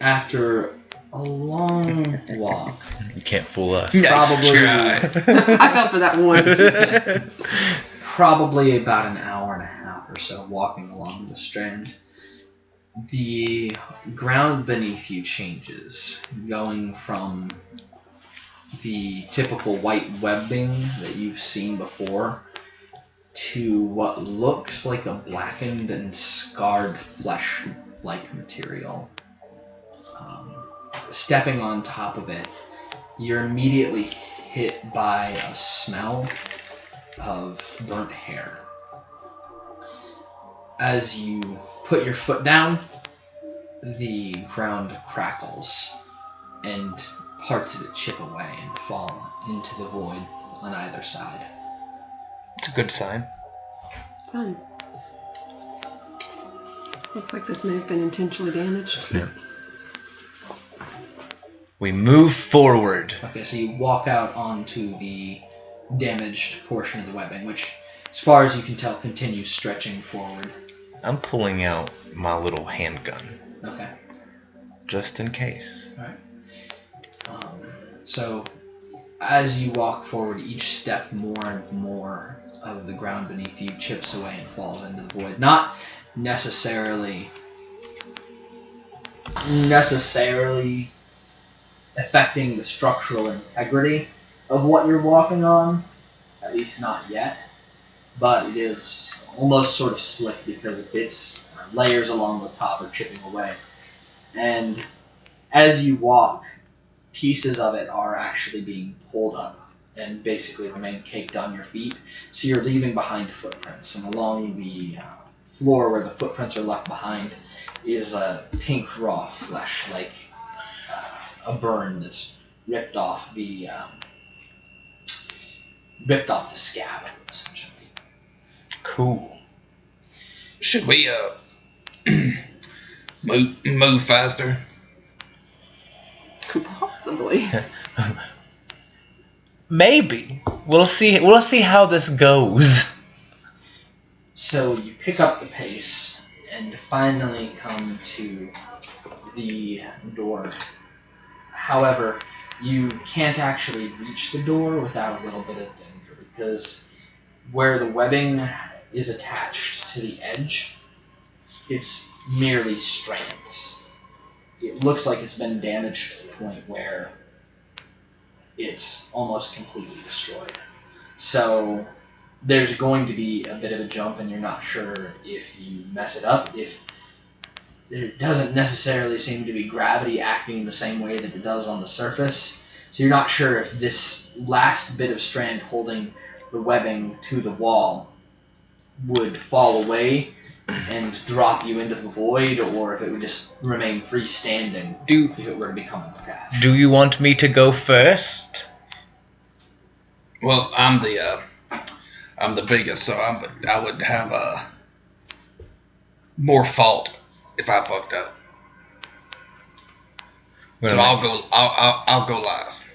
After a long walk, You can't fool us. probably I fell for that one. probably about an hour and a half or so walking along the strand, the ground beneath you changes, going from the typical white webbing that you've seen before to what looks like a blackened and scarred flesh-like material. Stepping on top of it, you're immediately hit by a smell of burnt hair. As you put your foot down, the ground crackles and parts of it chip away and fall into the void on either side. It's a good sign. Fun. Looks like this may have been intentionally damaged. Yeah. We move forward. Okay, so you walk out onto the damaged portion of the webbing, which, as far as you can tell, continues stretching forward. I'm pulling out my little handgun. Okay. Just in case. Alright. So, as you walk forward, each step more and more of the ground beneath you chips away and falls into the void. Not necessarily affecting the structural integrity of what you're walking on, at least not yet, but it is almost sort of slick because of its layers along the top are chipping away. And as you walk, pieces of it are actually being pulled up and basically remain caked on your feet, so you're leaving behind footprints, and along the floor where the footprints are left behind is a pink raw flesh, like a burn that's ripped off the scab, essentially. Cool. Should we move faster? Possibly. Maybe. We'll see. We'll see how this goes. So you pick up the pace and finally come to the door. However, you can't actually reach the door without a little bit of danger, because where the webbing is attached to the edge, it's merely strands. It looks like it's been damaged to the point where it's almost completely destroyed. So there's going to be a bit of a jump, and you're not sure if you mess it up, if there doesn't necessarily seem to be gravity acting the same way that it does on the surface. So you're not sure if this last bit of strand holding the webbing to the wall would fall away and drop you into the void, or if it would just remain freestanding if it were to become attached. Do you want me to go first? Well, I'm the biggest, so I would have more fault if I fucked up. So I'll go last.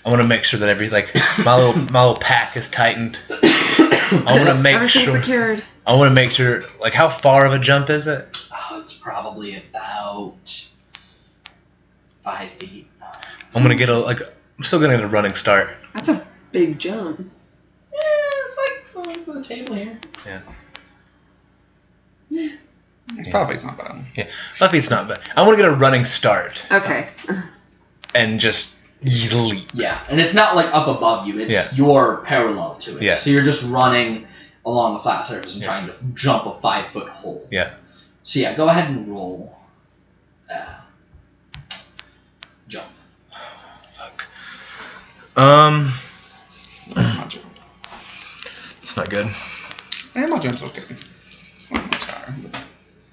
I want to make sure that my little pack is tightened. I want to make Everything's sure. secured. I want to make sure. Like, how far of a jump is it? Oh, it's probably about 5 feet. I'm gonna get I'm still gonna get a running start. That's a big jump. Yeah, it's like the table here. Yeah. 5 feet's not bad. Yeah. 5 feet's not bad. I want to get a running start Okay. and just leap. Yeah, and it's not like up above you. It's you're parallel to it. Yeah. So you're just running along a flat surface and trying to jump a 5-foot hole. Yeah. So yeah, go ahead and roll. Jump. Fuck. That's my jump. It's not good. My jump's okay. It's not much higher. But...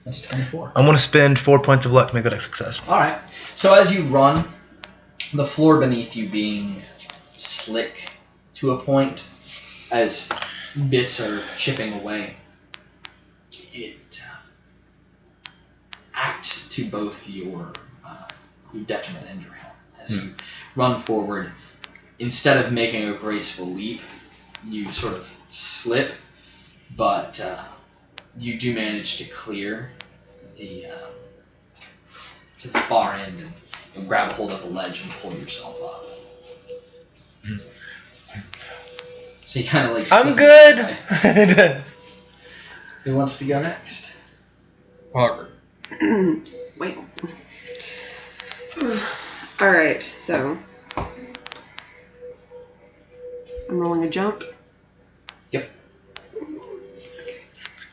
That's 24. I'm gonna spend 4 points of luck to make that a success. All right. So as you run, the floor beneath you being slick to a point, as bits are chipping away, it acts to both your detriment and your help. As you run forward, instead of making a graceful leap, you sort of slip, but you do manage to clear the to the far end and grab a hold of the ledge and pull yourself up. So you kind of like. I'm good. Who wants to go next? Parker. Wait. Alright, so. I'm rolling a jump.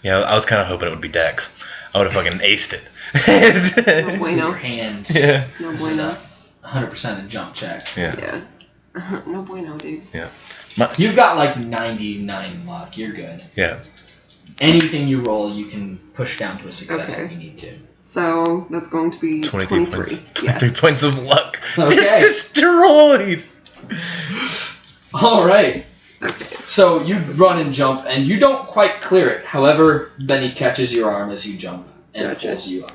Yeah, I was kind of hoping it would be Dex. I would have fucking aced it. No Your bueno. hands. Yeah. No This is bueno. 100% a jump check. Yeah. Yeah. No bueno, dudes. Yeah. You've got like 99 luck. You're good. Yeah. Anything you roll, you can push down to a success Okay. if you need to. So that's going to be 23 23. points. Yeah. 23 points of luck. Okay. Just destroyed. All right. Okay. So you run and jump, and you don't quite clear it. However, Benny catches your arm as you jump and Gotcha. pulls you up.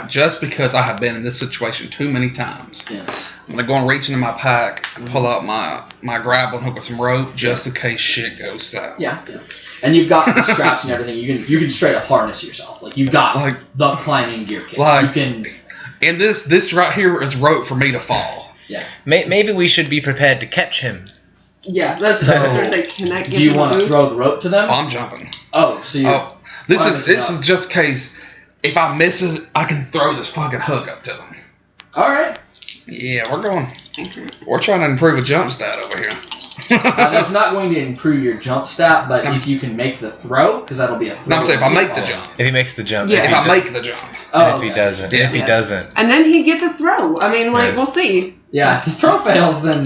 Just because I have been in this situation too many times, Yes. I'm gonna go and reach into my pack and pull out my grappling hook with some rope just in case shit goes south. Yeah. And you've got the straps and everything. You can straight up harness yourself. Like you've got Like- the climbing gear kit. Like- you can. And this right here is rope for me to fall. Yeah. Maybe we should be prepared to catch him. Yeah, that's So, what I was gonna say. Can that Do give you him a want to boost? throw the rope to them? Oh, I'm jumping. Oh, so you. Oh, this Harness is up. just case if I miss it, I can throw this fucking hook up to them. All right. Yeah, we're trying to improve a jump stat over here. That's not going to improve your jump stat, but if you can make the throw, because that'll be a throw. No, I'm saying if I make the jump. If he makes the jump. Yeah. If If he I do- make the jump. Oh, and if he okay. doesn't. Yeah. If he doesn't. And then he gets a throw. I mean, like, Yeah. we'll see. Yeah, if the throw fails, then.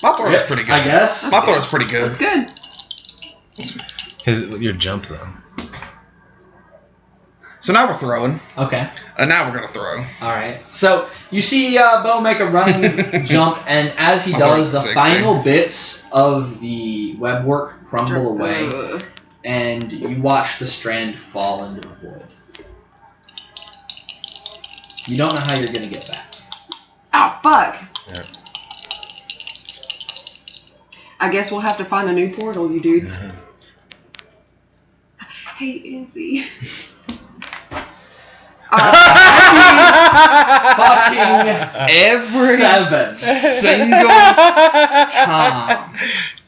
My throw's Yep, pretty good. I guess. My throw's pretty good. That's good. Your jump, though. So now we're throwing, Okay. and now we're gonna throw. All right. So you see Bo make a running jump, and as he I does, the thought it was 60. final bits of the web work crumble away, Ugh. and you watch the strand fall into the void. You don't know how you're gonna get back. Oh, fuck. Yeah. I guess we'll have to find a new portal, you dudes. Mhm. Hey, Izzy. Fucking Every 7. single time.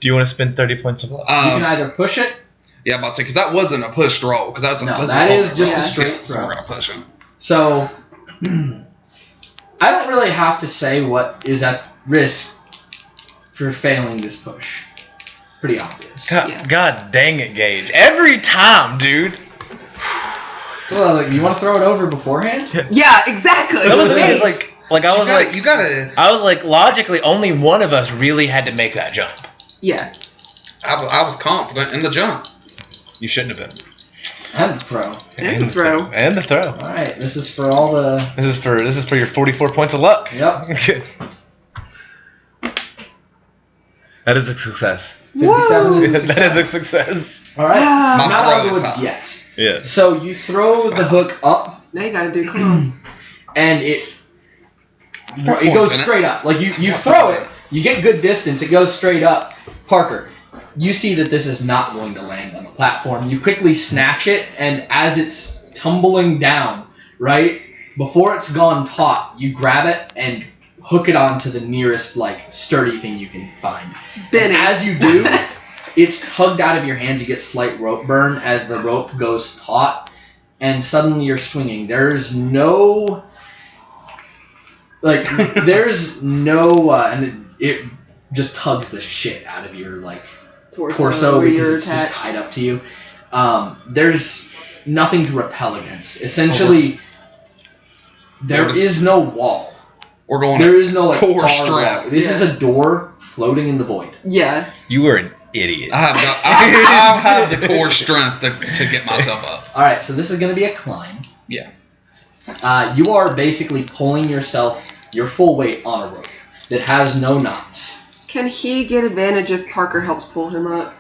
Do you want to spend 30 points of luck? You can either push it. Yeah, I'm about to say because that wasn't a pushed roll because that's a No, that's that a is just a roll. straight So throw. we're gonna push him. So I don't really have to say what is at risk for failing this push. Pretty obvious. God, Yeah. God dang it, Gage. Every time, dude. Well, like, you want to throw it over beforehand? Yeah, exactly. That was the thing. Is You gotta. I was like, logically, only one of us really had to make that jump. Yeah. I was confident in the jump. You shouldn't have been. And throw. And the throw. And the throw. All right, this is for all the. This is for your 44 points of luck. Yep. That is a success. 57 is a success. That is a success. All right. My Not throw out of the is woods high. yet. Yeah. So you throw the hook up, Now you gotta do clown. and it points goes in it. straight up. Like you throw it, you get good distance. It goes straight up. Parker, you see that this is not going to land on the platform. You quickly snatch it, and as it's tumbling down, right before it's gone taut, you grab it and hook it onto the nearest sturdy thing you can find. Benny. And as you do, it's tugged out of your hands. You get slight rope burn as the rope goes taut, and suddenly you're swinging. There's no, and it just tugs the shit out of your torso where because you're it's just attached. tied up to you. There's nothing to repel against. Essentially, there is no wall. We're going. There is no core bar strap. wall. This is a door floating in the void. Yeah. You were an idiot. I have the core strength to get myself up. All right, so this is going to be a climb. Yeah. You are basically pulling your full weight on a rope that has no knots. Can he get advantage if Parker helps pull him up?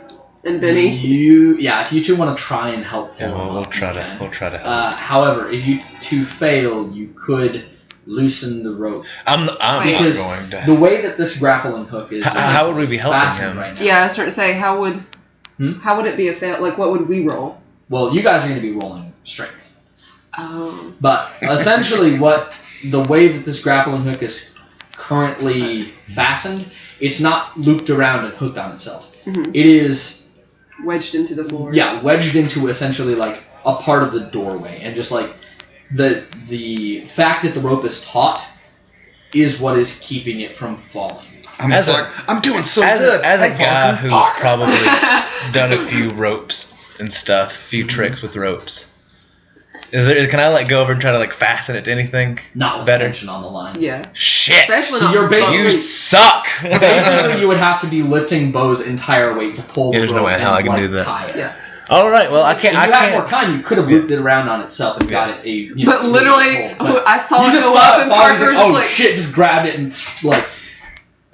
And Benny? If you two want to try and help pull Yeah, him we'll up, try you to can. we'll try to help. However, if you two fail, you could loosen the rope. I'm not Because going to. the way that this grappling hook is How would we be helping fastened him? right now. Yeah, I was starting to say, how would it be a fail? Like, what would we roll? Well, you guys are going to be rolling strength. But But essentially the way that this grappling hook is currently fastened, it's not looped around and hooked on itself. Mhm. It is wedged into the floor. wedged into essentially a part of the doorway, and just the fact that the rope is taut is what is keeping it from falling. I'm doing so As good. a Hey, guy Parker. who's probably done a few ropes and stuff, few tricks with ropes. Can I go over and try to fasten it to anything? Not with Better. tension on the line. Yeah. Shit! Especially not. You're basically- You suck! Basically, you would have to be lifting Bo's entire weight to pull the There's no rope way in hell and, I can do that. tie it. Yeah. All right, well I can't. If I you had more can't. time, you could have looped it around on itself and got it But literally, I saw you it just go saw up it and fall, Parker and was oh just shit, just grabbed it and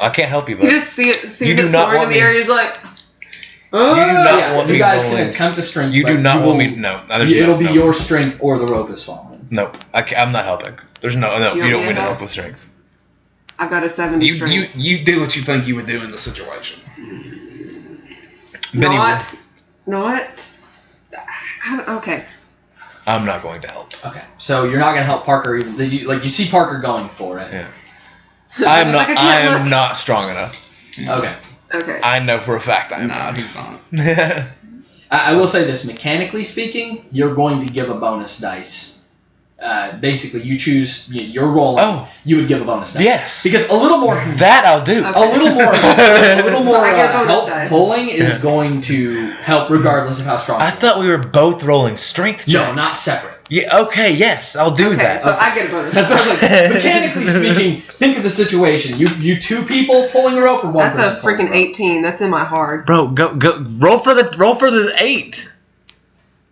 I can't help you, you bud. just see You it do not soaring in want the me- air. He's like, You do not want you me guys rolling. can attempt a strength. You do but not you want will- me. No, there's It'll no, be no. your strength or the rope is falling. Nope. I'm not helping. There's no. You You want don't me want me to to help? help with strength. I've got a 70 strength. You do what you think you would do in the situation. Benny, Okay. I'm not going to help. Okay, so you're not gonna help Parker even. You see Parker going for it. Yeah. I am He's not. like, I can't am look. not strong enough. Okay. Okay. I know for a fact I am No, not. he's not. I will say this: mechanically speaking, you're going to give a bonus dice. Basically, you choose. You're rolling. Oh. You would give a bonus dice. Yes. Because a little more. That I'll do. Okay. A little more So I get a bonus help dice. pulling is Yeah. going to help regardless of how strong I you are. thought we were both rolling strength checks. No, not separate. Yeah. Okay. Yes, I'll do Okay, that. so I get a bonus. That's what I was like. Mechanically speaking, think of the situation. You two people pulling a rope or one That's a person pulling freaking rope? 18. That's in my hard. Bro, go roll for the 8.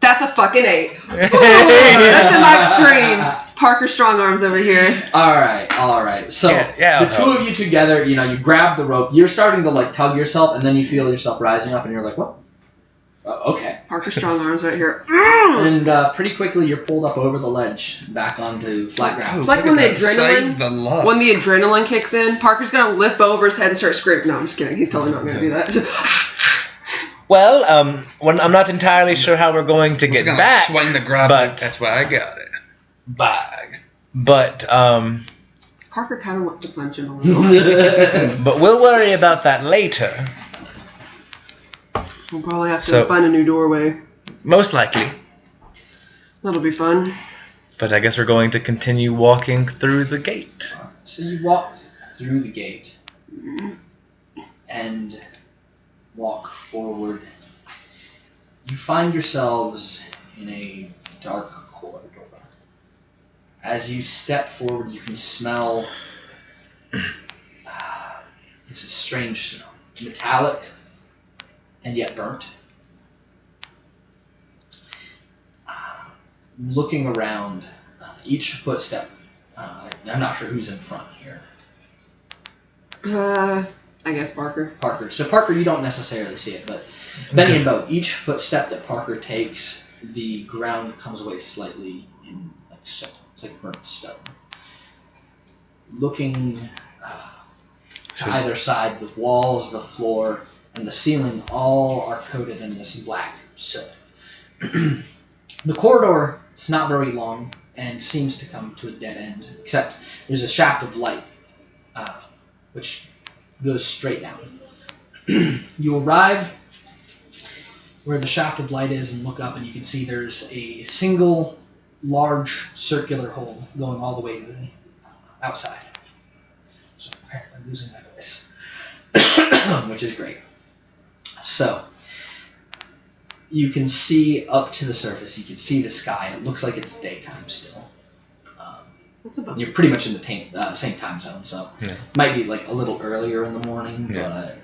That's a fucking 8. That's in my extreme. Parker strong arms over here. All right. So Yeah, the two of you together, you grab the rope. You're starting to tug yourself, and then you feel yourself rising up, and you're like, "What? Okay." Parker strong arms right here. And pretty quickly, you're pulled up over the ledge, back onto flat ground. It's like when the adrenaline- Save the luck. When the adrenaline kicks in, Parker's gonna lift Bo over his head and start screaming. No, I'm just kidding. He's totally not gonna do that. Well, when I'm not entirely sure how we're going to He's get gonna back, swing the grab. but- That's why I got it. Bag. but Parker kind of wants to punch him a little. but we'll worry about that later. We'll probably have to So- find a new doorway. Most likely. That'll be fun. But I guess we're going to continue walking through the gate. So you walk through the gate and walk forward. You find yourselves in a dark corridor. As you step forward, you can smell. It's a strange smell, metallic, and yet burnt. Looking around, each footstep. I'm not sure who's in front here. I guess Parker. Parker. So Parker, you don't necessarily see it, but Benny and Bo, each footstep that Parker takes, the ground comes away slightly in like stone. It's like burnt stone. Looking to either side, the walls, the floor, and the ceiling all are coated in this black soot. The corridor is not very long and seems to come to a dead end, except there's a shaft of light which goes straight down. You arrive where the shaft of light is and look up, and you can see there's a single large circular hole going all the way to the outside. So apparently losing my voice, which is great. So you can see up to the surface. You can see the sky. It looks like it's daytime still. You're pretty much in the same time zone, so it might be like a little earlier in the morning, but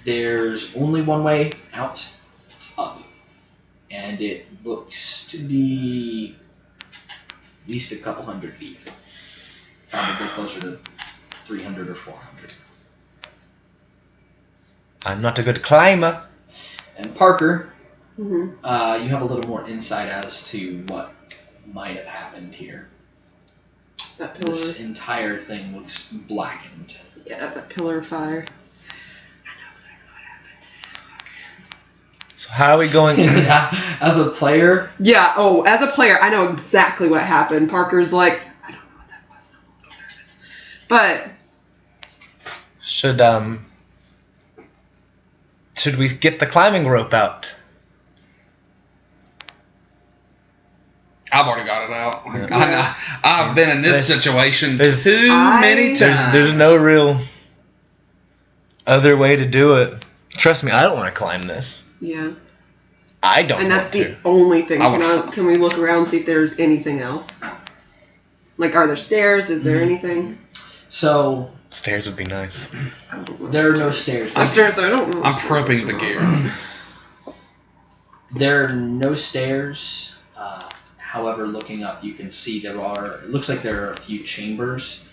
there's only one way out. It's up, and it looks to be at least a couple hundred feet, probably closer to 300 or 400. I'm not a good climber. And Parker, Mm-hmm. you have a little more insight as to what might have happened here. That pillar. This entire thing looks blackened. Yeah, that pillar of fire. I know exactly what happened. So how are we going? As a player, Yeah, as a player, I know exactly what happened. Parker's like, I don't know what that was. I'm a little nervous. But Should we get the climbing rope out? I've already got it out. Yeah. I've been in this situation there's- too many times. There's no real other way to do it. Trust me, I don't want to climb this. yeah, I don't and that's want the to. only thing. I Can we look around and see if there's anything else? Like, are there stairs? Is there anything? so Stairs would be nice. I don't know. there are no stairs. Upstairs, I don't know. I'm prepping the gear. There are no stairs. However, looking up, you can see it looks like there are a few chambers.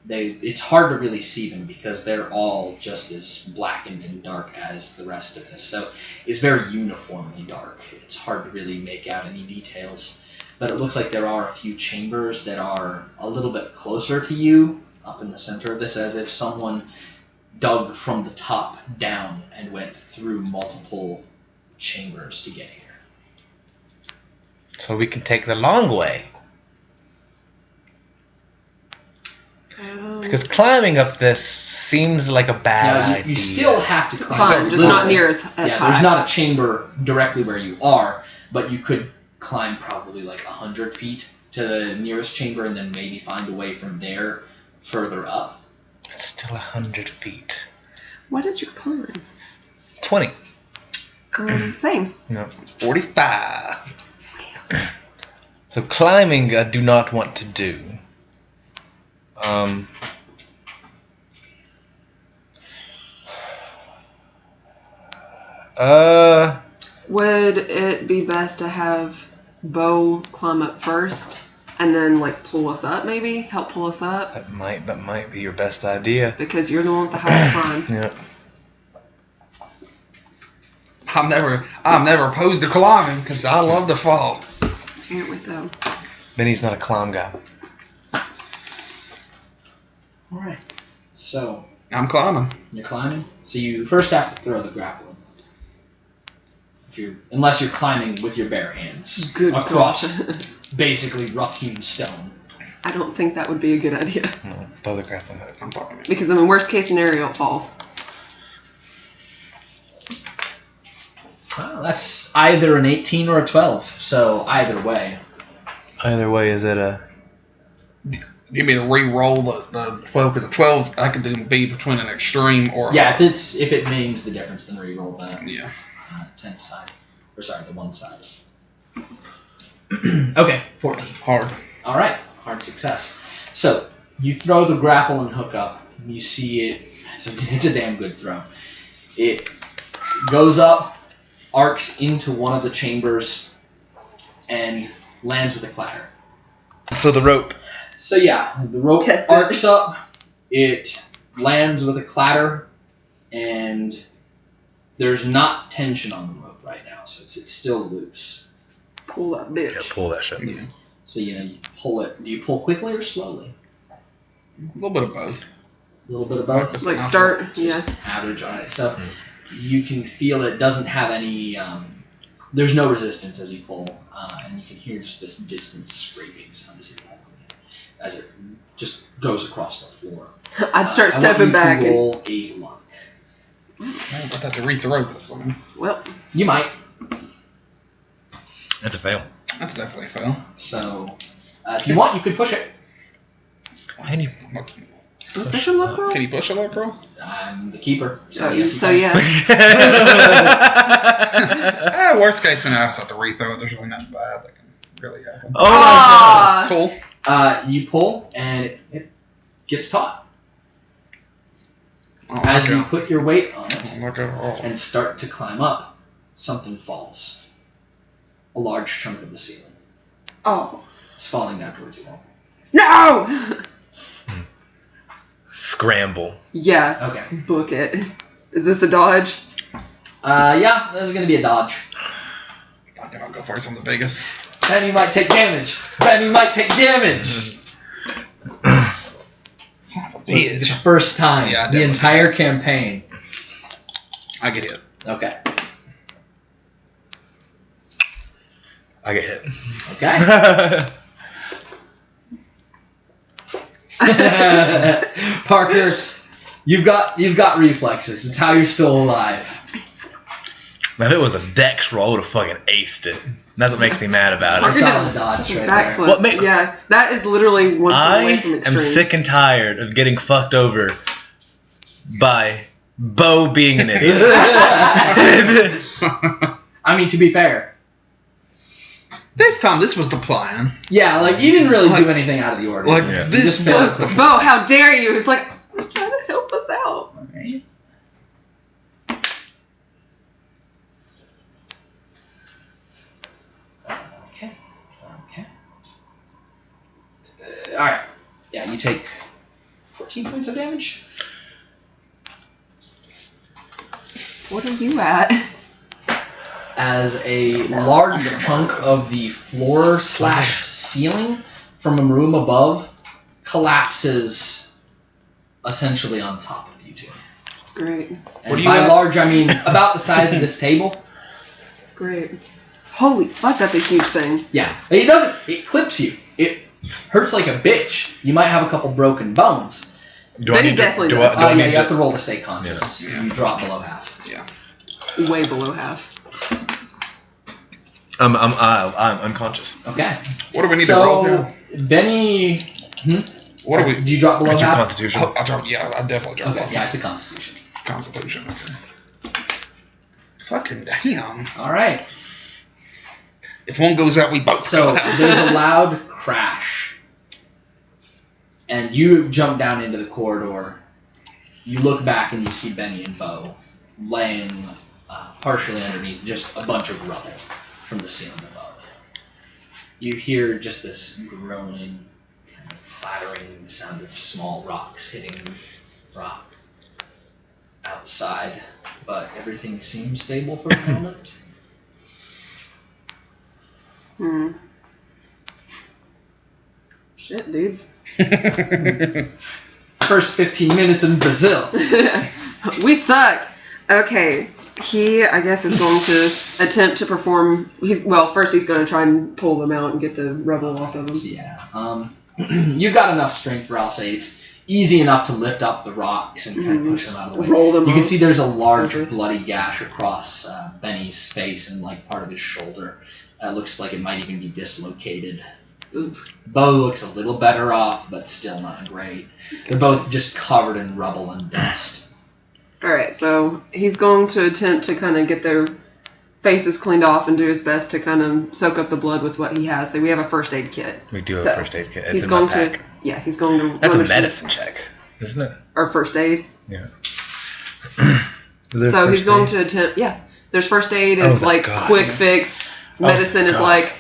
It's hard to really see them because they're all just as blackened and dark as the rest of this. So it's very uniformly dark. It's hard to really make out any details. But it looks like there are a few chambers that are a little bit closer to you up in the center of this, as if someone dug from the top down and went through multiple chambers to get here. So we can take the long way. Because climbing up this seems like a bad Now, idea. you still have to climb, Climb, a just little not bit. near as high. There's not a chamber directly where you are, but you could climb probably like 100 feet to the nearest chamber and then maybe find a way from there further up. It's still 100 feet. What is your climb? 20. Same. No. 45. So climbing I do not want to do. Would it be best to have Bo climb up first and then like pull us up, maybe help pull us up? That might be your best idea. Because you're the one with the highest climb. Yeah. I'm never opposed to climbing because I love to fall. Apparently so. Benny's not a climb guy. All right. So I'm climbing. you're climbing. So you first have to throw the grappling. Unless you're climbing with your bare hands Good across gosh. basically rough-hewn stone. I don't think that would be a good idea. No, throw the grappling hook. I'm talking. Because in the worst case scenario, it falls. Well, that's either an 18 or a 12. So either way. Either way, is it a... You mean to re-roll the 12 because the 12s I could do be between an extreme or Yeah, if it means the difference, then re-roll that. yeah. 10 side. Or sorry, the one side. Okay, 14. Hard. All right, hard success. So you throw the grapple and hook up. And you see it. It's a damn good throw. It goes up, arcs into one of the chambers, and lands with a clatter. So the rope. So yeah, the rope Test it. arcs up. It lands with a clatter, and there's not tension on the rope right now, so it's still loose. Pull that bitch. Yeah, pull that shit. Yeah. So you pull it. Do you pull quickly or slowly? A little bit of both. A little bit of both. Just Like start, yeah. Average on it. So you can feel it doesn't have any. There's no resistance as you pull, and you can hear just this distant scraping sound as you pull it, as it just goes across the floor. I'd start I stepping back. want you to And, roll a luck. I'm about to have to rethrow this one. well, You might. That's a fail. That's definitely a fail. So if you want, you could push it. Can you? push a luck roll? Can you push a luck roll? I'm the keeper. So, yes, you so can. yeah. Worst case scenario, I just have to rethrow it. There's really nothing bad that can really happen. Oh Ah. Cool. You pull, and it gets taut. Oh, As okay. you put your weight on it Oh, okay. Oh. and start to climb up, something falls. A large chunk of the ceiling. Oh. It's falling down towards you all. No! Scramble. Yeah. Okay. Book it. Is this a dodge? Yeah, this is going to be a dodge. Fucking, I'll go first on the biggest. Benny might take damage. Benny might take damage. Son of a The bitch. first time. Yeah, I the definitely entire campaign. I get hit. Okay. I get hit. Okay. Parker, you've got reflexes. It's how you're still alive. Man, if it was a dex roll, I would have fucking aced it. That's what makes me mad about That's it. a solid dodge right there. Backflip. What Yeah, that is literally one I away from extreme. am sick and tired of getting fucked over by Bo being an idiot. I mean, to be fair, This time, this was the plan. yeah, like you didn't really do anything out of the ordinary. Like, Yeah. this You just was the failed. plan. Bo, how dare you? It's like, I'm trying to help us out. Okay. Okay. Okay. All right. Yeah, you take 14 points of damage. What are you at? As a large chunk of the floor / ceiling from a room above collapses essentially on top of you two. Great. And What are you by at? large, I mean about the size of this table. Great. Holy fuck, that's a huge thing. Yeah. It clips you. It hurts like a bitch. You might have a couple broken bones. Do Then I he need to? definitely Do does. I Yeah, need you have to? to roll to stay conscious. Yeah. You drop below half. Way below half. I'm unconscious. Okay. What do we need to roll So, here? Benny... What do we... Do you drop below It's your half? constitution. I dropped, yeah, I definitely dropped Okay, one. yeah, it's a constitution. Constitution, okay. Fucking damn. All right. If one goes out, we both So go out. there's a loud crash, and you jump down into the corridor. You look back and you see Benny and Bo laying partially underneath just a bunch of rubble from the ceiling above. You hear just this groaning, kind of clattering sound of small rocks hitting rock outside, but everything seems stable for the moment. Shit, dudes. First 15 minutes in Brazil. We suck. Okay. He, I guess, is going to attempt to perform. First he's going to try and pull them out and get the rubble off of them. Yeah. You've got enough strength where I'll say it's easy enough to lift up the rocks and kind of push them out of the way. Roll them You can off. see there's a large Okay. bloody gash across Benny's face and like part of his shoulder. Looks like it might even be dislocated. Oof. Bo looks a little better off, but still not great. They're both just covered in rubble and dust. Alright, so he's going to attempt to kind of get their face is cleaned off and do his best to kind of soak up the blood with what he has. We have a first aid kit. We do have So, a first aid kit. It's He's in going my pack. to. He's going to. That's a run medicine check, isn't it? Or first aid. Yeah. So he's going to attempt. Yeah. There's first aid is like quick fix. Medicine is like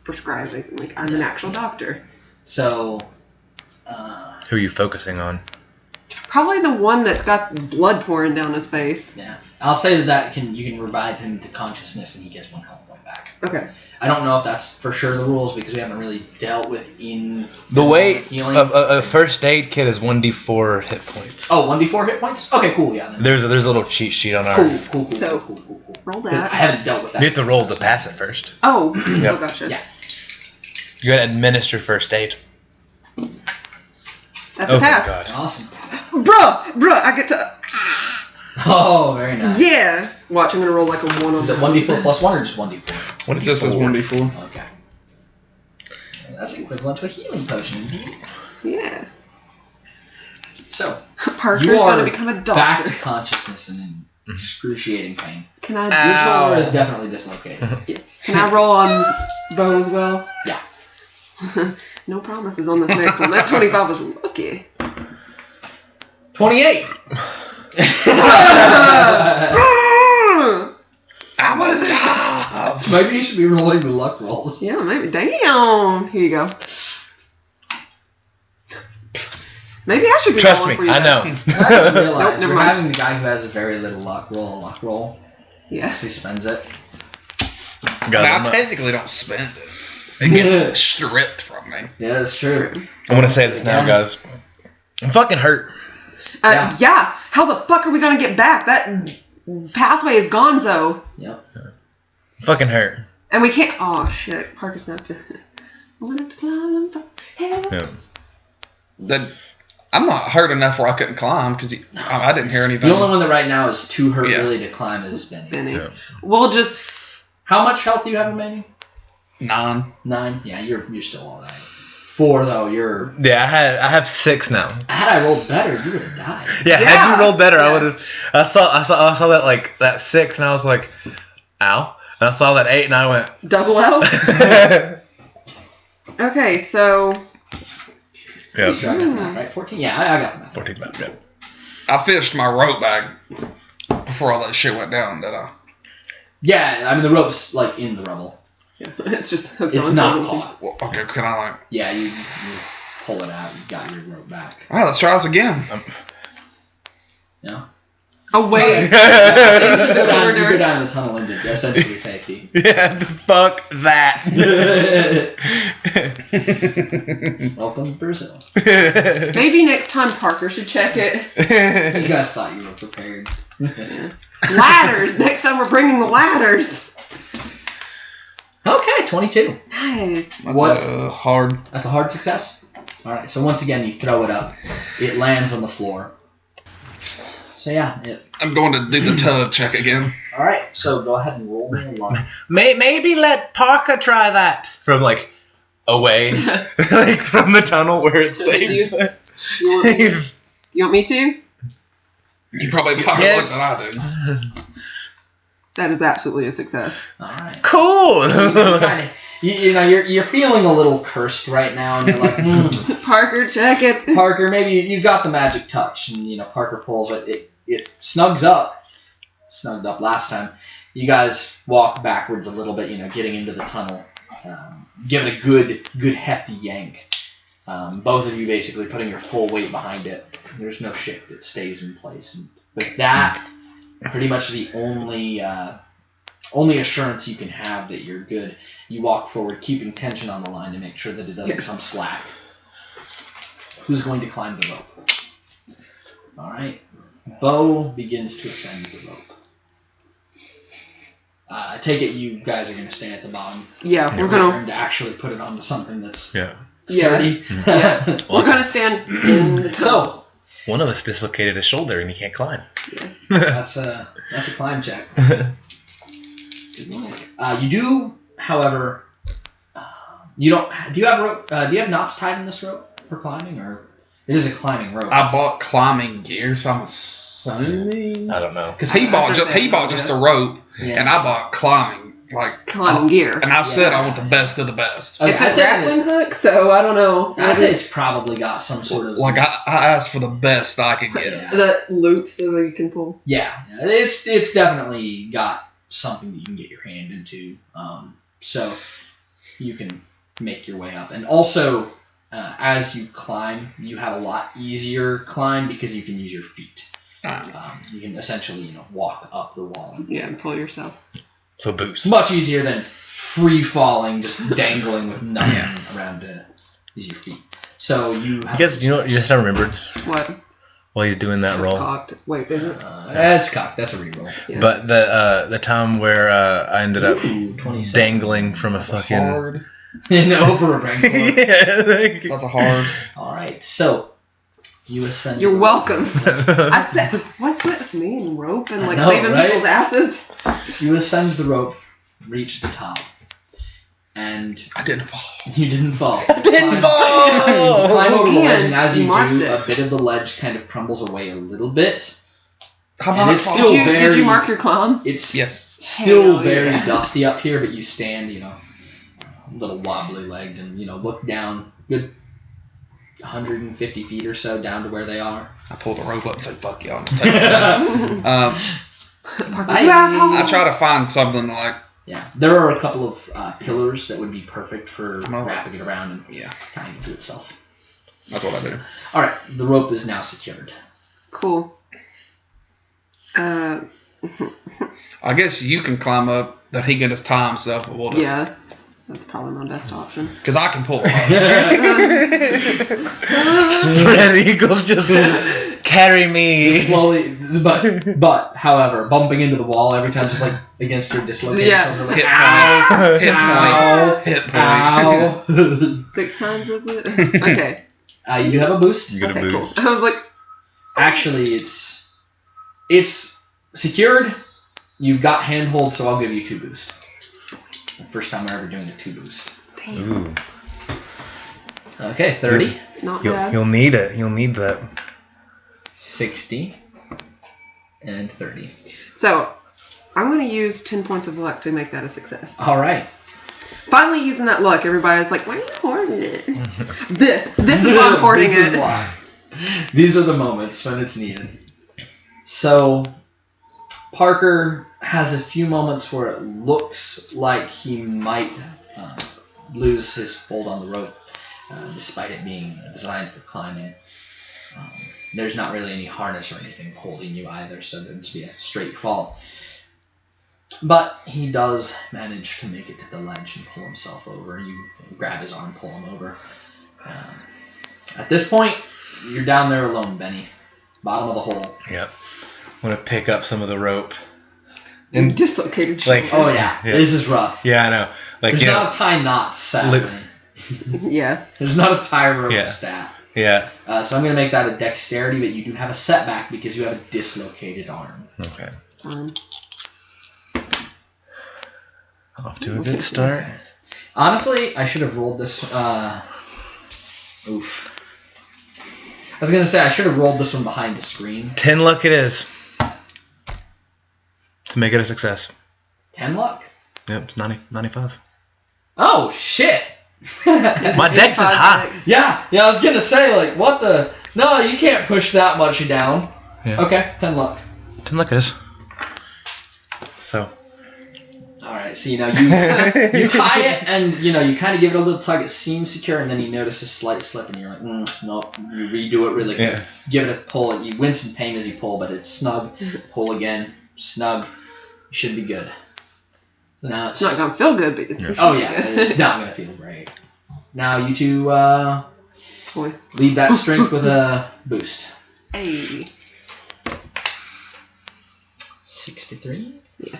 prescribing. Like I'm an actual doctor. So. Who are you focusing on? Probably the one that's got blood pouring down his face. Yeah. I'll say that you can revive him to consciousness and he gets 1 health point back. Okay. I don't know if that's for sure the rules because we haven't really dealt with in The way healing. a first aid kit is 1d4 hit points. Oh, 1d4 hit points? Okay, cool, yeah. Then. There's a little cheat sheet on our. Cool. So, Cool. roll 'Cause that. I haven't dealt with that. You have to roll to pass it first. Oh. Yep. Oh, gotcha. Yeah. You gotta administer first aid. That's a pass. God. Awesome. Bruh, I get to. Oh, very nice. Yeah. Watch, I'm gonna roll like a 1 on Is it 1d4 plus 1 or just 1d4? It just says 1d4. Okay. That's equivalent to a healing potion, indeed. Yeah. So, Parker's you are gonna become a doctor. back to consciousness and in excruciating pain. Can I Your shoulder is definitely dislocated. Can I roll on Bo as well? Yeah. No promises on this next one. That 25 was lucky. 28! Maybe you should be rolling the luck rolls. Yeah, maybe. Damn. Here you go. Maybe I should be Trust rolling me, for you. I guys. know. I just realized Nope, never we're mind. having the guy who has very little luck roll a luck roll. Yeah. Because he spends it. I technically don't spend it. It gets stripped from me. Yeah, that's true. I want to say this now, guys. I'm fucking hurt. Yeah. How the fuck are we gonna get back? That pathway is gonzo. Yep. I'm fucking hurt. And we can't. Oh shit. Parker's not to. I'm gonna have to climb from heaven. Yeah. I'm not hurt enough where I couldn't climb because I didn't hear anything. The only one that right now is too hurt Yeah. really to climb is Benny. Benny. Yeah. We'll just. How much health do you have remaining? 9. 9? Yeah, you're still alright. 4 though, you're. Yeah, I have 6 now. Had I rolled better, you would have died. Yeah, had Yeah. you rolled better, I Yeah. would have. I saw that like that 6, and I was like, ow. And I saw that 8, and I went. Double L? Okay, so. Yeah. Sure, I got that, right? 14? Yeah, I got that. 14th map. Yeah. I fished my rope bag before all that shit went down, did I? Yeah, I mean the rope's like in the rubble. Yeah, it's just. It's not caught. Well, okay, can I like... Yeah, you pull it out, you got your rope back. All right, let's try this again. Yeah. Away. You Into go the down, you go corner. down the tunnel into essentially safety. Yeah, fuck that. Welcome to Brazil. Maybe next time Parker should check it. You guys thought you were prepared. Ladders. Next time we're bringing the ladders. Okay, 22. Nice. That's What? hard. That's a hard success. All right, so once again, you throw it up. It lands on the floor. So yeah, I'm going to do the tug check again. all right. So go ahead and roll me a luck. Maybe let Parker try that from like away, like from the tunnel where it's So safe. You want me to? You probably have higher Yes. luck than I do. That is absolutely a success. All right. Cool. You know, you're feeling a little cursed right now, and you're like, Parker, check it. Parker, maybe you got the magic touch, and you know Parker pulls it. It snugged up last time. You guys walk backwards a little bit, you know, getting into the tunnel. Give it a good hefty yank. Both of you basically putting your full weight behind it. There's no shift; it stays in place. And with that, pretty much the only assurance you can have that you're good. You walk forward, keeping tension on the line to make sure that it doesn't become slack. Who's going to climb the rope? All right. Bo begins to ascend the rope. I take it you guys are going to stay at the bottom. Yeah, we're Wait for gonna. him to actually put it onto something that's Yeah. sturdy. Yeah. We're gonna stand in the tunnel. So One of us dislocated his shoulder and he can't climb. that's a climb check. You do, however, you don't. Do you have rope? Do you have knots tied in this rope for climbing, or It is a climbing rope. I bought climbing gear, so I'm assuming. I don't know. Because he bought just a rope, Yeah. and I bought climbing gear. And I said I want the best of the best. Okay, It's I'd a say grappling hook, so I don't know. I'd say it's probably got some sort of Like I asked for the best I could get. Yeah. the loop so that you can pull. Yeah, it's definitely got something that you can get your hand into. So you can make your way up, and also as you climb, you have a lot easier climb because you can use your feet. You can essentially walk up the wall. Yeah, and pull yourself. So boost. Much easier than free falling, just dangling with nothing around to use your feet. So you have. You know what? You just remembered What? while he's doing that It's roll. cocked. Wait, is it? That's cocked. That's a reroll. Yeah. But the time where I ended up 27. dangling from a That's fucking. hard. Over a rank. Yeah. Like, That's a hard. All right, so you ascend. You're welcome. I said, what's with me and rope and I like know, saving right? people's asses? You ascend the rope, reach the top, and I didn't fall. you didn't fall. didn't You fall! climb over the Man, ledge, and as you you marked do, it. a bit of the ledge kind of crumbles away a little bit. How And about it's fall? still Did you very- mark your climb? It's Yes. still Hell very yeah. dusty up here, but you stand, a little wobbly legged, and look down, good 150 feet or so down to where they are. I pulled the rope up and said, "Fuck y'all." I'm just taking it down. Parker, Bye. you asshole. I try to find something like Yeah, there are a couple of pillars that would be perfect for I'm all right. wrapping it around and Yeah. tying it to itself. that's what I do. All right, the rope is now secured. Cool. I guess you can climb up. That he can just tie himself. But we'll just, Yeah. That's probably my best option. Because I can pull him up. Spread eagle, just carry me. Just slowly, but however, bumping into the wall every time, just like against your dislocated Yeah. shoulder, like Hit ow, Hit ow, point. Hit point. ow. 6 times, is it? Okay. You do have a boost. You get a Okay, cool. boost. I was like, Actually, it's secured. You've got handhold, so I'll give you 2 boost. The first time we're ever doing a 2 boost. damn, Ooh. Okay, 30, not You'll, bad. you'll need it. You'll need that. 60, and 30. So, I'm going to use 10 points of luck to make that a success. All right. Finally using that luck, everybody was like, why are you hoarding it? This is why I'm hoarding This is it. why. These are the moments when it's needed. So, Parker has a few moments where it looks like he might lose his hold on the rope, despite it being designed for climbing. There's not really any harness or anything holding you either, so it would just be a straight fall. But he does manage to make it to the ledge and pull himself over. You grab his arm, pull him over. At this point, you're down there alone, Benny. Bottom of the hole. Yep. I'm gonna pick up some of the rope. And dislocated Like- shoulder. Oh yeah, Yeah. this is rough. Yeah, I know. Like There's you not know. a tie knot, sadly. Yeah. There's not a tie rope Yeah. stat. Yeah. So I'm going to make that a dexterity, but you do have a setback because you have a dislocated arm. Okay. Um, Off to a good start. Honestly, I should have rolled this. Oof. I was going to say I should have rolled this one behind the screen. 10 luck it is. To make it a success. 10 luck? Yep, it's 95. Oh, shit! My dex is high. Yeah, I was going to say, like, what the... No, you can't push that much down. Yeah. Okay, 10 luck. 10 luck it is. So. Alright, so, you tie it, and, you kind of give it a little tug. It seems secure, and then you notice a slight slip, and you're like, nope. You redo it really quick. Yeah. Give it a pull. You wince in pain as you pull, but it's snug. Pull again. Snug. You should be good. So now it's not going to feel good, but it's Yeah. Oh, yeah. It's not going to feel great. Now you two Boy. lead that strength with a boost. Hey. 63. Yeah.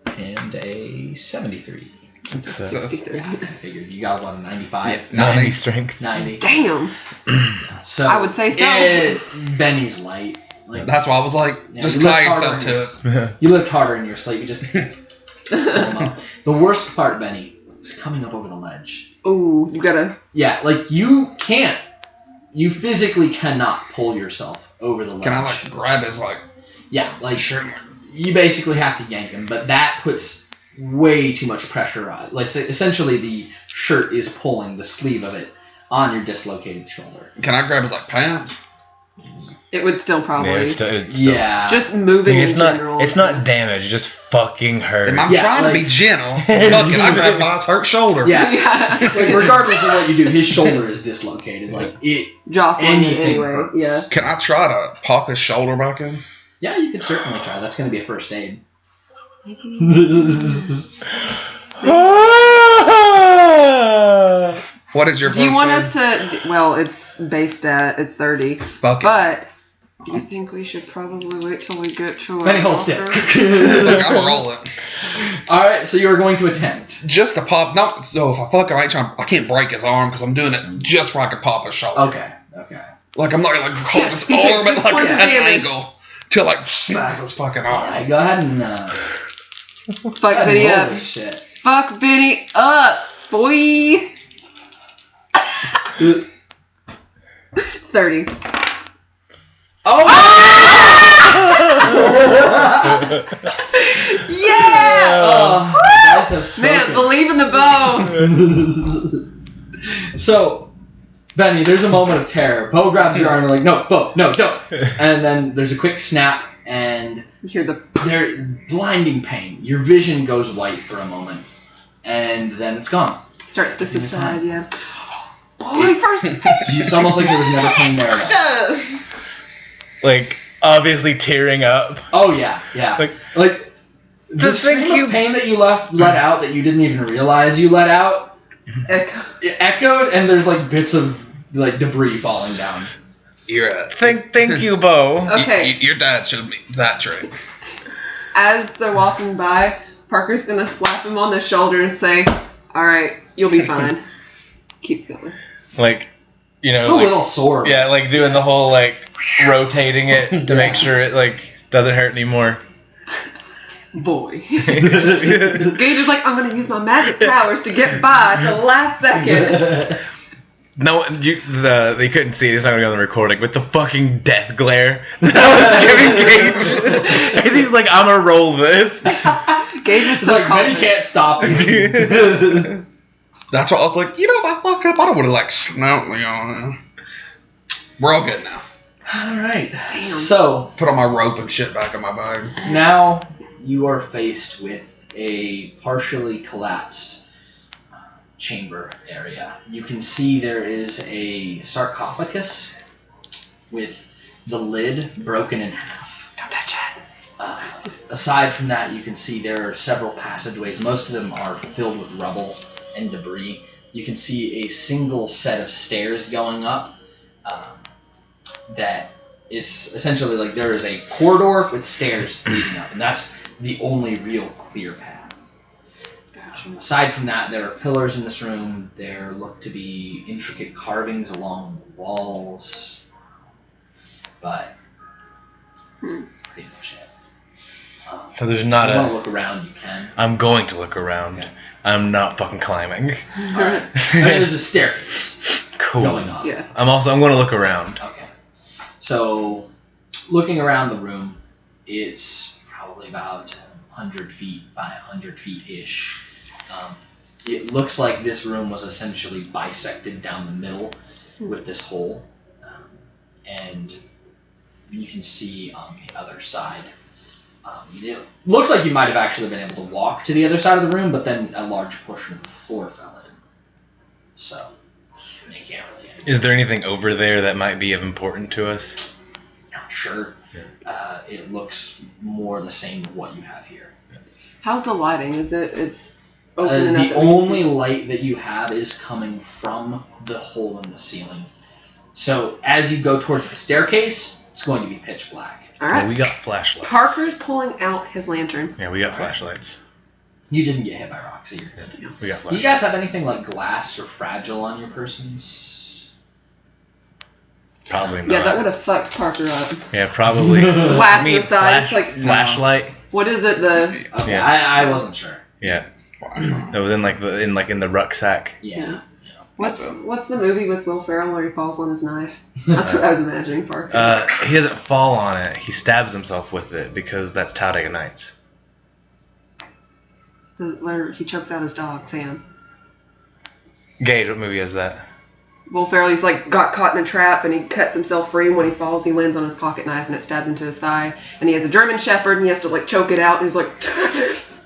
And a 73. It's 63. I figured you got, what, a 95? 90 strength. 90. Damn. So I would say so. Benny's light. Like, That's why I was like, yeah, just you tie lift harder yourself in to your- it. You lift harder in your sleep. You just pull him up. The worst part, Benny, is coming up over the ledge. Ooh, you gotta. Yeah, like you can't you physically cannot pull yourself over the ledge. Can I like grab his like? Yeah, like Sure. you basically have to yank him, but that puts way too much pressure on. Like essentially, the shirt is pulling the sleeve of it on your dislocated shoulder. Can I grab his like pants? It would still probably. Yeah, it's still Yeah, Just moving it's in not. general. It's not damage. It just fucking hurts. And I'm Yeah, trying like- to be gentle. Fuck it, I grab Bob's hurt shoulder. yeah. Yeah. Like regardless of what you do, his shoulder is dislocated. Like it. Jostling it Anything anyway. hurts. Yeah. Can I try to pop his shoulder back in? Yeah, you could certainly try. That's going to be a first aid. What is your Do you first want aid? us to? Well, it's based at 30, Fuck it. but do you think we should probably wait till we get to Benny, a hold still. Look, I'm rolling. All right, so you are going to attempt. Just to pop. No, so if I fuck him, I can't break his arm because I'm doing it just so I can pop his shoulder. Okay. Like I'm not gonna like hold his he takes arm at 6 like points an of damage. angle to like snap his fucking All arm. right, go ahead and Fuck Benny roll up. this shit. Fuck Benny up, boy. It's 30. Oh! Yeah! Oh, you guys have spoken. Man, believe in the bow. So, Benny, there's a moment of terror. Bo grabs your arm and like, no, Bo, no, don't. And then there's a quick snap, and You hear the. there's blinding pain. Your vision goes white for a moment, and then it's gone. Starts to subside, yeah. Boy, first. It's almost like there was never pain there at all. Like obviously tearing up. Oh yeah. Like the To scream think of pain that you let out that you didn't even realize you let out, Echo. it echoed, and there's like bits of like debris falling down. You're a. Thank you, Bo. Okay. Your dad showed me that trick. As they're walking by, Parker's gonna slap him on the shoulder and say, "Alright, you'll be fine." Keeps going. Like, you know, It's a like, little sore. yeah, like doing the whole like rotating it to make sure it like doesn't hurt anymore. Boy. Gage is like, I'm gonna use my magic powers to get by at the last second. No, they couldn't see. It's not gonna be on the recording with the fucking death glare that I was giving Gage. Because he's like, I'm gonna roll this. Gage is It's so like Benny confident. can't stop you. That's why I was like, you know, if I fuck up, I don't would have like, no, you know. We're all good now. All right. So Put all my rope and shit back in my bag. now you are faced with a partially collapsed chamber area. You can see there is a sarcophagus with the lid broken in half. Don't touch it. Aside from that, you can see there are several passageways. Most of them are filled with rubble and debris. You can see a single set of stairs going up. That it's essentially like there is a corridor with stairs leading up, and that's the only real clear path. Aside from that, there are pillars in this room. There look to be intricate carvings along the walls, but that's pretty much it. So there's If not you want a. to look around, you can. I'm going to look around. Okay. I'm not fucking climbing. Alright. And there's a staircase Cool. going up. Yeah. I'm going to look around. Okay. So, looking around the room, it's probably about 100 feet by 100 feet-ish. It looks like this room was essentially bisected down the middle with this hole. And you can see on the other side. It looks like you might have actually been able to walk to the other side of the room, but then a large portion of the floor fell in. So, you can't really... Is there anything over there that might be of importance to us? Not sure. Yeah. It looks more the same as what you have here. How's the lighting? It's open enough The that we can only see? light that you have is coming from the hole in the ceiling. So as you go towards the staircase, it's going to be pitch black. All Well, right. we got flashlights. Parker's pulling out his lantern. Yeah, we got flashlights. You didn't get hit by rocks, so you're good. We got Do you flashlights. guys have anything like glass or fragile on your persons? Probably not. Yeah, that would have fucked Parker up. Yeah, probably. Glass I mean, in the thighs, like flashlight. what is it? The Okay, Yeah. I wasn't sure. Yeah, that was in the rucksack. Yeah. What's the movie with Will Ferrell where he falls on his knife? That's what I was imagining, Parker. He doesn't fall on it. He stabs himself with it because that's Talladega Nights. Where he chokes out his dog, Sam. Gage, what movie is that? Will Ferrell, he's like got caught in a trap and he cuts himself free, and when he falls he lands on his pocket knife and it stabs into his thigh, and he has a German Shepherd and he has to like choke it out, and he's like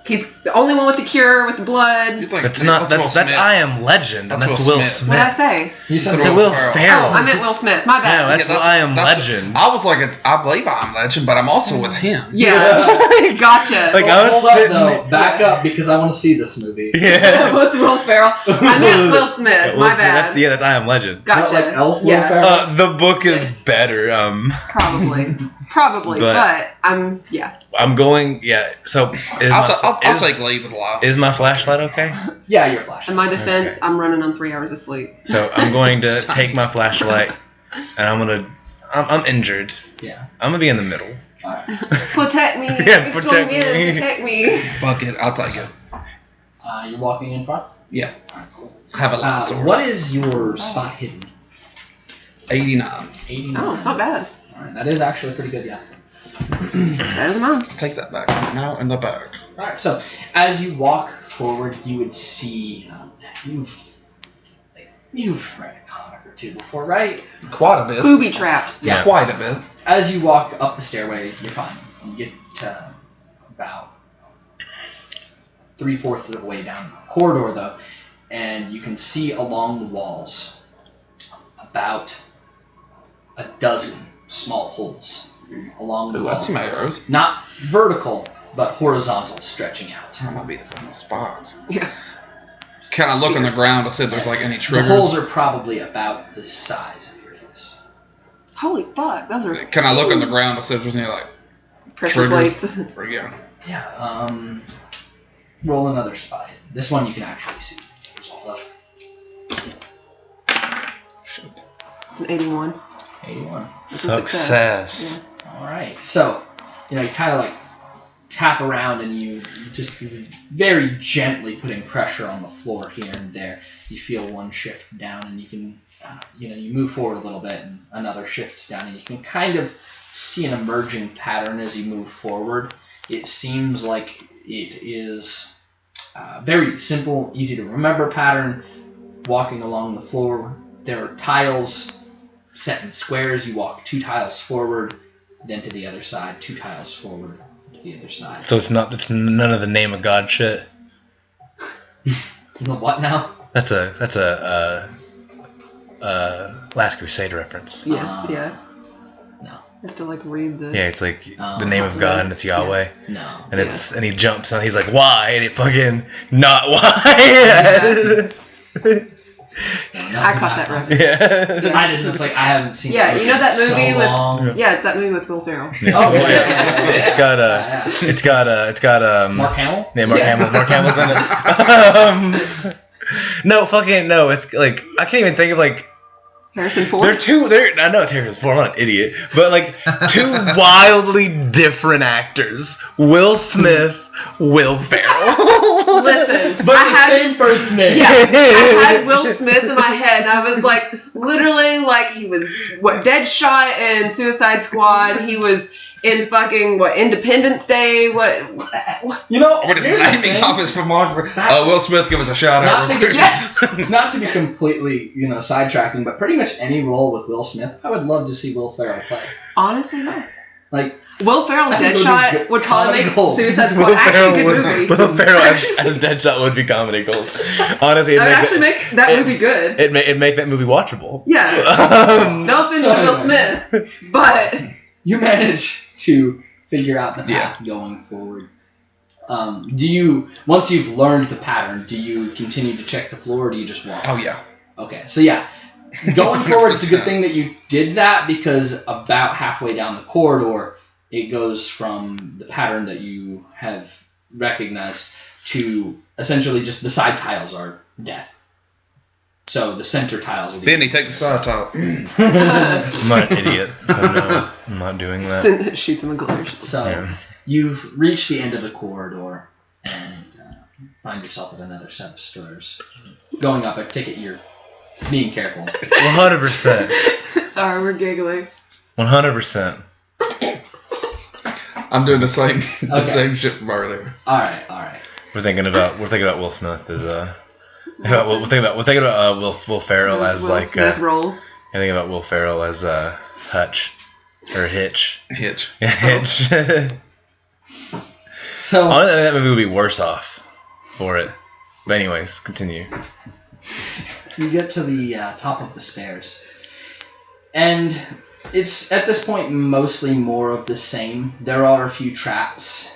he's the only one with the cure with the blood. That's I Am Legend, and that's Will Smith. What did I say? You said Will Ferrell. Oh, I meant Will Smith. My bad. No, that's I Am Legend. I was like, I believe I Am Legend, but I'm also with him. Yeah. Gotcha. Like, I was hold up sitting though. Back up because I want to see this movie. Yeah. With Will Ferrell. I meant Will Smith. Will My Smith, bad. that's I Am Legend. Gotcha. Not like Elf Will Yeah. Ferrell? The book is Yes. better. Probably, but I'm I'm going. Yeah. So I'll take leave with life. Is my flashlight okay? Yeah, you're flashing. In my defense, Okay. I'm running on 3 hours of sleep. So I'm going to take my flashlight, and I'm injured. Yeah. I'm gonna be in the middle. All right. Protect me. Yeah, Big protect strong me. man, protect me. Fuck it, I'll take it. You're walking in front? Yeah. All right, cool. Have a lot of source. What is your spot hidden? 89. 89. Oh, not bad. All right, that is actually pretty good, yeah. That is mine. Take that back. Now in the bag. All right, so as you walk forward, you would see you've read a comic or two before, right? Quite a bit. Booby trapped. Yeah. Quite a bit. As you walk up the stairway, you're fine. You get about 3/4 of the way down the corridor, though, and you can see along the walls about a dozen small holes along the Ooh, wall. that's some arrows. Not vertical, but horizontal, stretching out. That might be the fucking spots. Yeah. Kind of look on the ground to see if there's like any The triggers. holes are probably about the size of your fist. Holy fuck, those are. Can I look on the ground to see if there's any like pressure triggers? plates? Or, yeah. Yeah, roll another spot hidden. This one you can actually see. Result of Shit. It's an 81. 81. It's a Success. Alright, so, you kind of like tap around and you just very gently putting pressure on the floor here and there. You feel one shift down and you can, you move forward a little bit and another shifts down and you can kind of see an emerging pattern as you move forward. It seems like it is a very simple, easy to remember pattern. Walking along the floor, there are tiles set in squares. You walk 2 tiles forward, then to the other side, 2 tiles forward, to the other side. So it's none of the name of God shit. The what now? That's a Last Crusade reference. Yes, yeah. No. You have to like read the. Yeah, it's like the name of God and it's Yahweh. No. And and he jumps and he's like, why? And it fucking not why. I caught that reference. Yeah. I didn't. It's like I haven't seen. Yeah, it you know that in movie so with- long. Yeah, it's that movie with Will Ferrell. Oh, yeah. It's got Mark Hamill. Yeah, Mark Yeah. Hamill. Mark Hamill's in it. No, fucking no. It's like I can't even think of like Harrison Ford. I know it's Harrison Ford. I'm not an idiot, but like 2 wildly different actors: Will Smith, Will Ferrell. Listen, But I the had same first name. Yeah, I had Will Smith in my head, and I was like, literally, like he was Deadshot in Suicide Squad. He was in fucking Independence Day. What? You know, What here's the naming thing. off his filmography. Will Smith, give us a shout Not out. to real get quick. not to be completely, sidetracking, but pretty much any role with Will Smith, I would love to see Will Ferrell play. Honestly, no. Like, Will Ferrell's I think it would be Deadshot good- would probably comedy make gold. Suicide Squad actually a good movie. Will Ferrell as Deadshot would be comedy gold. Honestly, That would actually make that movie good. it'd make that movie watchable. Yeah. Um, No offense to Will Smith, but you manage to figure out the Yeah. path going forward. Once you've learned the pattern, do you continue to check the floor, or do you just walk? Oh yeah. Okay, so yeah, going forward, it's a good 100%. thing that you did that, because about halfway down the corridor, it goes from the pattern that you have recognized to essentially just the side tiles are death. So the center tiles are the Benny, take the side top. I'm not an idiot, so no, I'm not doing that. shoots him a glare. So Yeah. you've reached the end of the corridor and find yourself at another set of stairs. Going up, I take it you're being careful. 100%. Sorry, we're giggling. 100%. I'm doing the same Okay. same shit from earlier. All right. We're thinking about Will Smith as we're thinking about Will Ferrell Those as Will like Smith roles. I think about Will Ferrell as Hutch or Hitch. Hitch. Hitch. So Honestly, that movie would be worse off for it. But anyways, continue. you get to the top of the stairs, and it's at this point mostly more of the same. There are a few traps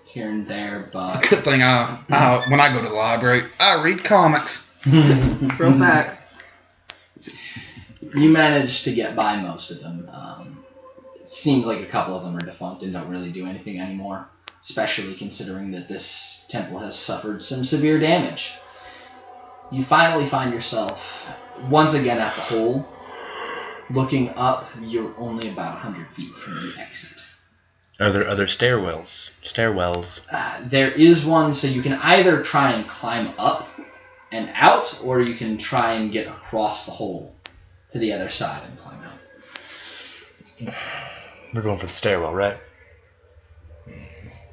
here and there, but Good thing I when I go to the library, I read comics. Real facts. you manage to get by most of them. It seems like a couple of them are defunct and don't really do anything anymore, especially considering that this temple has suffered some severe damage. You finally find yourself once again at the hole. Looking up, you're only about 100 feet from the exit. Are there other stairwells? There is one, so you can either try and climb up and out, or you can try and get across the hole to the other side and climb out. We're going for the stairwell, right?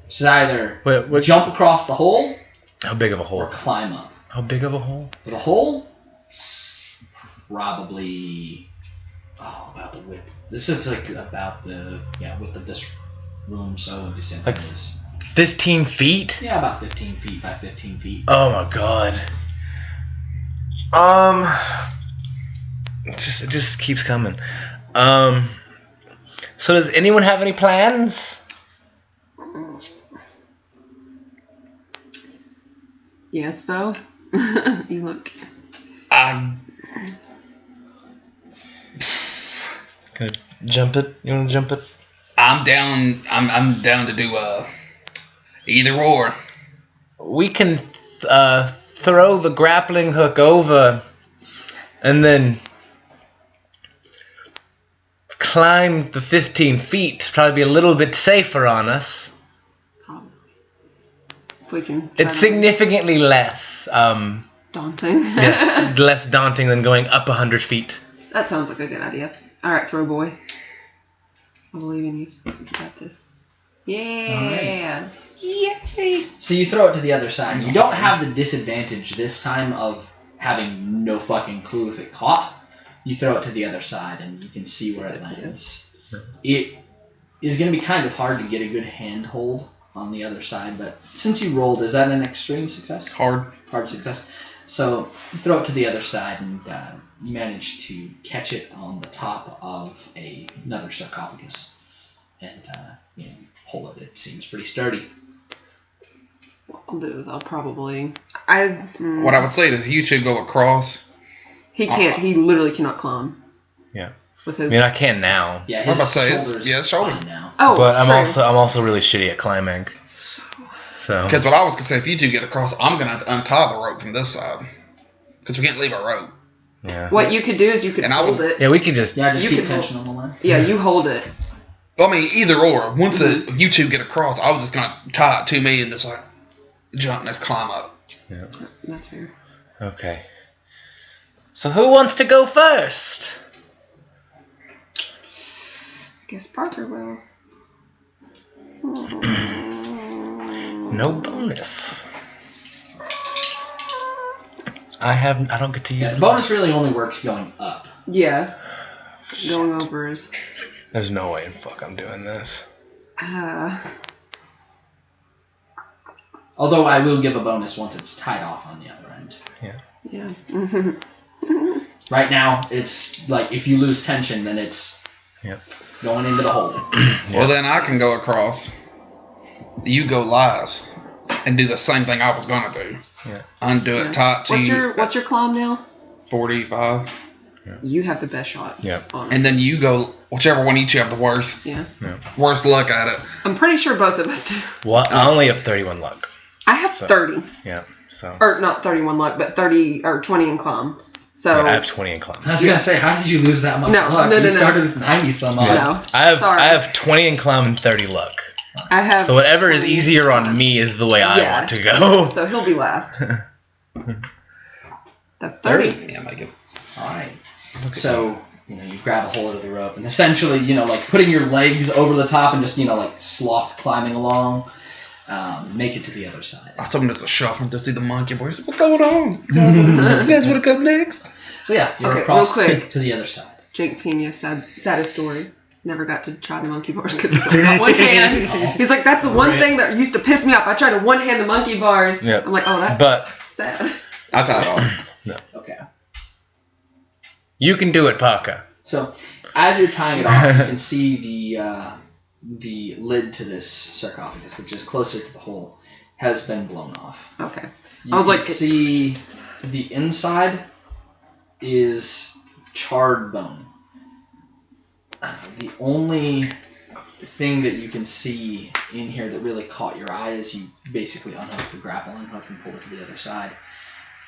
So either Wait, jump across the hole how big of a or hole? climb up. How big of a hole? The hole, probably about the width. This is like about the width of this room, so it'd be simple Like- as 15 feet? about 15 feet by 15 feet. Oh my god. It just keeps coming. So does anyone have any plans? Yes, Bo? You look. I Gonna jump it? You wanna jump it? I'm down. I'm down to do either or. We can throw the grappling hook over and then climb the 15 feet. Probably be a little bit safer on us. Probably. If we can. It's try to- significantly less, daunting. yes, less daunting than going up 100 feet. That sounds like a good idea. Alright, throw boy. I believe in you. You got this. Yeah. Yay. So you throw it to the other side. You don't have the disadvantage this time of having no fucking clue if it caught. You throw it to the other side and you can see where it lands. It is going to be kind of hard to get a good handhold on the other side, but since you rolled, is that an extreme success? Hard. Hard success. So you throw it to the other side and you manage to catch it on the top of another sarcophagus. And you pull it. It seems pretty sturdy. What I'll do is I'll probably. What I would say is you two go across. He can't. He literally cannot climb. Yeah. With I his. mean, I can now, Yeah, I'm about his to say, shoulders. yeah, his shoulders. fine now. Oh, but I'm true. also really shitty at climbing. So Because what I was gonna say, if you two get across, I'm gonna have to untie the rope from this side. Because we can't leave a rope. yeah. What you could do is you could And I hold was- it. Yeah, we could just. Yeah, just You keep can hold- tension on the line. Yeah, you hold it. I mean, either or. Once you two get across, I was just gonna tie it to me and just like jump and climb up. That's fair. Okay. So who wants to go first? I guess Parker will. No bonus. I don't get to use Yeah, the the bonus really only works going up. Yeah. Going over is. There's no way in fuck I'm doing this. Although I will give a bonus once it's tied off on the other end. Yeah. Right now, it's like if you lose tension, then it's going into the hole. Well, then I can go across. You go last and do the same thing I was gonna do. Yeah. Undo it Yeah. tight to What's your climb now? 45. You have the best shot. Yeah. Honestly. And then you go, whichever one each you have the worst luck at it. I'm pretty sure both of us do. Well, I only have 31 luck. I have 30. Yeah. So Or not 31 luck, but 30 or 20 in climb. So I have 20 in climb. I was gonna say, how did you lose that much No, luck? no, You no. started with 90 some odd. no. I Sorry. have 20 in climb and 30 luck. I have. So whatever is 20 easier on climb. me is the way I Yeah. want to go. So he'll be last. That's 30. Yeah, make it. All right. So, you grab a hold of the rope and essentially, like putting your legs over the top and just, like sloth climbing along, make it to the other side. I told him just to shuffle to see the monkey boys. What's going on? You guys want to come next? So yeah, you're Okay, across real quick. to the other side. Jake Pena, saddest story. Never got to try the monkey bars because it's only got one hand. He's like, that's the one thing that used to piss me off. I tried to one hand the monkey bars. Yep. I'm like, oh, that's But sad. I tied it off. Okay. you can do it, Parker. So, as you're tying it off, you can see the lid to this sarcophagus, which is closer to the hole, has been blown off. Okay. You I was can like, see the inside is charred bone. The only thing that you can see in here that really caught your eye as you basically unhook the grappling hook and pull it to the other side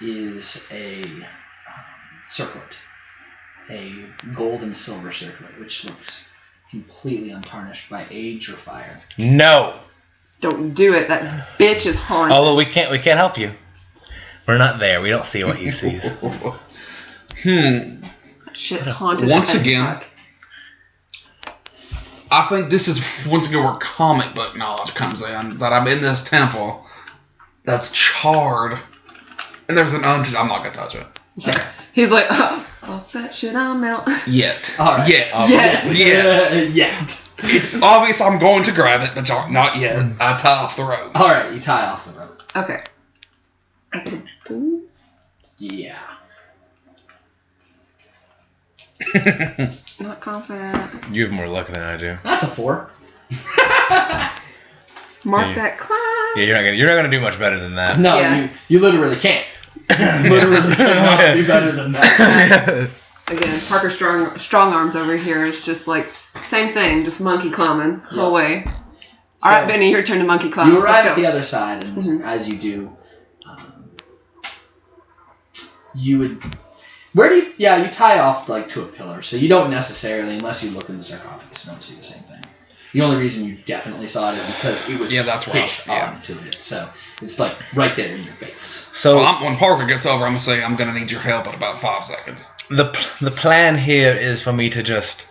is a circlet. A gold and silver circlet, which looks completely untarnished by age or fire. No. don't do it. That bitch is haunted. Although we can't help you. We're not there. We don't see what he sees. Shit haunted. Once as again, fuck. I think this is once again where comic book knowledge comes in. That I'm in this temple that's charred, and there's an I'm not gonna touch it. Yeah. He's like, off that shit I'm out. Yet. All right. Yet. Yes. Yet. Yet. It's obvious I'm going to grab it, but not yet. I tie off the rope. All right, you tie off the rope. Okay. I get a boost. Yeah. Not confident. You have more luck than I do. That's a 4. Mark Yeah. that climb. Yeah, you're not gonna do much better than that. No, Yeah. you literally can't. Literally cannot do better than that. Again, Parker strong arms over here. It's just like same thing, just monkey climbing the whole way. So, All right, Benny, your turn to monkey climb. you arrive Let's at go. the other side, and Mhm. as you do, you would. Where do you? Yeah, you tie off like to a pillar, so you don't necessarily, unless you look in the sarcophagus, you don't see the same thing. The only reason you definitely saw it is because it was that's where pitched yeah. onto it, so it's like right there in your face. So When Parker gets over, I'm gonna say I'm gonna need your help in about 5 seconds. the plan here is for me to just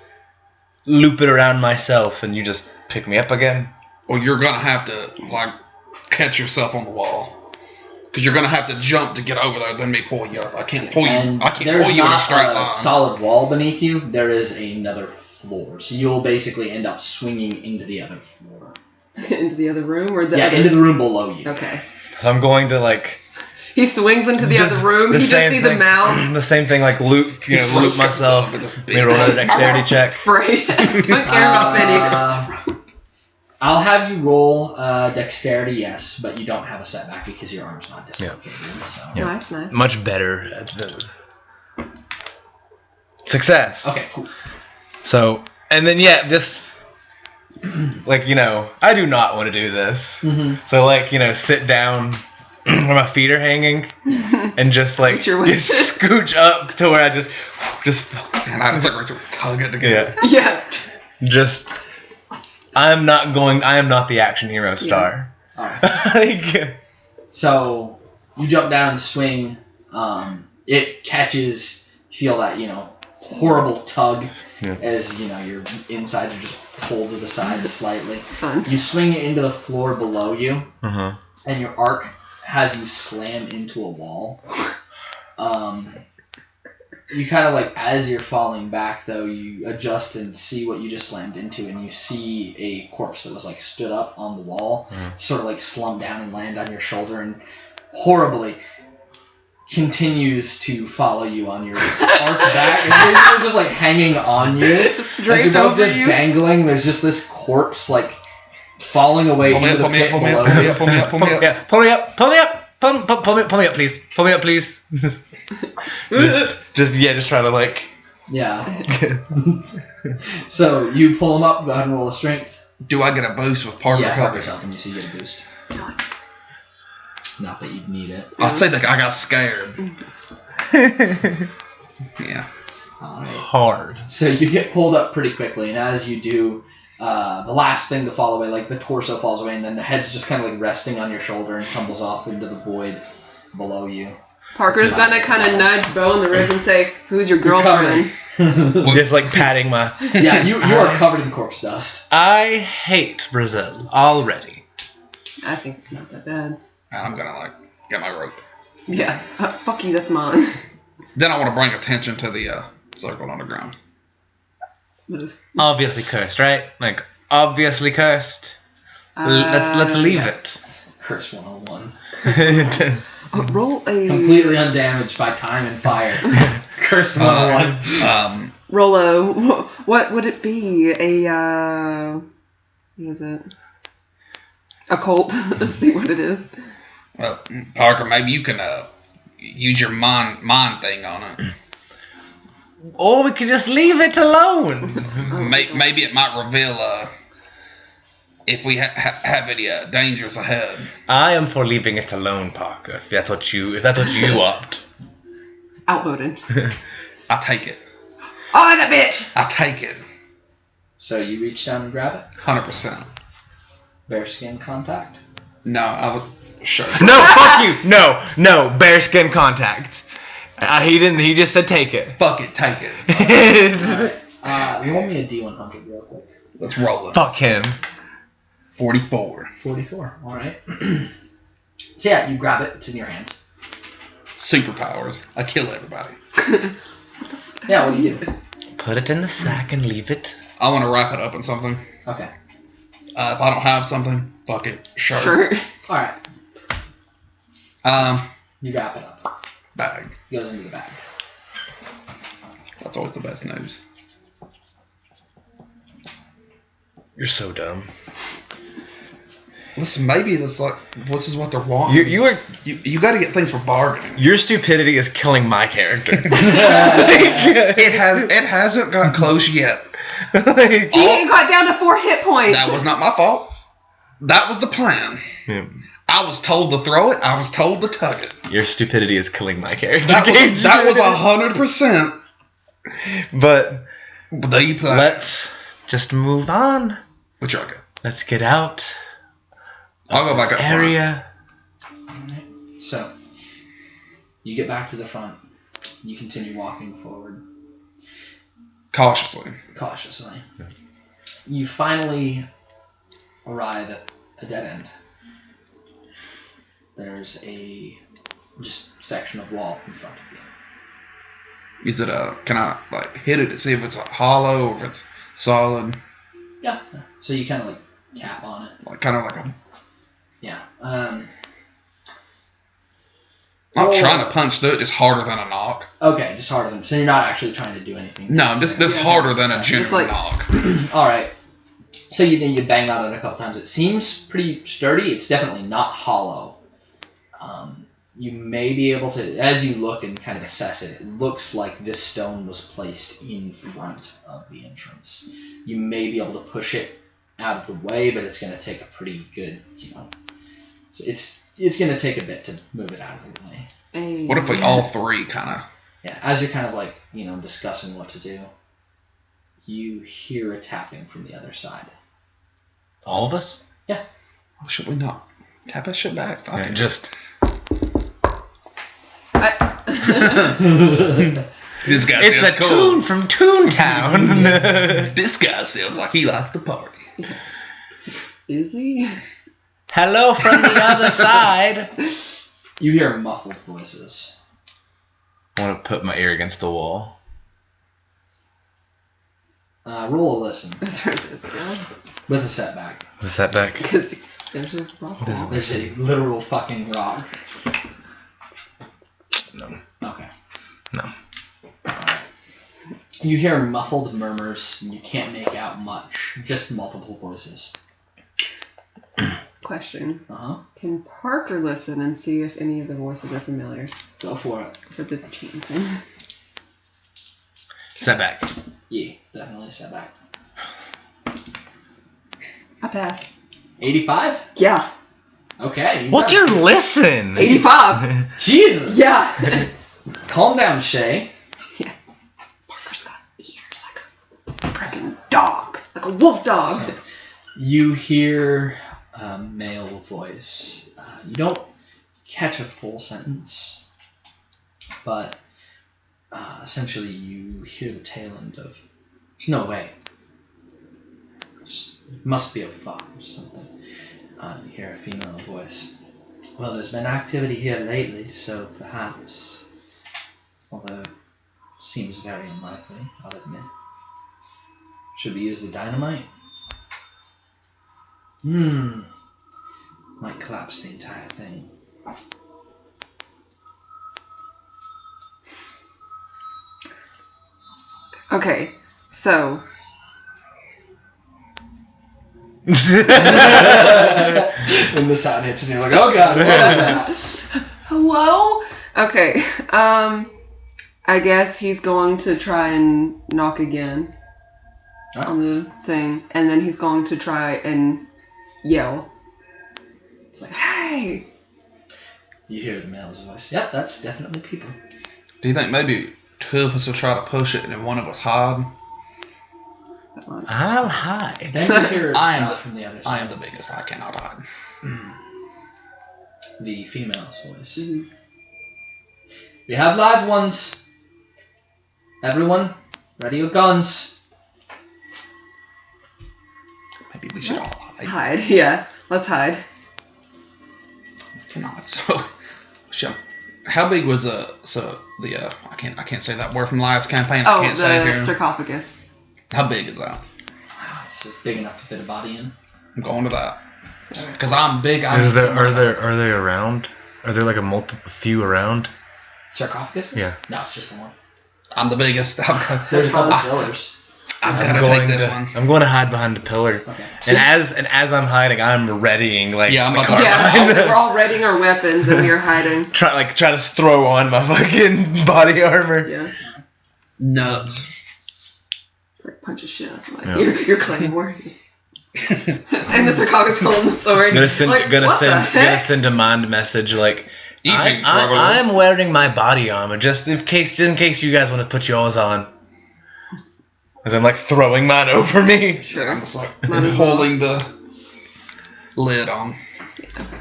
loop it around myself, and you just pick me up again. Or you're gonna have to catch yourself on the wall. Because you're gonna have to jump to get over there, then me pull you up. I can't pull you. And I can't there's pull you in a not straight line. solid wall beneath you. There is another floor, so you'll basically end up swinging into the other floor. into the other room or the other... into the room below you. Okay. So I'm going to He swings into the other room. He just sees a mouth. The same thing, loop, loop myself. Let Me roll another dexterity check. Sprayed. Don't care about Benny. I'll have you roll dexterity, yes, but you don't have a setback because your arm's not dislocated. So. Yeah. Nice, nice. Much better at the success. Okay, cool. So, and then this, I do not want to do this. Mm-hmm. So, sit down where my feet are hanging, and just Get your weight. just scooch up to where I just. And I just right to tug it together. Yeah. Yeah. I am not the action hero star. All right. So you jump down and swing. It catches. Feel that horrible tug as your insides are just pulled to the side slightly. Fun. You swing it into the floor below you, Uh-huh. and your arc has you slam into a wall. You kind of as you're falling back though, you adjust and see what you just slammed into, and you see a corpse that was stood up on the wall, sort of slump down and land on your shoulder, and horribly continues to follow you on your arc back, and it's just hanging on you. Just As you're draped both over just you. dangling, there's just this corpse falling away into the pit below you. Pull me up. Pull me up, pull me up, please. Pull me up, please. just try to Yeah. So you pull him up, go ahead and roll a strength. Do I get a boost with Parker Yeah, helping? Parker's helping you, so you get a boost. Not that you'd need it. I say that I got scared. Yeah. Alright. hard. So you get pulled up pretty quickly, and as you do, the last thing to fall away, the torso falls away, and then the head's just kind of resting on your shoulder and tumbles off into the void below you. Parker's gonna kind of nudge Bo in the ribs and say, "Who's your You're girlfriend?" Just like patting my. Yeah, you are covered in corpse dust. I hate Brazil already. I think it's not that bad. And I'm gonna like get my rope. Yeah. Fuck you. That's mine. Then I want to bring attention to the circle on the ground. Obviously cursed, right? Like obviously cursed. Let's leave yeah. it. Curse 101. Roll a. Completely undamaged by time and fire. Curse 101. Roll a. What would it be? What is it? A cult. Let's see what it is. Well, Parker, maybe you can use your mind thing on it. Or we could just leave it alone. Maybe it might reveal if we have any dangers ahead. I am for leaving it alone, Parker. If that's what you opt. Outvoted. I take it. Oh, that bitch! I take it. So you reach down and grab it? 100%. Bearskin contact? No, I would. Sure. No, fuck you. No. Bearskin contact. He just said take it. Fuck it, take it. Alright. Roll me a D100 real quick. Let's roll it. Fuck him. 44. 44. Alright. So yeah, you grab it. It's in your hands. Superpowers. I kill everybody. Yeah, what do you do? Put it in the sack and leave it. I want to wrap it up in something. Okay. If I don't have something, fuck it. Sure. Alright. Um, You wrap it up. bag. It goes into the bag. That's always the best news. You're so dumb. Listen, maybe this is what they're wanting. You got to get things for bargaining. Your stupidity is killing my character. It hasn't got close yet. Like, He got down to 4 hit points. That was not my fault. That was the plan. yeah. I was told to throw it. I was told to tug it. Your stupidity is killing my character. That was 100%. But The plan. let's just move on. Which rocket? Let's get out. I'll go back up front. Area. Alright. So, you get back to the front. You continue walking forward Cautiously. cautiously. You finally arrive at a dead end. There's a just section of wall in front of you. Is it can I hit it to see if it's hollow or if it's solid? Yeah. So you kind of tap on it. Kind of like a. Yeah. Not trying to punch through it, just harder than a knock. Okay, just harder than. So you're not actually trying to do anything. No, this harder than a genuine knock. All right. So you bang on it a couple times. It seems pretty sturdy. It's definitely not hollow. You may be able to, as you look and kind of assess it, it looks like this stone was placed in front of the entrance. You may be able to push it out of the way, but it's going to take a pretty good, so it's going to take a bit to move it out of the way. What if we all three kind of... Yeah, as you're kind of discussing what to do, you hear a tapping from the other side. All of us? Yeah. Oh, should we not tap that shit back? Yeah, just. This guy It's a sounds cool. tune from Toontown. This guy sounds like he likes to party. Is he? Hello from the other side. You hear muffled voices. I want to put my ear against the wall. Roll a listen with a setback. The setback. Because there's a rock. What is it? There's a literal fucking rock. No. Okay. No. Alright. You hear muffled murmurs, and you can't make out much. Just multiple voices. Question. Uh-huh. Can Parker listen and see if any of the voices are familiar Go for it. for the cheating thing? Setback. Yeah, definitely setback. I pass. 85? Yeah. Okay. What's your listen? 85. Jesus! Yeah. Calm down, Shay. Parker's got ears like a freaking dog. Like a wolf dog. So, you hear a male voice. You don't catch a full sentence, but essentially you hear the tail end of, there's no way. It must be a fog or something. You hear a female voice. Well, there's been activity here lately, so perhaps, although it seems very unlikely, I'll admit. Should we use the dynamite? Might collapse the entire thing. Okay, so When the sound hits and you're like, oh god, what was that? hello. Okay, I guess he's going to try and knock again on the thing, and then he's going to try and yell. It's like, hey! You hear the male's voice. Yep, that's definitely people. Do you think maybe two of us will try to push it and then one of us hide? I'll hide. Then you hear a I am shot the- from the other I side. am the biggest. I cannot hide. The female's voice. Mhm. We have live ones. Everyone, ready your guns. Maybe we should all hide. Hide, yeah. Let's hide. Cannot. So, how big was I can't say that word from last campaign. I Oh, can't say it the here. sarcophagus. How big is that? Wow, it's just big enough to fit a body in. I'm going to that because I'm big. Are they around? Are there like a few around? Sarcophagus? Yeah. No, it's just the one. I'm the biggest. There's a couple pillars. I'm gonna take this one. I'm going to hide behind the pillar. Okay. And as I'm hiding, I'm readying Yeah, I'm the about to- carbine. Yeah, we're all readying our weapons and we are hiding. try to throw on my fucking body armor. Yeah. Nuts. Like punch a shit out of somebody. Yeah. Your claymore. And the sarcophagus holding the sword. Gonna send Like, what the heck? a mind message like Evening struggles. I'm wearing my body armor just in case you guys want to put yours on. As I'm like throwing mine over me. Shit, I'm just like Might as well. holding the lid on.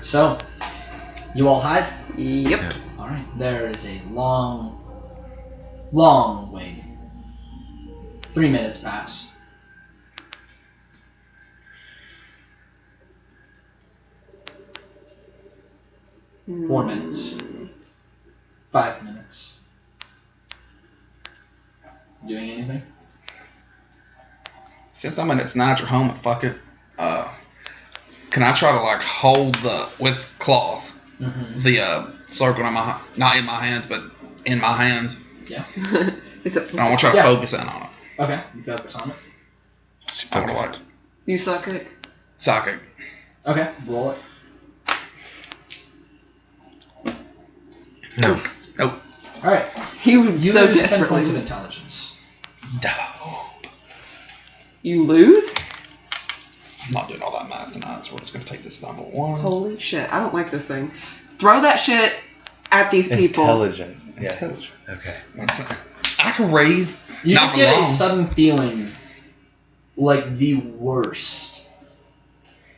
So, you all hide? Yep. Yeah. Alright. There is a long, long wait. 3 minutes pass. 4 minutes. 5 minutes. Doing anything? Since I'm in its natural home, fuck it. Can I try to like hold with cloth Mm-hmm. the circle in my not in my hands but in my hands? Is it, And I want to try to Yeah. focus in on it. Okay, you focus on it. I want to like you suck it? psychic. Okay, roll it. No. Nope. Alright, You you so lose 10 points of desperately. intelligence. You lose? I'm not doing all that math tonight, so we're just gonna take this number one. Holy shit, I don't like this thing. Throw that shit at these people. Intelligent. Yeah. Intelligent. Okay. I can read. You Not just for get a long. sudden feeling like the worst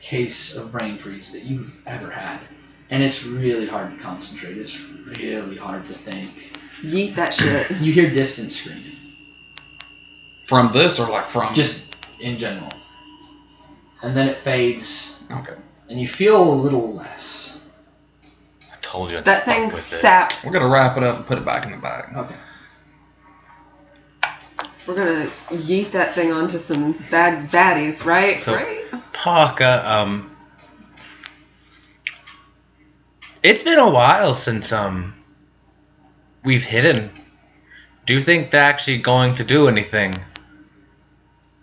case of brain freeze that you've ever had. And it's really hard to concentrate. It's really hard to think. Yeet that shit. You hear distant screaming, From this or like from just in general. And then it fades, okay. and you feel a little less. I told you. That thing sapped. We're gonna wrap it up and put it back in the bag. Okay. We're gonna yeet that thing onto some bad baddies, right? So- right? Parker, it's been a while since we've hidden. Do you think they're actually going to do anything?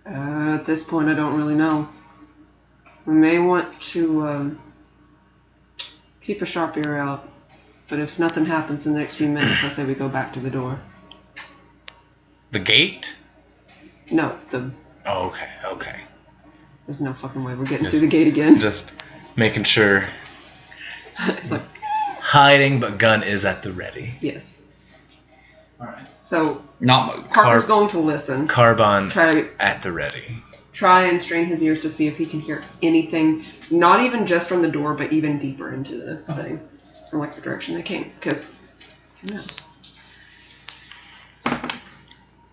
At this point, I don't really know. We may want to keep a sharp ear out, but if nothing happens in the next few minutes, I say we go back to the door. The gate? No, the Oh, okay. there's no fucking way we're getting Yes. through the gate again. Just making sure. It's like, Hiding, but gun is at the ready. yes. Alright. So Not move. Parker's going to listen. Carbon Try at the ready. and strain his ears to see if he can hear anything, not even just from the door, but even deeper into the thing, from like the direction they came. Because who knows?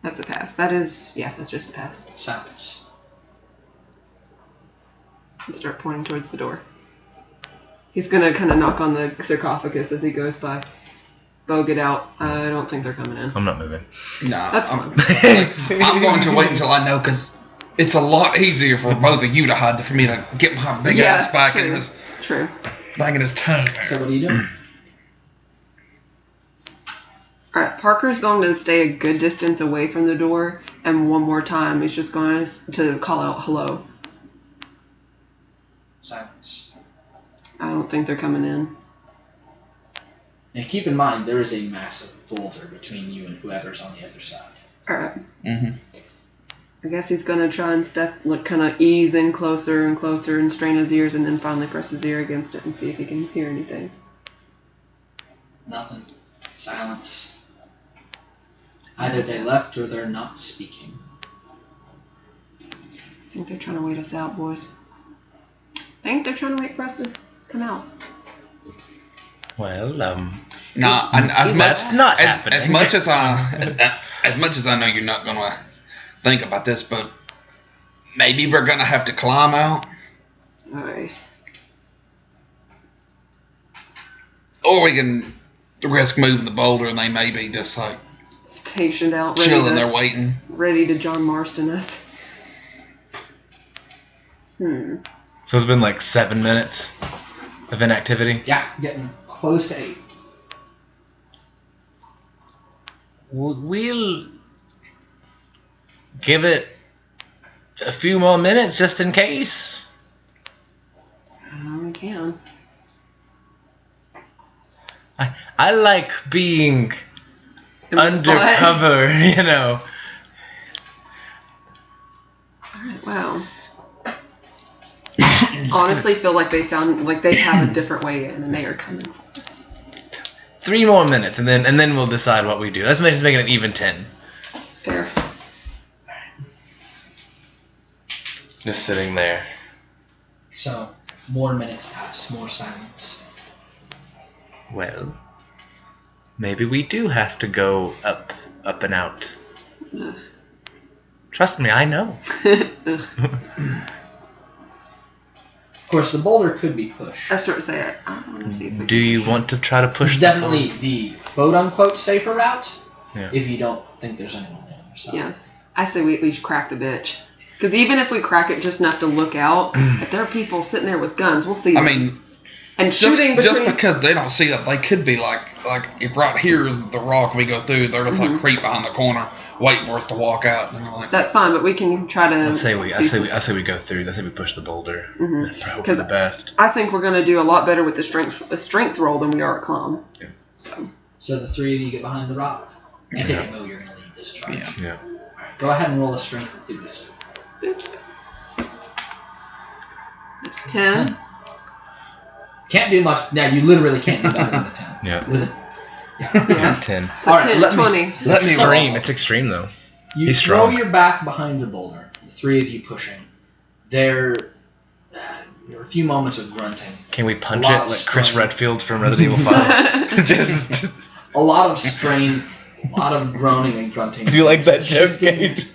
That's a pass. That's just a pass. Silence. And start pointing towards the door. He's gonna kind of knock on the sarcophagus as he goes by. Bo, get out. I don't think they're coming in. I'm not moving. Nah, That's I'm, fine. I'm going to wait until I know, because it's a lot easier for both of you to hide than for me to get my big ass back in this True. tongue. So what are you doing? Alright, Parker's going to stay a good distance away from the door, and one more time he's just going to call out hello. Silence. I don't think they're coming in. Now keep in mind, there is a massive boulder between you and whoever's on the other side. Alright. Mm-hmm. I guess he's going to try and kind of ease in closer and closer and strain his ears and then finally press his ear against it and see if he can hear anything. Nothing. Silence. Either they left or they're not speaking. I think they're trying to wait us out, boys. I think they're trying to wait for us to come out. Well, Nah, and that's not happening. As much as I know you're not gonna think about this, but maybe we're gonna have to climb out, Alright. or we can risk moving the boulder, and they may be just like Stationed out, chilling there waiting. ready to John Marston us. So it's been like 7 minutes of inactivity. Yeah, getting close to 8. We'll give it a few more minutes just in case. We can. I like being In one spot. undercover, you know. Alright, wow. Honestly, feel like they have a different way in, and they are coming for us. 3 more minutes, and then we'll decide what we do. Let's just make it an even 10. Fair. Just sitting there. So, more minutes pass, more silence. Well, maybe we do have to go up and out. Ugh. Trust me, I know. Ugh. Of course, the boulder could be pushed. I start to say, I want to see if we Do you want to try to push It's the definitely the quote-unquote safer route, Yeah. if you don't think there's anyone on the other side. Yeah. I say we at least crack the bitch. Because even if we crack it just enough to look out, if there are people sitting there with guns, we'll see I them. mean, And just shooting between... because they don't see that, they could be like if right here is the rock we go through, they're just like creep behind the corner, waiting for us to walk out. And they're like, That's fine, but we can try to... I say we go through. I say we push the boulder. And hope for the best. I think we're going to do a lot better with a strength roll than we are at climb. Yeah. So the 3 of you get behind the rock. And take a know you're going to lead this charge. Yeah. Go ahead and roll a strength with 2 boost. It's 10. Can't do much. Yeah, you literally can't do better than a 10. Yeah. With it. Yeah. 10. So All right, 10, let me- 20. let me Extreme. roll. It's extreme though. You He's throw strong. your back behind the boulder. The 3 of you pushing. There are a few moments of grunting. Can we punch A it lot of like Chris strain. Redfield from Resident Evil 5? just A lot of strain, a lot of groaning and grunting. do you like that joke, Shifting- Gage?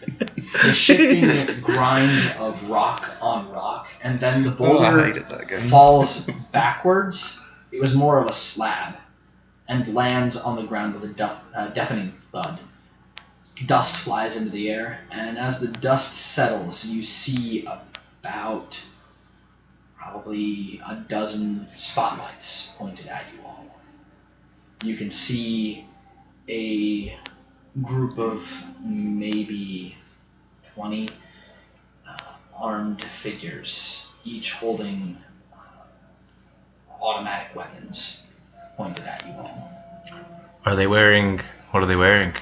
The shifting grind of rock on rock, and then the boulder that game. falls backwards. It was more of a slab, and lands on the ground with a deafening thud. Dust flies into the air, and as the dust settles, you see about probably a dozen spotlights pointed at you all. You can see a group of maybe 20 armed figures, each holding automatic weapons pointed at you all. Are they wearing? What are they wearing?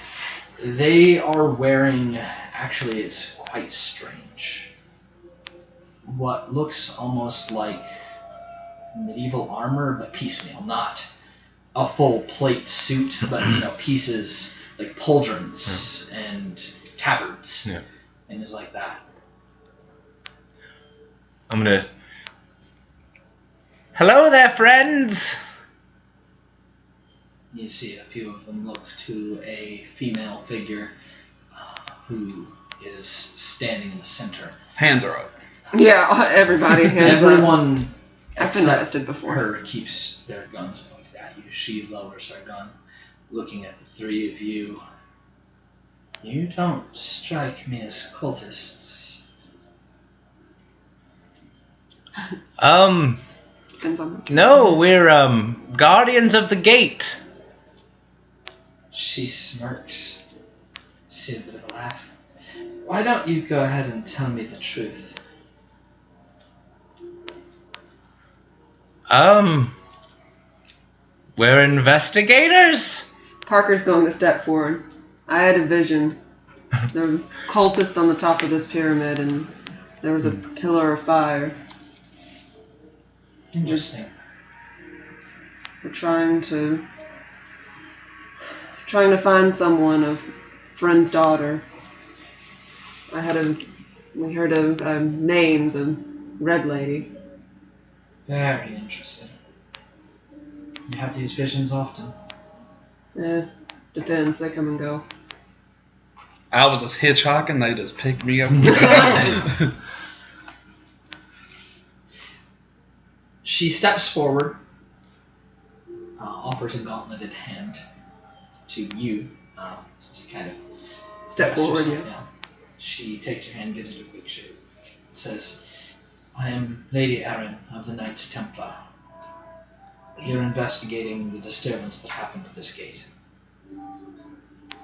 They are wearing, actually it's quite strange, what looks almost like medieval armor, but piecemeal, not a full plate suit, but pieces like pauldrons and tabards Yeah. and things like that. I'm gonna. Hello there, friends. You see a few of them look to a female figure. who is standing in the center. Hands are up. Yeah, everybody. Everyone I've been except arrested before. her keeps their guns pointed at you. She lowers her gun, looking at the three of you. You don't strike me as cultists. Depends on No, we're guardians of the gate. She smirks. See a bit of a laugh. Why don't you go ahead and tell me the truth? We're investigators. Parker's going a step forward. I had a vision. There were cultists on the top of this pyramid, and there was a pillar of fire. Interesting. We're trying to find someone, a friend's daughter. We heard a name, the Red Lady. Very interesting. You have these visions often. Depends. They come and go. I was just hitchhiking. They just picked me up. She steps forward, offers a gauntleted hand to you to kind of Step forward, yeah. She takes your hand, gives it a quick shake, says, I am Lady Erin of the Knights Templar. You're investigating the disturbance that happened at this gate.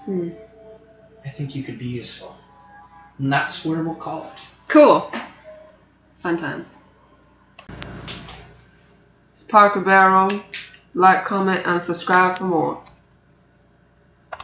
I think you could be useful. And that's where we'll call it. Cool. Fun times. It's Parker Barrow. Like, comment, and subscribe for more.